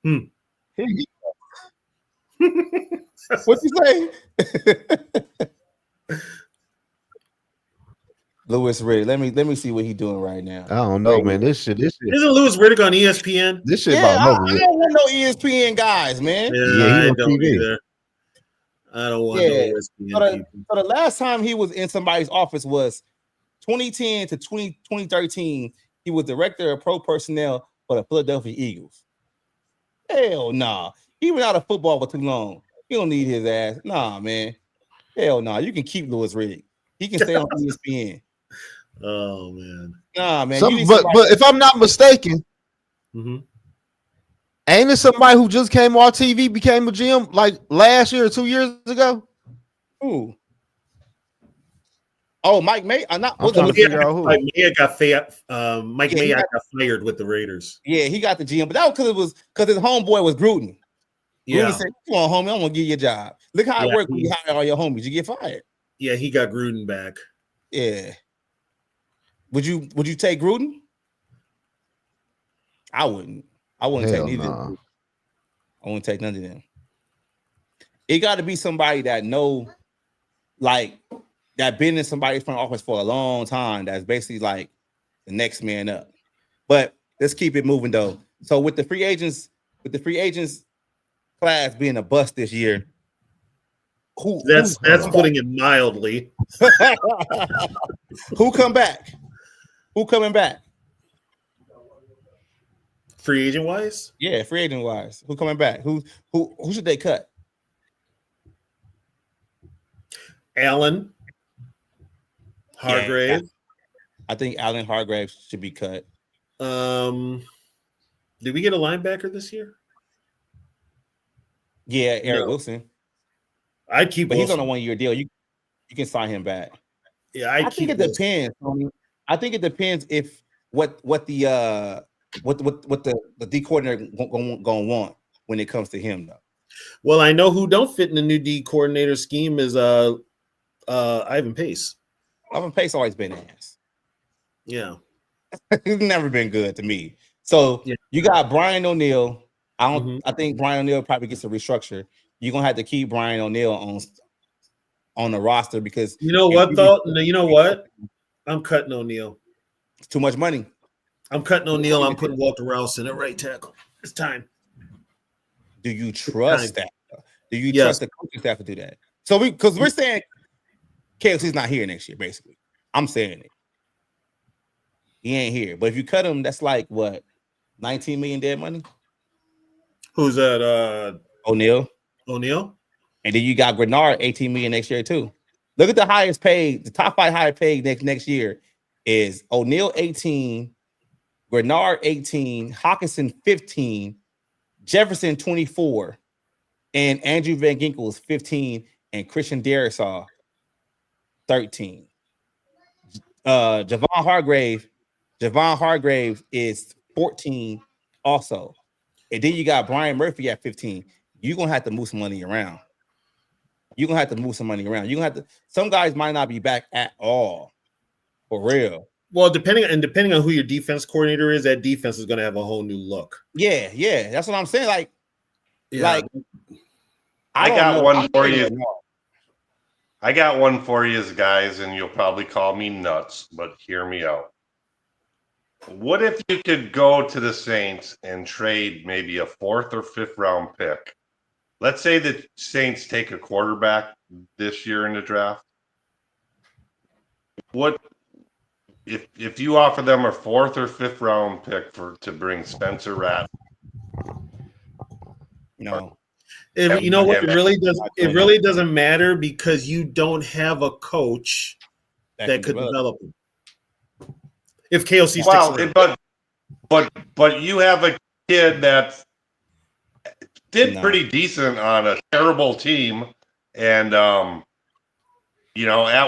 TB? What you say? Louis Riddick. Let me see what he's doing right now. I don't know, man. This shit. Isn't Louis Riddick on ESPN? This shit I about don't want no ESPN guys, man. Yeah, I don't either. I don't want no ESPN people. So the last time he was in somebody's office was 2010 to 2013. He was director of pro personnel for the Philadelphia Eagles. Hell nah. He went out of football for too long. You don't need his ass. Nah, man. Hell nah. You can keep Louis Riddick. He can stay on ESPN. Oh man. Nah, man. But if I'm not mistaken, Ain't it somebody who just came off TV, became a GM like last year or 2 years ago? Who? Oh, Mike May. Not. I'm trying to figure out who. Mike Mayock got fired with the Raiders. Yeah, he got the GM, but that was because his homeboy was Gruden. Yeah. Gruden said, "Come on, homie, I'm gonna give you a job. Look how it worked when you hire all your homies. You get fired." Yeah, he got Gruden back. Yeah. Would you take Gruden? I wouldn't. I wouldn't take neither. Nah. I wouldn't take none of them. It got to be somebody that know, like, that been in somebody's front office for a long time. That's basically like the next man up. But let's keep it moving though. So with the free agents class being a bust this year, that's putting it mildly. Who come back? Who coming back? Free agent wise? Yeah, free agent wise. Who coming back? Who should they cut? Allen. Hargrave. Yeah, I think Allen Hargrave should be cut. Did we get a linebacker this year? Yeah, Eric Wilson. I'd keep but Wilson. He's on a 1 year deal. You can sign him back. Yeah, I think it depends. I think it depends if what the D coordinator gonna want when it comes to him though. Well, I know who don't fit in the new D coordinator scheme is Ivan Pace. Ivan Pace always been ass. Yeah. He's never been good to me. So you got Brian O'Neill. I think Brian O'Neill probably gets a restructure. You're gonna have to keep Brian O'Neill on the roster because you know what though? You know what? I'm cutting O'Neill. It's too much money. I'm cutting O'Neill. I'm putting Walter Rouse in at right tackle. It's time. Do you trust that? Do you trust the coaching staff to do that? So we're saying KFC's not here next year, basically. I'm saying it. He ain't here. But if you cut him, that's like what? 19 million dead money? Who's that? O'Neill. And then you got Grenard, 18 million next year, too. Look at the highest paid, the top 5 highest paid next year is O'Neill 18, Grenard 18, Hawkinson 15, Jefferson 24, and Andrew Van Ginkel is 15, and Christian Darrisaw 13. Javon Hargrave is 14 also. And then you got Brian Murphy at 15. You're gonna have to move some money around. Some guys might not be back at all. For real. Well, depending on who your defense coordinator is, that defense is gonna have a whole new look. Yeah, that's what I'm saying. I got one for you. I got one for you, guys, and you'll probably call me nuts, but hear me out. What if you could go to the Saints and trade maybe a 4th or 5th round pick? Let's say the Saints take a quarterback this year in the draft. What if you offer them a 4th or 5th round pick to bring Spencer Rattler? No. You know what? It really doesn't matter because you don't have a coach that could develop him. If KLC sticks around. but you have a kid that did pretty decent on a terrible team, and at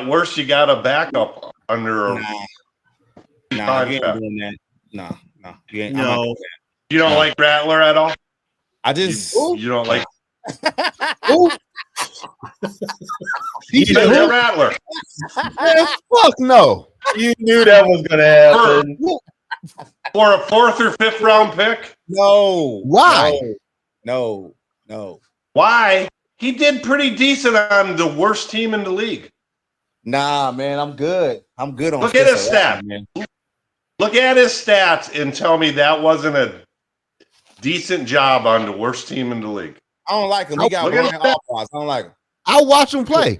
worst you got a backup under a contract. You ain't doing that. No. You don't like Rattler at all? You don't like. He's a Rattler. Man, fuck no. You knew that was gonna happen. For a 4th or 5th round pick? No. Why? No. Why? He did pretty decent on the worst team in the league. Nah, man, I'm good. On Look at his stats. Man. Look at his stats and tell me that wasn't a decent job on the worst team in the league. I don't like him. He got Brian Alvarez. I don't like him. I'll watch him play.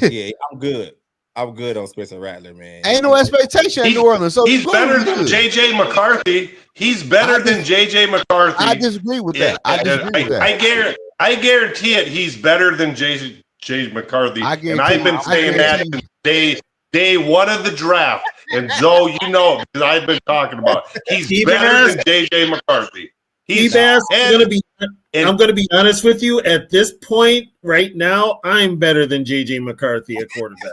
Yeah, I'm good. I'm good on Spencer Rattler, man. Ain't no expectation in New Orleans. So he's better than JJ McCarthy. He's better than JJ McCarthy. I disagree with that. I guarantee it. He's better than JJ McCarthy. And I've been saying that since day one of the draft. And Zoe, because I've been talking about it. He's better than JJ McCarthy. I'm gonna be honest with you. At this point, right now, I'm better than JJ McCarthy at quarterback.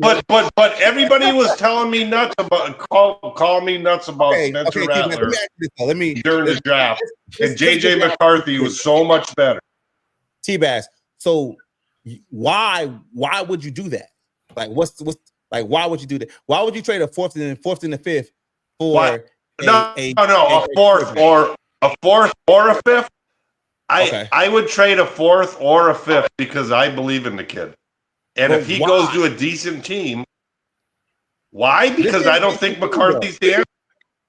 But everybody was telling me nuts about call me nuts about Spencer Rattler during the draft, and JJ McCarthy was so much better. T-Bass. So why would you do that? Like what's why would you do that? Why would you trade a fourth and a fifth for a fourth or a fifth? I would trade a fourth or a fifth because I believe in the kid. And if he goes to a decent team, why? Because I don't think McCarthy's the answer.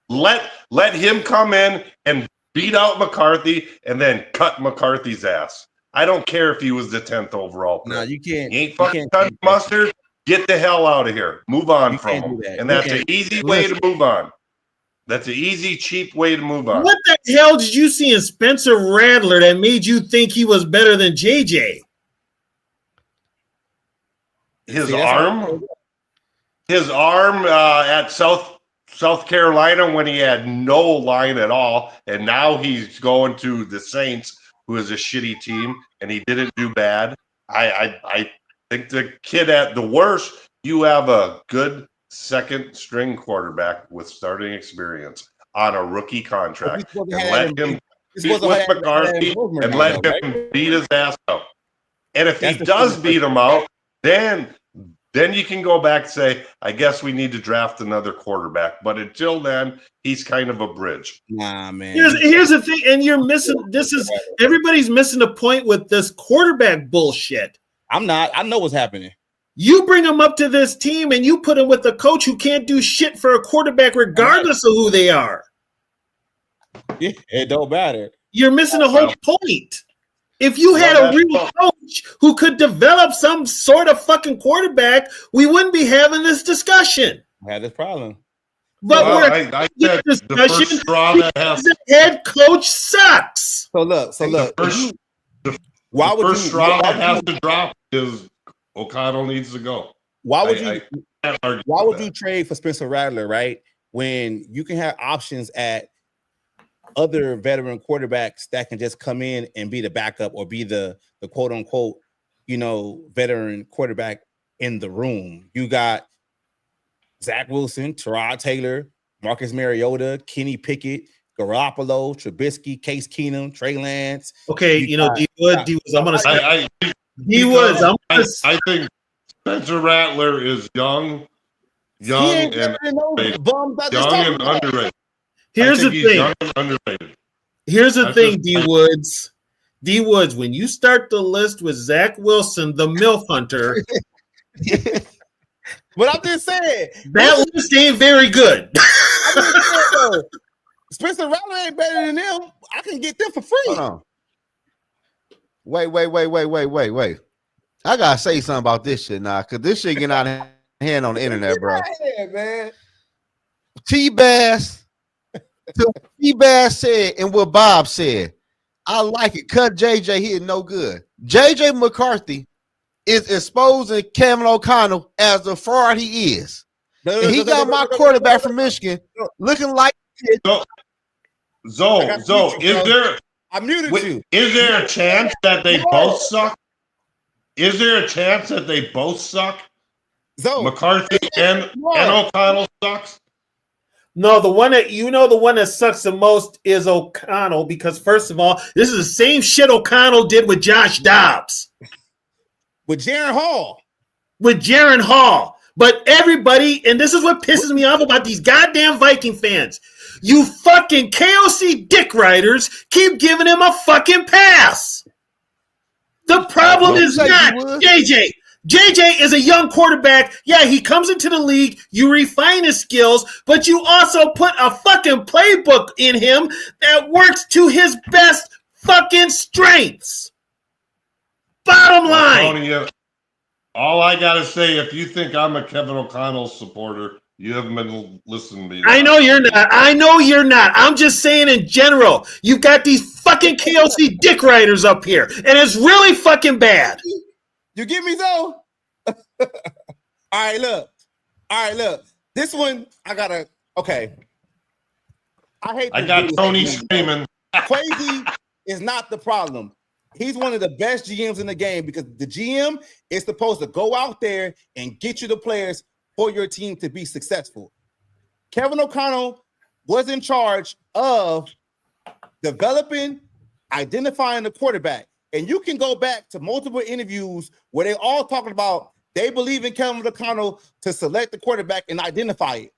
Let him come in and beat out McCarthy and then cut McCarthy's ass. I don't care if he was the 10th overall pick. No, you can't. He ain't fucking cut mustard. Get the hell out of here. Move on from him. And that's an easy way to move on. That's an easy, cheap way to move on. What the hell did you see in Spencer Rattler that made you think he was better than JJ? His arm at South Carolina when he had no line at all, and now he's going to the Saints, who is a shitty team, and he didn't do bad. I think the kid at the worst, you have a good second string quarterback with starting experience on a rookie contract, and let him beat with McCarthy and let him beat his ass out. And if he does beat him out, then you can go back and say, I guess we need to draft another quarterback. But until then, he's kind of a bridge. Nah, man. Here's the thing, and you're missing. Everybody's missing the point with this quarterback bullshit. I'm not. I know what's happening. You bring him up to this team and you put him with a coach who can't do shit for a quarterback regardless of who they are. Yeah, it don't matter. You're missing the whole point. If you had a real coach who could develop some sort of fucking quarterback, we wouldn't be having this discussion. I had this problem. But the discussion because the head coach sucks. So look. Why would first straw that has to drop is O'Connell needs to go. Why would you trade for Spencer Rattler, right? When you can have options at other veteran quarterbacks that can just come in and be the backup or be the quote unquote, veteran quarterback in the room. You got Zach Wilson, Tyrod Taylor, Marcus Mariota, Kenny Pickett, Garoppolo, Trubisky, Case Keenum, Trey Lance. Okay, D-Woods, I'm gonna say I think Spencer Rattler is young and underrated. Here's the thing, D-Woods. D-Woods, when you start the list with Zach Wilson, the MILF hunter. But I'm just saying. That list ain't very good. Spencer Rattler ain't better than them. I can get them for free. Hold on. Wait. I gotta say something about this shit now, because this shit getting out of hand on the internet, bro. Man. T-Bass said, and what Bob said, I like it. Cut JJ, he is no good. JJ McCarthy is exposing Kevin O'Connell as the fraud he is. He got my quarterback from Michigan looking like Zoe, is there? I muted you. Is there a chance that they both suck? Is there a chance that they both suck? Zoe, McCarthy and O'Connell sucks? No, the one that sucks the most is O'Connell, because first of all, this is the same shit O'Connell did with Josh Dobbs. With Jaron Hall. But everybody, and this is what pisses me off about these goddamn Viking fans. You fucking KOC dick riders keep giving him a fucking pass. The problem is not JJ. JJ is a young quarterback. Yeah, he comes into the league. You refine his skills, but you also put a fucking playbook in him that works to his best fucking strengths. Bottom line. All I got to say, if you think I'm a Kevin O'Connell supporter, you haven't been listening to me. I know you're not. I'm just saying in general. You've got these fucking KOC dick riders up here, and it's really fucking bad. You get me, though? All right, look. This one, I got to – okay. I got Tony screaming. Crazy is not the problem. He's one of the best GMs in the game because the GM is supposed to go out there and get you the players for your team to be successful. Kevin O'Connell was in charge of developing, identifying the quarterback. And you can go back to multiple interviews where they all talking about they believe in Kevin O'Connell to select the quarterback and identify it.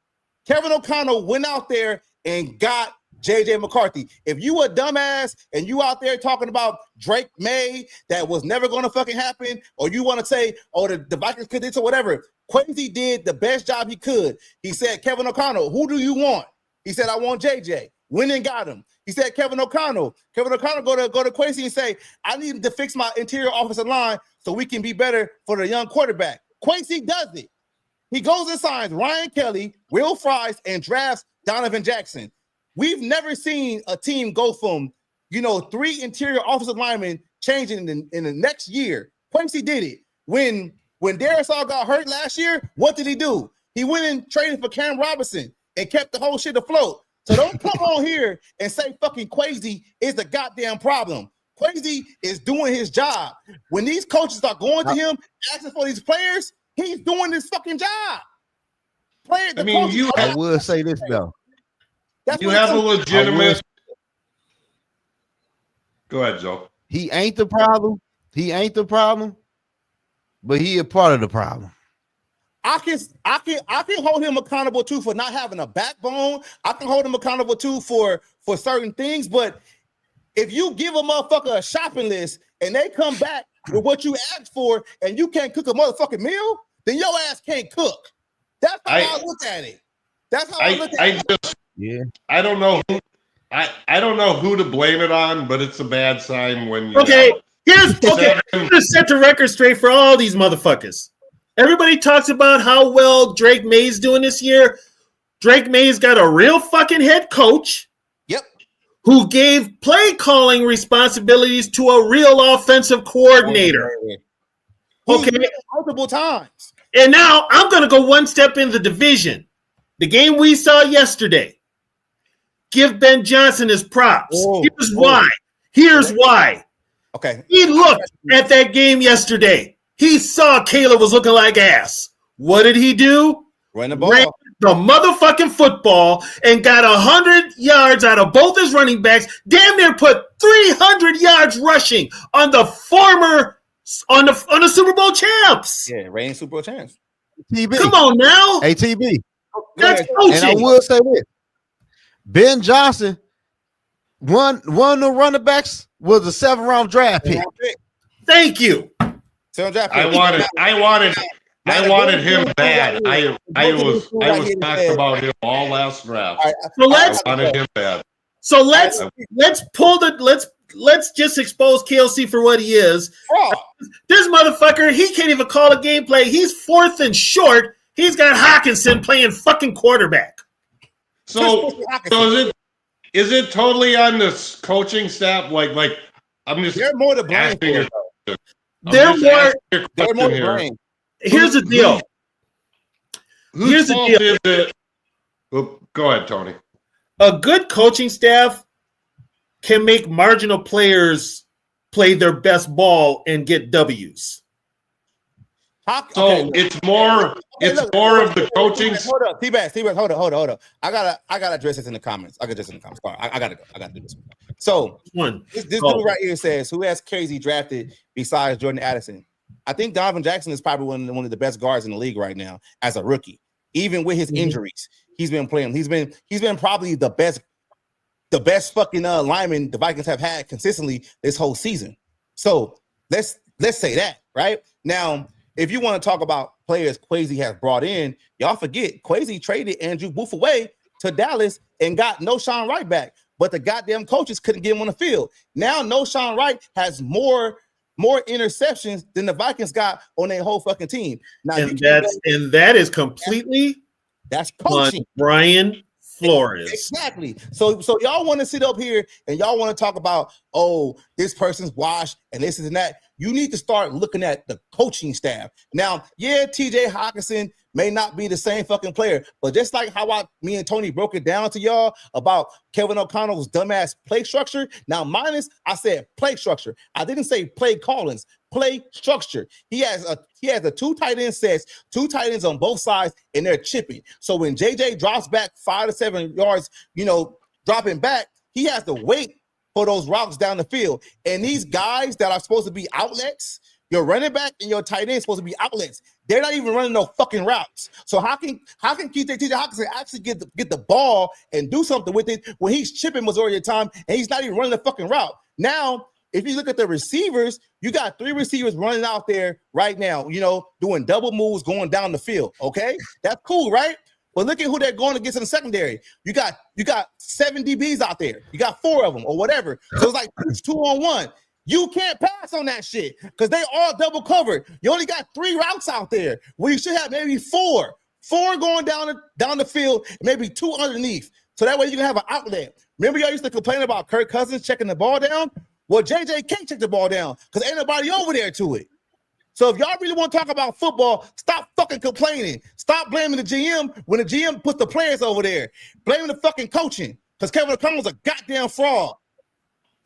Kevin O'Connell went out there and got J.J. McCarthy. If you a dumbass and you out there talking about Drake May that was never going to fucking happen, or you want to say, oh, the Vikings could this or whatever, Quincy did the best job he could. He said, Kevin O'Connell, who do you want? He said, I want J.J. Went and got him. He said, Kevin O'Connell go to Quincy and say, I need to fix my interior offensive line so we can be better for the young quarterback. Quincy does it. He goes and signs Ryan Kelly, Will Fries, and drafts Donovan Jackson. We've never seen a team go from, 3 interior offensive linemen changing in the next year. Quincy did it. When Darisaw got hurt last year, what did he do? He went and traded for Cam Robinson and kept the whole shit afloat. So don't come on here and say fucking Quasi is the goddamn problem. Quasi is doing his job. When these coaches are going to him, asking for these players, he's doing his fucking job. I will say this though. You have a legitimate. Go ahead, Joe. He ain't the problem. But he a part of the problem. I can hold him accountable too for not having a backbone. I can hold him accountable too for certain things. But if you give a motherfucker a shopping list and they come back with what you asked for and you can't cook a motherfucking meal, then your ass can't cook. That's how I look at it. That's how I look at it. I don't know who I don't know who to blame it on, but it's a bad sign when you Here's to set the record straight for all these motherfuckers. Everybody talks about how well Drake May's doing this year. Drake May's got a real fucking head coach. Yep. Who gave play calling responsibilities to a real offensive coordinator. Okay. Multiple times. And now I'm going to go one step in the division. The game we saw yesterday. Give Ben Johnson his props. Here's why. Okay. He looked at that game yesterday. He saw Caleb was looking like ass. What did he do? Ran the ball. Ran the motherfucking football and got 100 yards out of both his running backs. Damn near put 300 yards rushing on the Super Bowl champs. Yeah, reigning Super Bowl champs. TB. Come on now. ATB. That's coaching. And I will say this. Ben Johnson, one of the running backs was a 7th-round draft pick. Thank you. I wanted him bad. I was talking about him all last draft. I wanted him bad. So let's just expose KLC for what he is. This motherfucker, he can't even call a game play. He's 4th and short. He's got Hawkinson playing fucking quarterback. So is it totally on this coaching staff? Like I'm just they're more to blame. They're more to blame. Here's the deal. Whose fault is it? Well, go ahead, Tony. A good coaching staff can make marginal players play their best ball and get W's. It's more of the coaching. Hold up, T-Bass, hold up. I gotta address this in the comments. I gotta do this. So this dude right here says, who has KZ drafted besides Jordan Addison? I think Donovan Jackson is probably one of the best guards in the league right now as a rookie. Even with his injuries, he's been playing. He's been probably the best fucking lineman the Vikings have had consistently this whole season. So let's say that right now. If you want to talk about players Quasi has brought in, y'all forget Quasi traded Andrew Booth away to Dallas and got Noshawn Wright back, but the goddamn coaches couldn't get him on the field. Now Noshawn Wright has more interceptions than the Vikings got on their whole fucking team. Now, that is completely that's coaching. Brian Flores. Exactly. So y'all want to sit up here and y'all want to talk about, oh, this person's washed and this and that. you need to start looking at the coaching staff. Now, yeah, TJ Hawkinson may not be the same fucking player, but just like how me and Tony broke it down to y'all about Kevin O'Connell's dumbass play structure. Now, I said play structure. I didn't say play callings. Play structure. He has a 2 tight end sets, 2 tight ends on both sides, and they're chipping. So when JJ drops back 5 to 7 yards, dropping back, he has to wait for those routes down the field. And these guys that are supposed to be outlets, your running back and your tight end supposed to be outlets. They're not even running no fucking routes. So how can TJ Hawkinson actually get the ball and do something with it when he's chipping majority of the time and he's not even running the fucking route? Now, if you look at the receivers, you got 3 receivers running out there right now, doing double moves going down the field. Okay, that's cool, right? But look at who they're going against in the secondary. You got 7 DBs out there. You got 4 of them or whatever. So it's like 2-on-1. You can't pass on that shit because they all double covered. You only got 3 routes out there where you should have maybe 4. 4 going down the field, maybe 2 underneath. So that way you can have an outlet. Remember y'all used to complain about Kirk Cousins checking the ball down? Well, JJ can't check the ball down because ain't nobody over there to it. So if y'all really want to talk about football, stop fucking complaining. Stop blaming the GM when the GM puts the players over there. Blaming the fucking coaching because Kevin O'Connell's a goddamn fraud.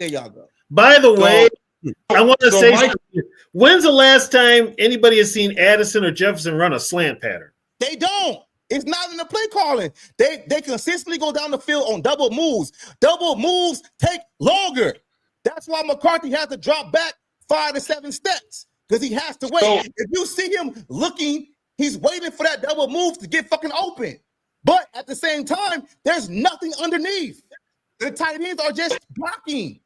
There y'all go. By the way, I want to say something. When's the last time anybody has seen Addison or Jefferson run a slant pattern? They don't. It's not in the play calling. They consistently go down the field on double moves. Double moves take longer. That's why McCarthy has to drop back 5 to 7 steps because he has to wait. So, if you see him looking, he's waiting for that double move to get fucking open. But at the same time, there's nothing underneath. The tight ends are just blocking.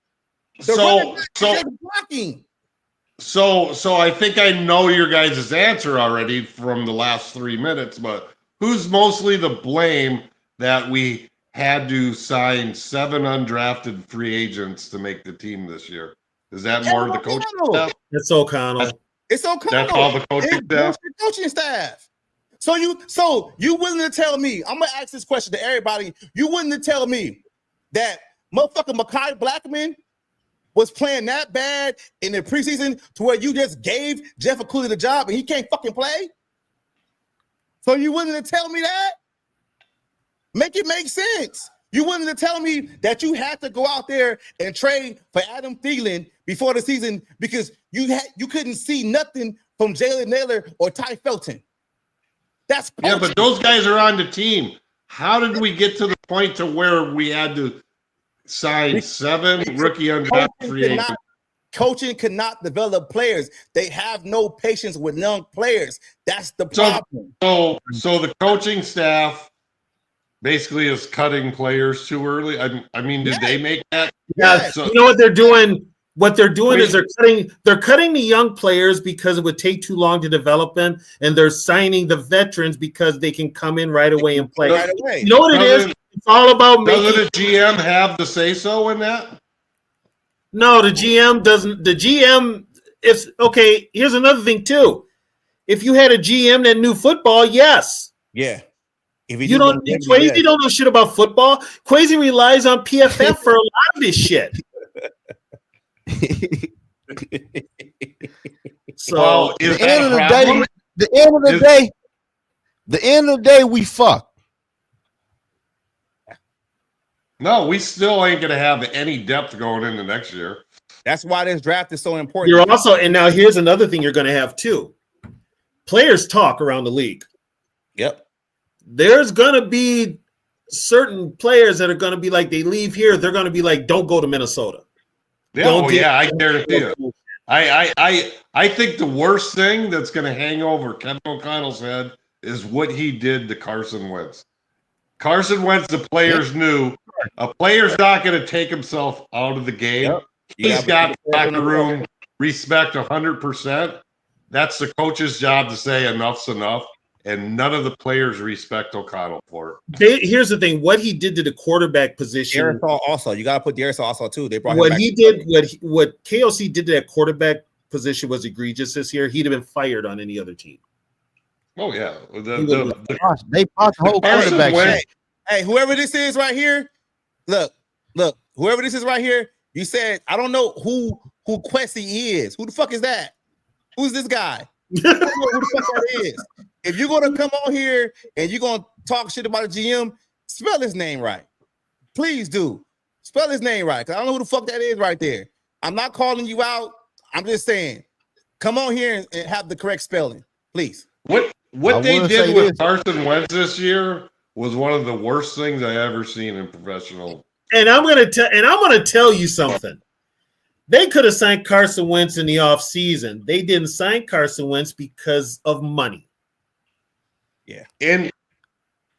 So I think I know your guys' answer already from the last 3 minutes, but who's mostly the blame that we had to sign 7 undrafted free agents to make the team this year? Is that more of the coaching staff? It's O'Connell. It's O'Connell. That's all the coaching staff. So you willing to tell me, I'm gonna ask this question to everybody. You willing to tell me that motherfucking Mekhi Blackman was playing that bad in the preseason to where you just gave Jeff Okudah the job and he can't fucking play? So you willing to tell me that? Make it make sense. You willing to tell me that you had to go out there and trade for Adam Thielen before the season because you couldn't see nothing from Jalen Naylor or Ty Felton? That's coaching. Yeah, but those guys are on the team. How did we get to the point to where we had to sign 7 rookie undrafted free agents? Coaching cannot develop players. They have no patience with young players. That's the problem. So the coaching staff basically is cutting players too early. I mean, did they make that? Yeah. So, you know what they're doing? What they're doing is they're cutting the young players because it would take too long to develop them, and they're signing the veterans because they can come in right away and play. Right away. You know what it is? It's all about making. Doesn't the GM have the say so in that? No, the GM doesn't. The GM, if okay, here's another thing too. If you had a GM that knew football, yes. Yeah. If you don't, Quasi don't know shit about football. Quasi relies on PFF for a lot of this shit. So well, the end of the day, we fuck. No, we still ain't gonna have any depth going into next year. That's why this draft is so important. You're also, and now here's another thing you're gonna have too. Players talk around the league. Yep. There's gonna be certain players that are gonna be like, they leave here, they're gonna be like, don't go to Minnesota. Yeah, I guarantee it. I think the worst thing that's going to hang over Kevin O'Connell's head is what he did to Carson Wentz. Carson Wentz, the players knew a player's not going to take himself out of the game. Yep. He's got the locker room respect 100%. That's the coach's job to say enough's enough. And none of the players respect O'Connell for it. Here's the thing: what he did to the quarterback position. Darisaw also, you got to put Darisaw also too. They brought what he did. What KOC did to that quarterback position was egregious this year. He'd have been fired on any other team. Oh yeah, they bought the whole quarterback. Hey, whoever this is right here, look, whoever this is right here. You said I don't know who who Quessy is. Who the fuck is that? Who's this guy? Who the fuck that is? If you're gonna come on here and you're gonna talk shit about a GM, spell his name right. Please do. Spell his name right. Cause I don't know who the fuck that is right there. I'm not calling you out. I'm just saying, come on here and have the correct spelling, please. What they did with Carson Wentz this year was one of the worst things I ever seen in professional. And I'm gonna tell you something. They could have signed Carson Wentz in the offseason. They didn't sign Carson Wentz because of money. Yeah. And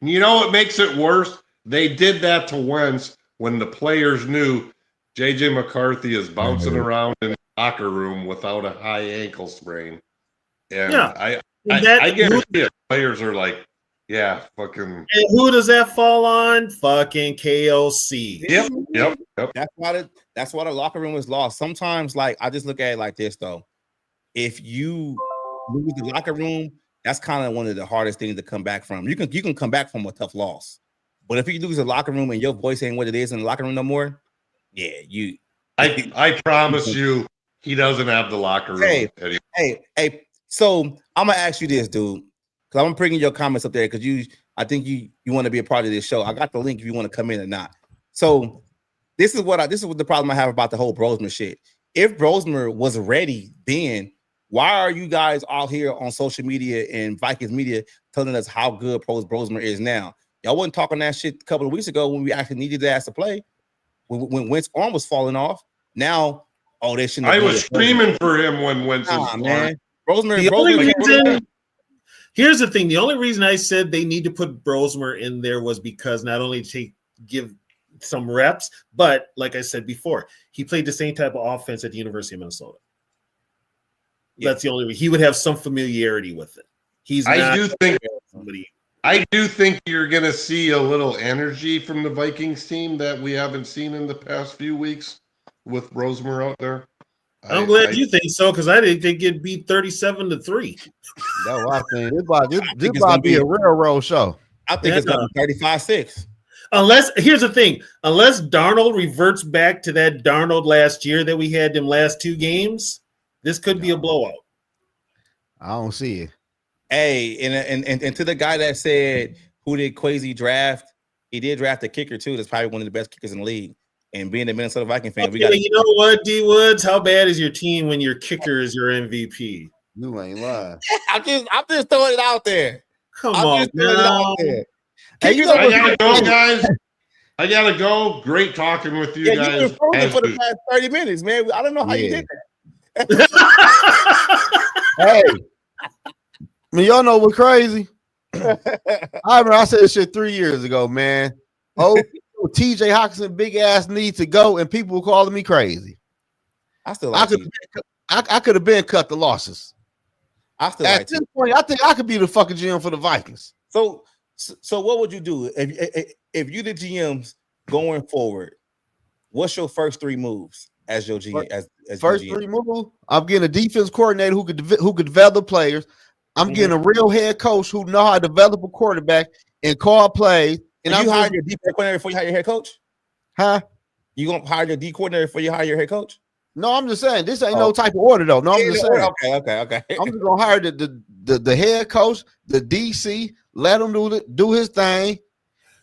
you know what makes it worse? They did that to Wentz when the players knew JJ McCarthy is bouncing around in the locker room without a high ankle sprain. And I guarantee it, players are like, yeah, fucking. And who does that fall on? Fucking KOC. Yep. That's why the locker room is lost. Sometimes, like, I just look at it like this, though. If you lose the locker room, that's kind of one of the hardest things to come back from. You can come back from a tough loss. But if you lose the locker room and your voice ain't what it is in the locker room no more, yeah, you. I promise you, he doesn't have the locker room. Hey. So I'm gonna ask you this, dude, because I'm bringing your comments up there because I think you want to be a part of this show. I got the link if you want to come in or not. So this is what the problem I have about the whole Brosmer shit. If Brosmer was ready then, why are you guys all here on social media and Vikings media telling us how good Brosmer is now? Y'all wasn't talking that shit a couple of weeks ago when we actually needed that ass to play. When Wentz's arm was falling off. Now, they shouldn't. I was screaming for him when Wentz was man. Here's the thing. The only reason I said they need to put Brosmer in there was because not only to give some reps, but like I said before, he played the same type of offense at the University of Minnesota. Yeah. That's the only reason. He would have some familiarity with it. I do think you're going to see a little energy from the Vikings team that we haven't seen in the past few weeks with Brosmer out there. I'm glad you think so, because I think they get beat 37-3. No, I think this about to be a railroad show. I think it's going to be 35-6. Here's the thing, unless Darnold reverts back to that Darnold last year that we had them last two games, this could be a blowout. I don't see it. Hey, and to the guy that said, who did Quasi draft? He did draft a kicker, too. That's probably one of the best kickers in the league. And being a Minnesota Viking fan, you know what, D Woods? How bad is your team when your kicker is your MVP? You ain't lying. I'm just throwing it out there. Come on, Hey, I gotta go, guys. I gotta go. Great talking with you guys. You've been for the past 30 minutes, man. I don't know how you did that. Hey, I mean, y'all know what's crazy? I said this shit 3 years ago, man. TJ Hawkinson, big ass need to go, and people were calling me crazy. I could have been cut the losses. At this point, I think I could be the fucking GM for the Vikings. So what would you do if you the GMs going forward? What's your first three moves as your GM? As first your GM? Three moves, I'm getting a defense coordinator who could develop players. I'm getting a real head coach who know how to develop a quarterback and call plays. And you hire your defense coordinator before you hire your head coach? Huh? You gonna hire your D coordinator before you hire your head coach? No, I'm just saying this ain't no type of order though. No, I'm just saying. Okay. I'm just gonna hire the head coach, the DC, let him do his thing.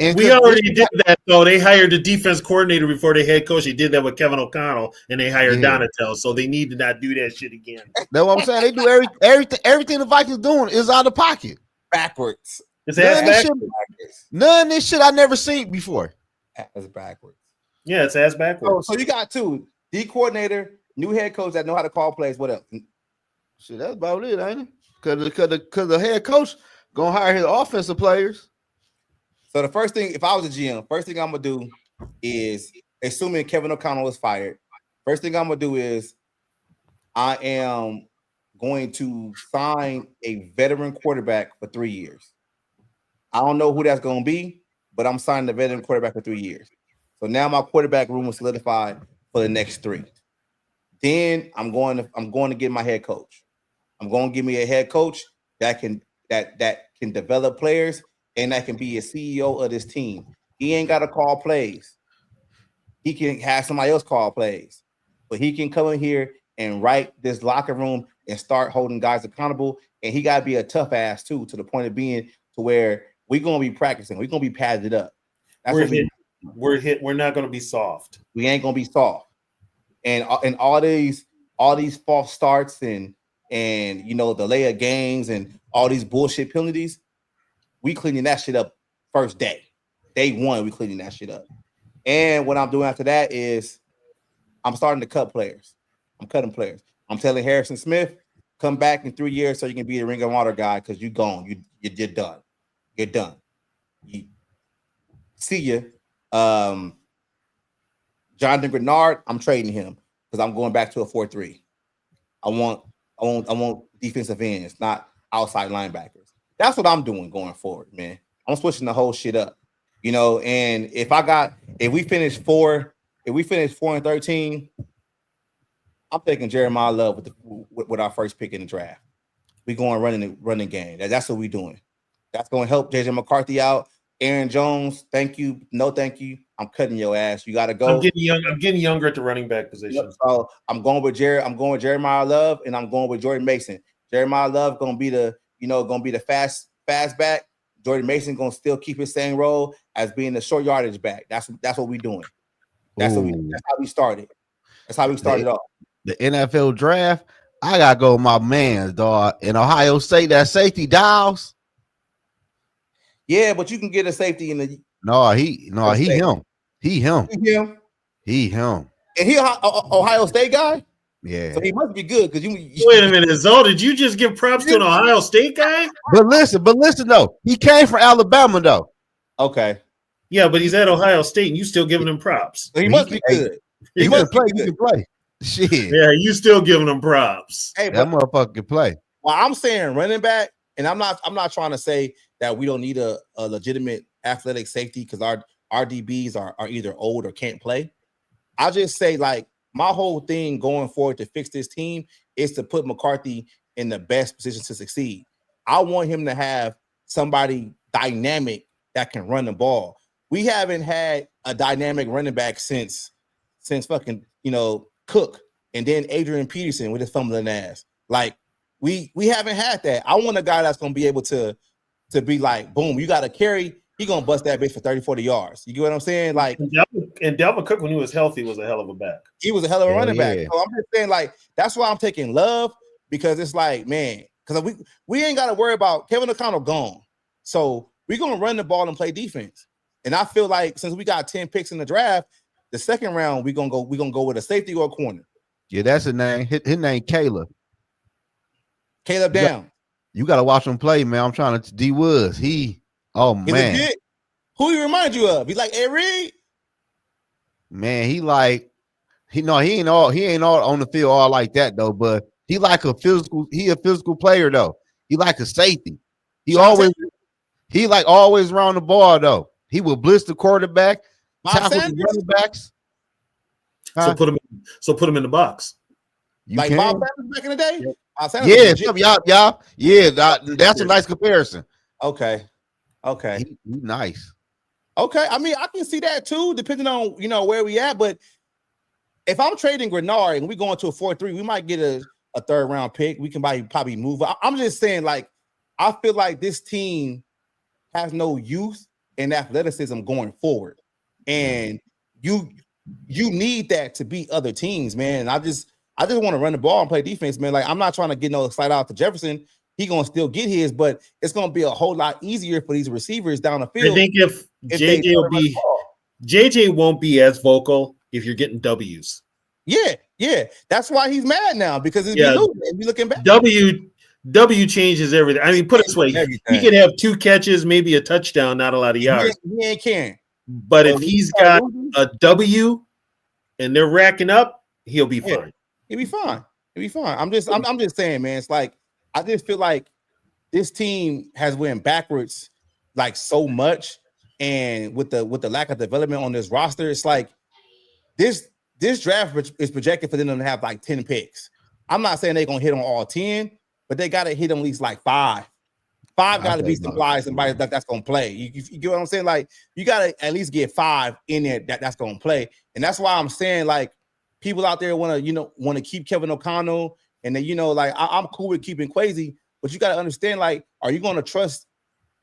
And we already did that though. They hired the defense coordinator before the head coach. They did that with Kevin O'Connell, and they hired Donatel. So they need to not do that shit again. That's what I'm saying. They do everything the Vikings doing is out of pocket, backwards. None of this shit I never seen before. It's backwards. Yeah, it's ass backwards. So you got two D coordinator, new head coach that know how to call plays. What else? Shit, that's about it, ain't it? Because the head coach gonna hire his offensive players. So the first thing, if I was a GM, first thing I'm gonna do is, assuming Kevin O'Connell is fired, first thing I'm gonna do is I am going to sign a veteran quarterback for 3 years. I don't know who that's going to be, but I'm signing the veteran quarterback for 3 years. So now my quarterback room is solidified for the next 3. Then I'm going to get my head coach. I'm going to give me a head coach that can develop players and that can be a CEO of this team. He ain't got to call plays. He can have somebody else call plays. but he can come in here and write this locker room and start holding guys accountable. And he got to be a tough ass too, to the point of being to where we're going to be practicing. We're going to be padded up. That's we're not going to be soft. We ain't going to be soft. And all these false starts and the delay of games and all these bullshit penalties, we cleaning that shit up first day. Day one, we cleaning that shit up. And what I'm doing after that is I'm starting to cut players. I'm cutting players. I'm telling Harrison Smith, come back in 3 years so you can be the Ring of Honor guy because you're gone. You're done. You're done. See you. Jonathan Grenard, I'm trading him because I'm going back to a 4-3. I want defensive ends, not outside linebackers. That's what I'm doing going forward, man. I'm switching the whole shit up. And if we finish 4-13, I'm taking Jeremiah Love with our first pick in the draft. We going running game. That's what we're doing. That's going to help JJ McCarthy out. Aaron Jones, thank you. No, thank you. I'm cutting your ass. You got to go. I'm getting younger at the running back position. So I'm going with Jeremiah Love, and I'm going with Jordan Mason. Jeremiah Love going to be the fast back. Jordan Mason going to still keep his same role as being the short yardage back. That's what we're doing. That's how we started. That's how we started off. The NFL draft, I gotta go with my man, dog. In Ohio State, that safety Dials. Yeah, but you can get a safety in the. He him. And he Ohio State guy. Yeah. So he must be good because you. Wait a minute, Zoe. Did you just give props to an Ohio State guy? But listen though, he came from Alabama though. Okay. Yeah, but he's at Ohio State, and you still giving him props. So he must be good. He must play. He can play. Shit. Yeah, you still giving him props. Hey, that motherfucker can play. Well, I'm saying running back, and I'm not trying to say that we don't need a legitimate athletic safety because our DBs are either old or can't play. I just say like my whole thing going forward to fix this team is to put McCarthy in the best position to succeed. I want him to have somebody dynamic that can run the ball. We haven't had a dynamic running back since fucking Cook and then Adrian Peterson with his fumbling ass. Like we haven't had that. I want a guy that's gonna be able to be like, boom, you got to carry. He gonna bust that bitch for 30-40 yards. You get what I'm saying? Like, and Dalvin Cook, when he was healthy, was a hell of a back. He was a hell of a running back. So I'm just saying, like, that's why I'm taking Love because it's like, man, because we ain't got to worry about Kevin O'Connell gone. So we're gonna run the ball and play defense. And I feel like since we got 10 picks in the draft, the second round we're gonna go with a safety or a corner. Yeah, that's his name. His name Caleb. Caleb Down. You gotta watch him play, man. I'm trying to D Woods. Man. Legit. Who he remind you of? He's like Ed Reed. Man, he ain't all on the field all like that though, but he a physical player though. He like a safety. He always around the ball though. He will blitz the quarterback, tackle the running backs. So put him in the box. Like Bob Sanders back in the day? That's a nice comparison. Okay. He nice. Okay, I mean, I can see that too, depending on where we at. But if I'm trading Grenard and we go into a 4-3, we might get a third round pick. We can probably move. I'm just saying, like, I feel like this team has no youth and athleticism going forward, and you need that to beat other teams, man. And I just want to run the ball and play defense, man. Like, I'm not trying to get no slide out to Jefferson. He gonna still get his, but it's gonna be a whole lot easier for these receivers down the field. I think if JJ won't be as vocal if you're getting W's. Yeah. That's why he's mad now because he's looking back. W changes everything. I mean, put it this way: he could have 2 catches, maybe a touchdown, not a lot of yards. He ain't caring. But if he's got a W and they're racking up, he'll be fine. He'll be fine. I'm just saying, man. It's like I just feel like this team has went backwards like so much, and with the lack of development on this roster, it's like this draft is projected for them to have like 10 picks. I'm not saying they're gonna hit on all 10, but they gotta hit on at least like 5. 5 got to be somebody that's gonna play. You get what I'm saying? Like you gotta at least get 5 in there that's gonna play, and that's why I'm saying like people out there want to keep Kevin O'Connell, and then like I'm cool with keeping Kwesi, but you got to understand, like, are you going to trust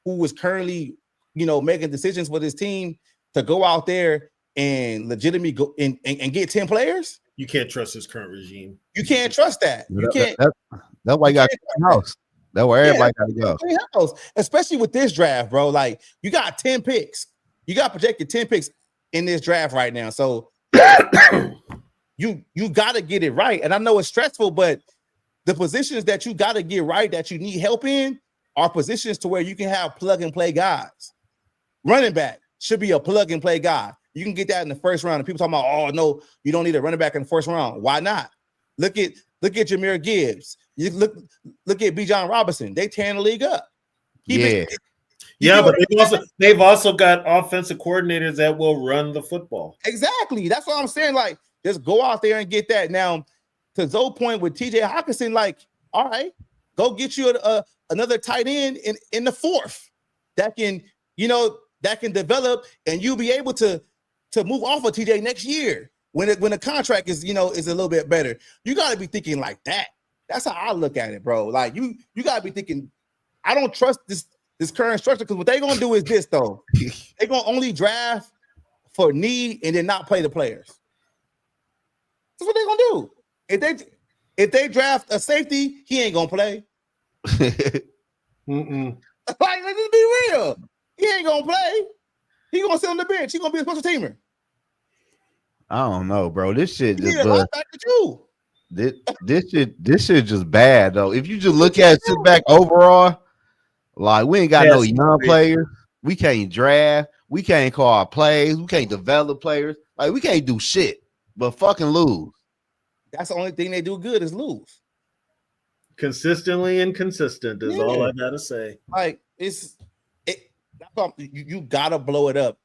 who is currently making decisions for this team to go out there and legitimately go and get 10 players? You can't trust this current regime. You can't trust that. You can't. That's why you got to house. That's where everybody got to go. Especially with this draft, bro. Like, you got 10 picks. You got projected 10 picks in this draft right now. So you got to get it right. And I know it's stressful, but the positions that you got to get right, that you need help in, are positions to where you can have plug and play guys. Running back should be a plug and play guy. You can get that in the first round. And people talking about, oh no, you don't need a running back in the first round. Why not? Look at Jahmyr Gibbs. You look at B. John Robinson. They tearing the league up. But they've also got offensive coordinators that will run the football. Exactly. That's what I'm saying. Like, just go out there and get that. Now, to Zoe's point with TJ Hockenson, like, all right, go get you another tight end in the fourth that can develop, and you'll be able to move off of TJ next year when the contract is a little bit better. You got to be thinking like that. That's how I look at it, bro. Like, you got to be thinking, I don't trust this current structure, because what they're gonna do is this, though. They're gonna only draft for need and then not play the players. That's what they're gonna do. If they draft a safety, he ain't gonna play. Like, let's just be real. He ain't gonna play. He gonna sit on the bench. He gonna be a special teamer. I don't know, bro. This shit just this shit just bad, though. If you just look at sit back overall, like, we ain't got no young players. We can't draft. We can't call plays. We can't develop players. Like, we can't do shit but fucking lose. That's the only thing they do good is lose. Consistently inconsistent is all I gotta say. Like, you gotta blow it up.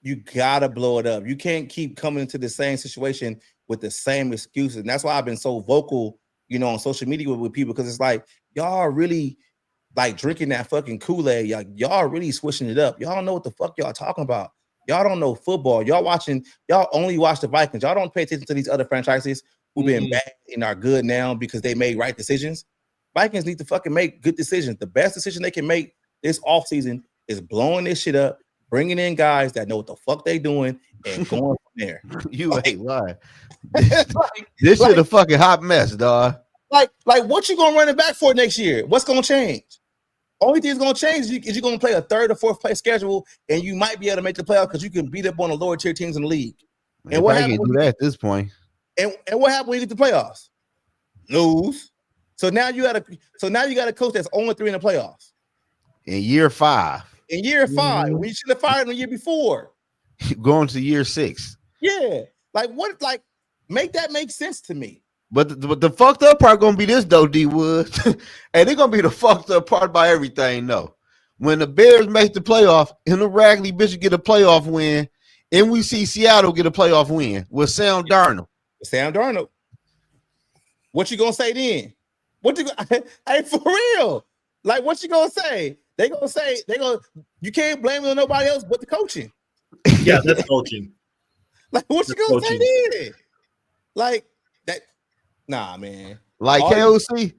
You gotta blow it up. You can't keep coming into the same situation with the same excuses. And that's why I've been so vocal, on social media with people, because it's like, y'all are really like drinking that fucking Kool-Aid. Y'all really switching it up. Y'all don't know what the fuck y'all talking about. Y'all don't know football. Y'all only watch the Vikings. Y'all don't pay attention to these other franchises who've been bad and are good now because they made right decisions. Vikings need to fucking make good decisions. The best decision they can make this offseason is blowing this shit up, bringing in guys that know what the fuck they doing, and going from there. You ain't lying. This shit a fucking hot mess, dog. Like what you gonna run it back for next year? What's gonna change? Only thing that's gonna change is you're gonna play a third or fourth place schedule, and you might be able to make the playoffs because you can beat up on the lower tier teams in the league. And what happened do that at this point? And what happened when you get to the playoffs? Lose. So now you got a coach that's 0-3 in the playoffs. In year 5. When you should have fired him the year before. Going to year 6. Yeah. Make that make sense to me. But the fucked up part gonna be this though, D Wood. And they're gonna be the fucked up part by everything though. When the Bears make the playoff and the Raggedy bitch get a playoff win, and we see Seattle get a playoff win with Sam Darnold. What you gonna say then? Hey, for real. Like, what you gonna say? You can't blame it on nobody else but the coaching. Yeah, that's coaching. Like, what you gonna say then? Like that. Nah, man. Like KOC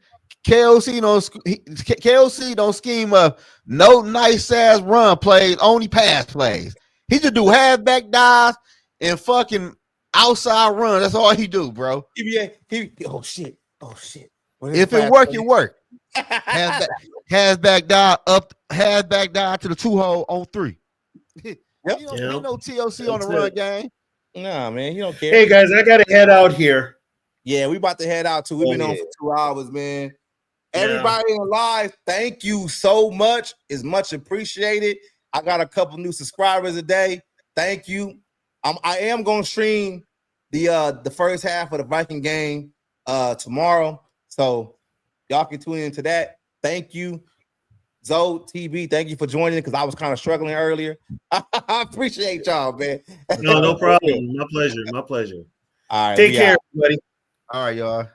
don't scheme up no nice ass run plays, only pass plays. He just do halfback dives and fucking outside run. That's all he do, bro. Oh shit. If it work, it work. Halfback dive up, halfback dive to the 2-hole on 3. Yep. You know TOC on the run game. Nah, man, you don't care. Hey guys, I gotta head out here. Yeah, we about to head out too. We've been on for 2 hours, man. Everybody in live, thank you so much. It's much appreciated. I got a couple new subscribers a day. Thank you. I am gonna stream the first half of the Viking game tomorrow. So y'all can tune into that. Thank you. Zoe TV, thank you for joining because I was kind of struggling earlier. I appreciate y'all, man. No problem. My pleasure. All right. Take care, everybody. All right, y'all.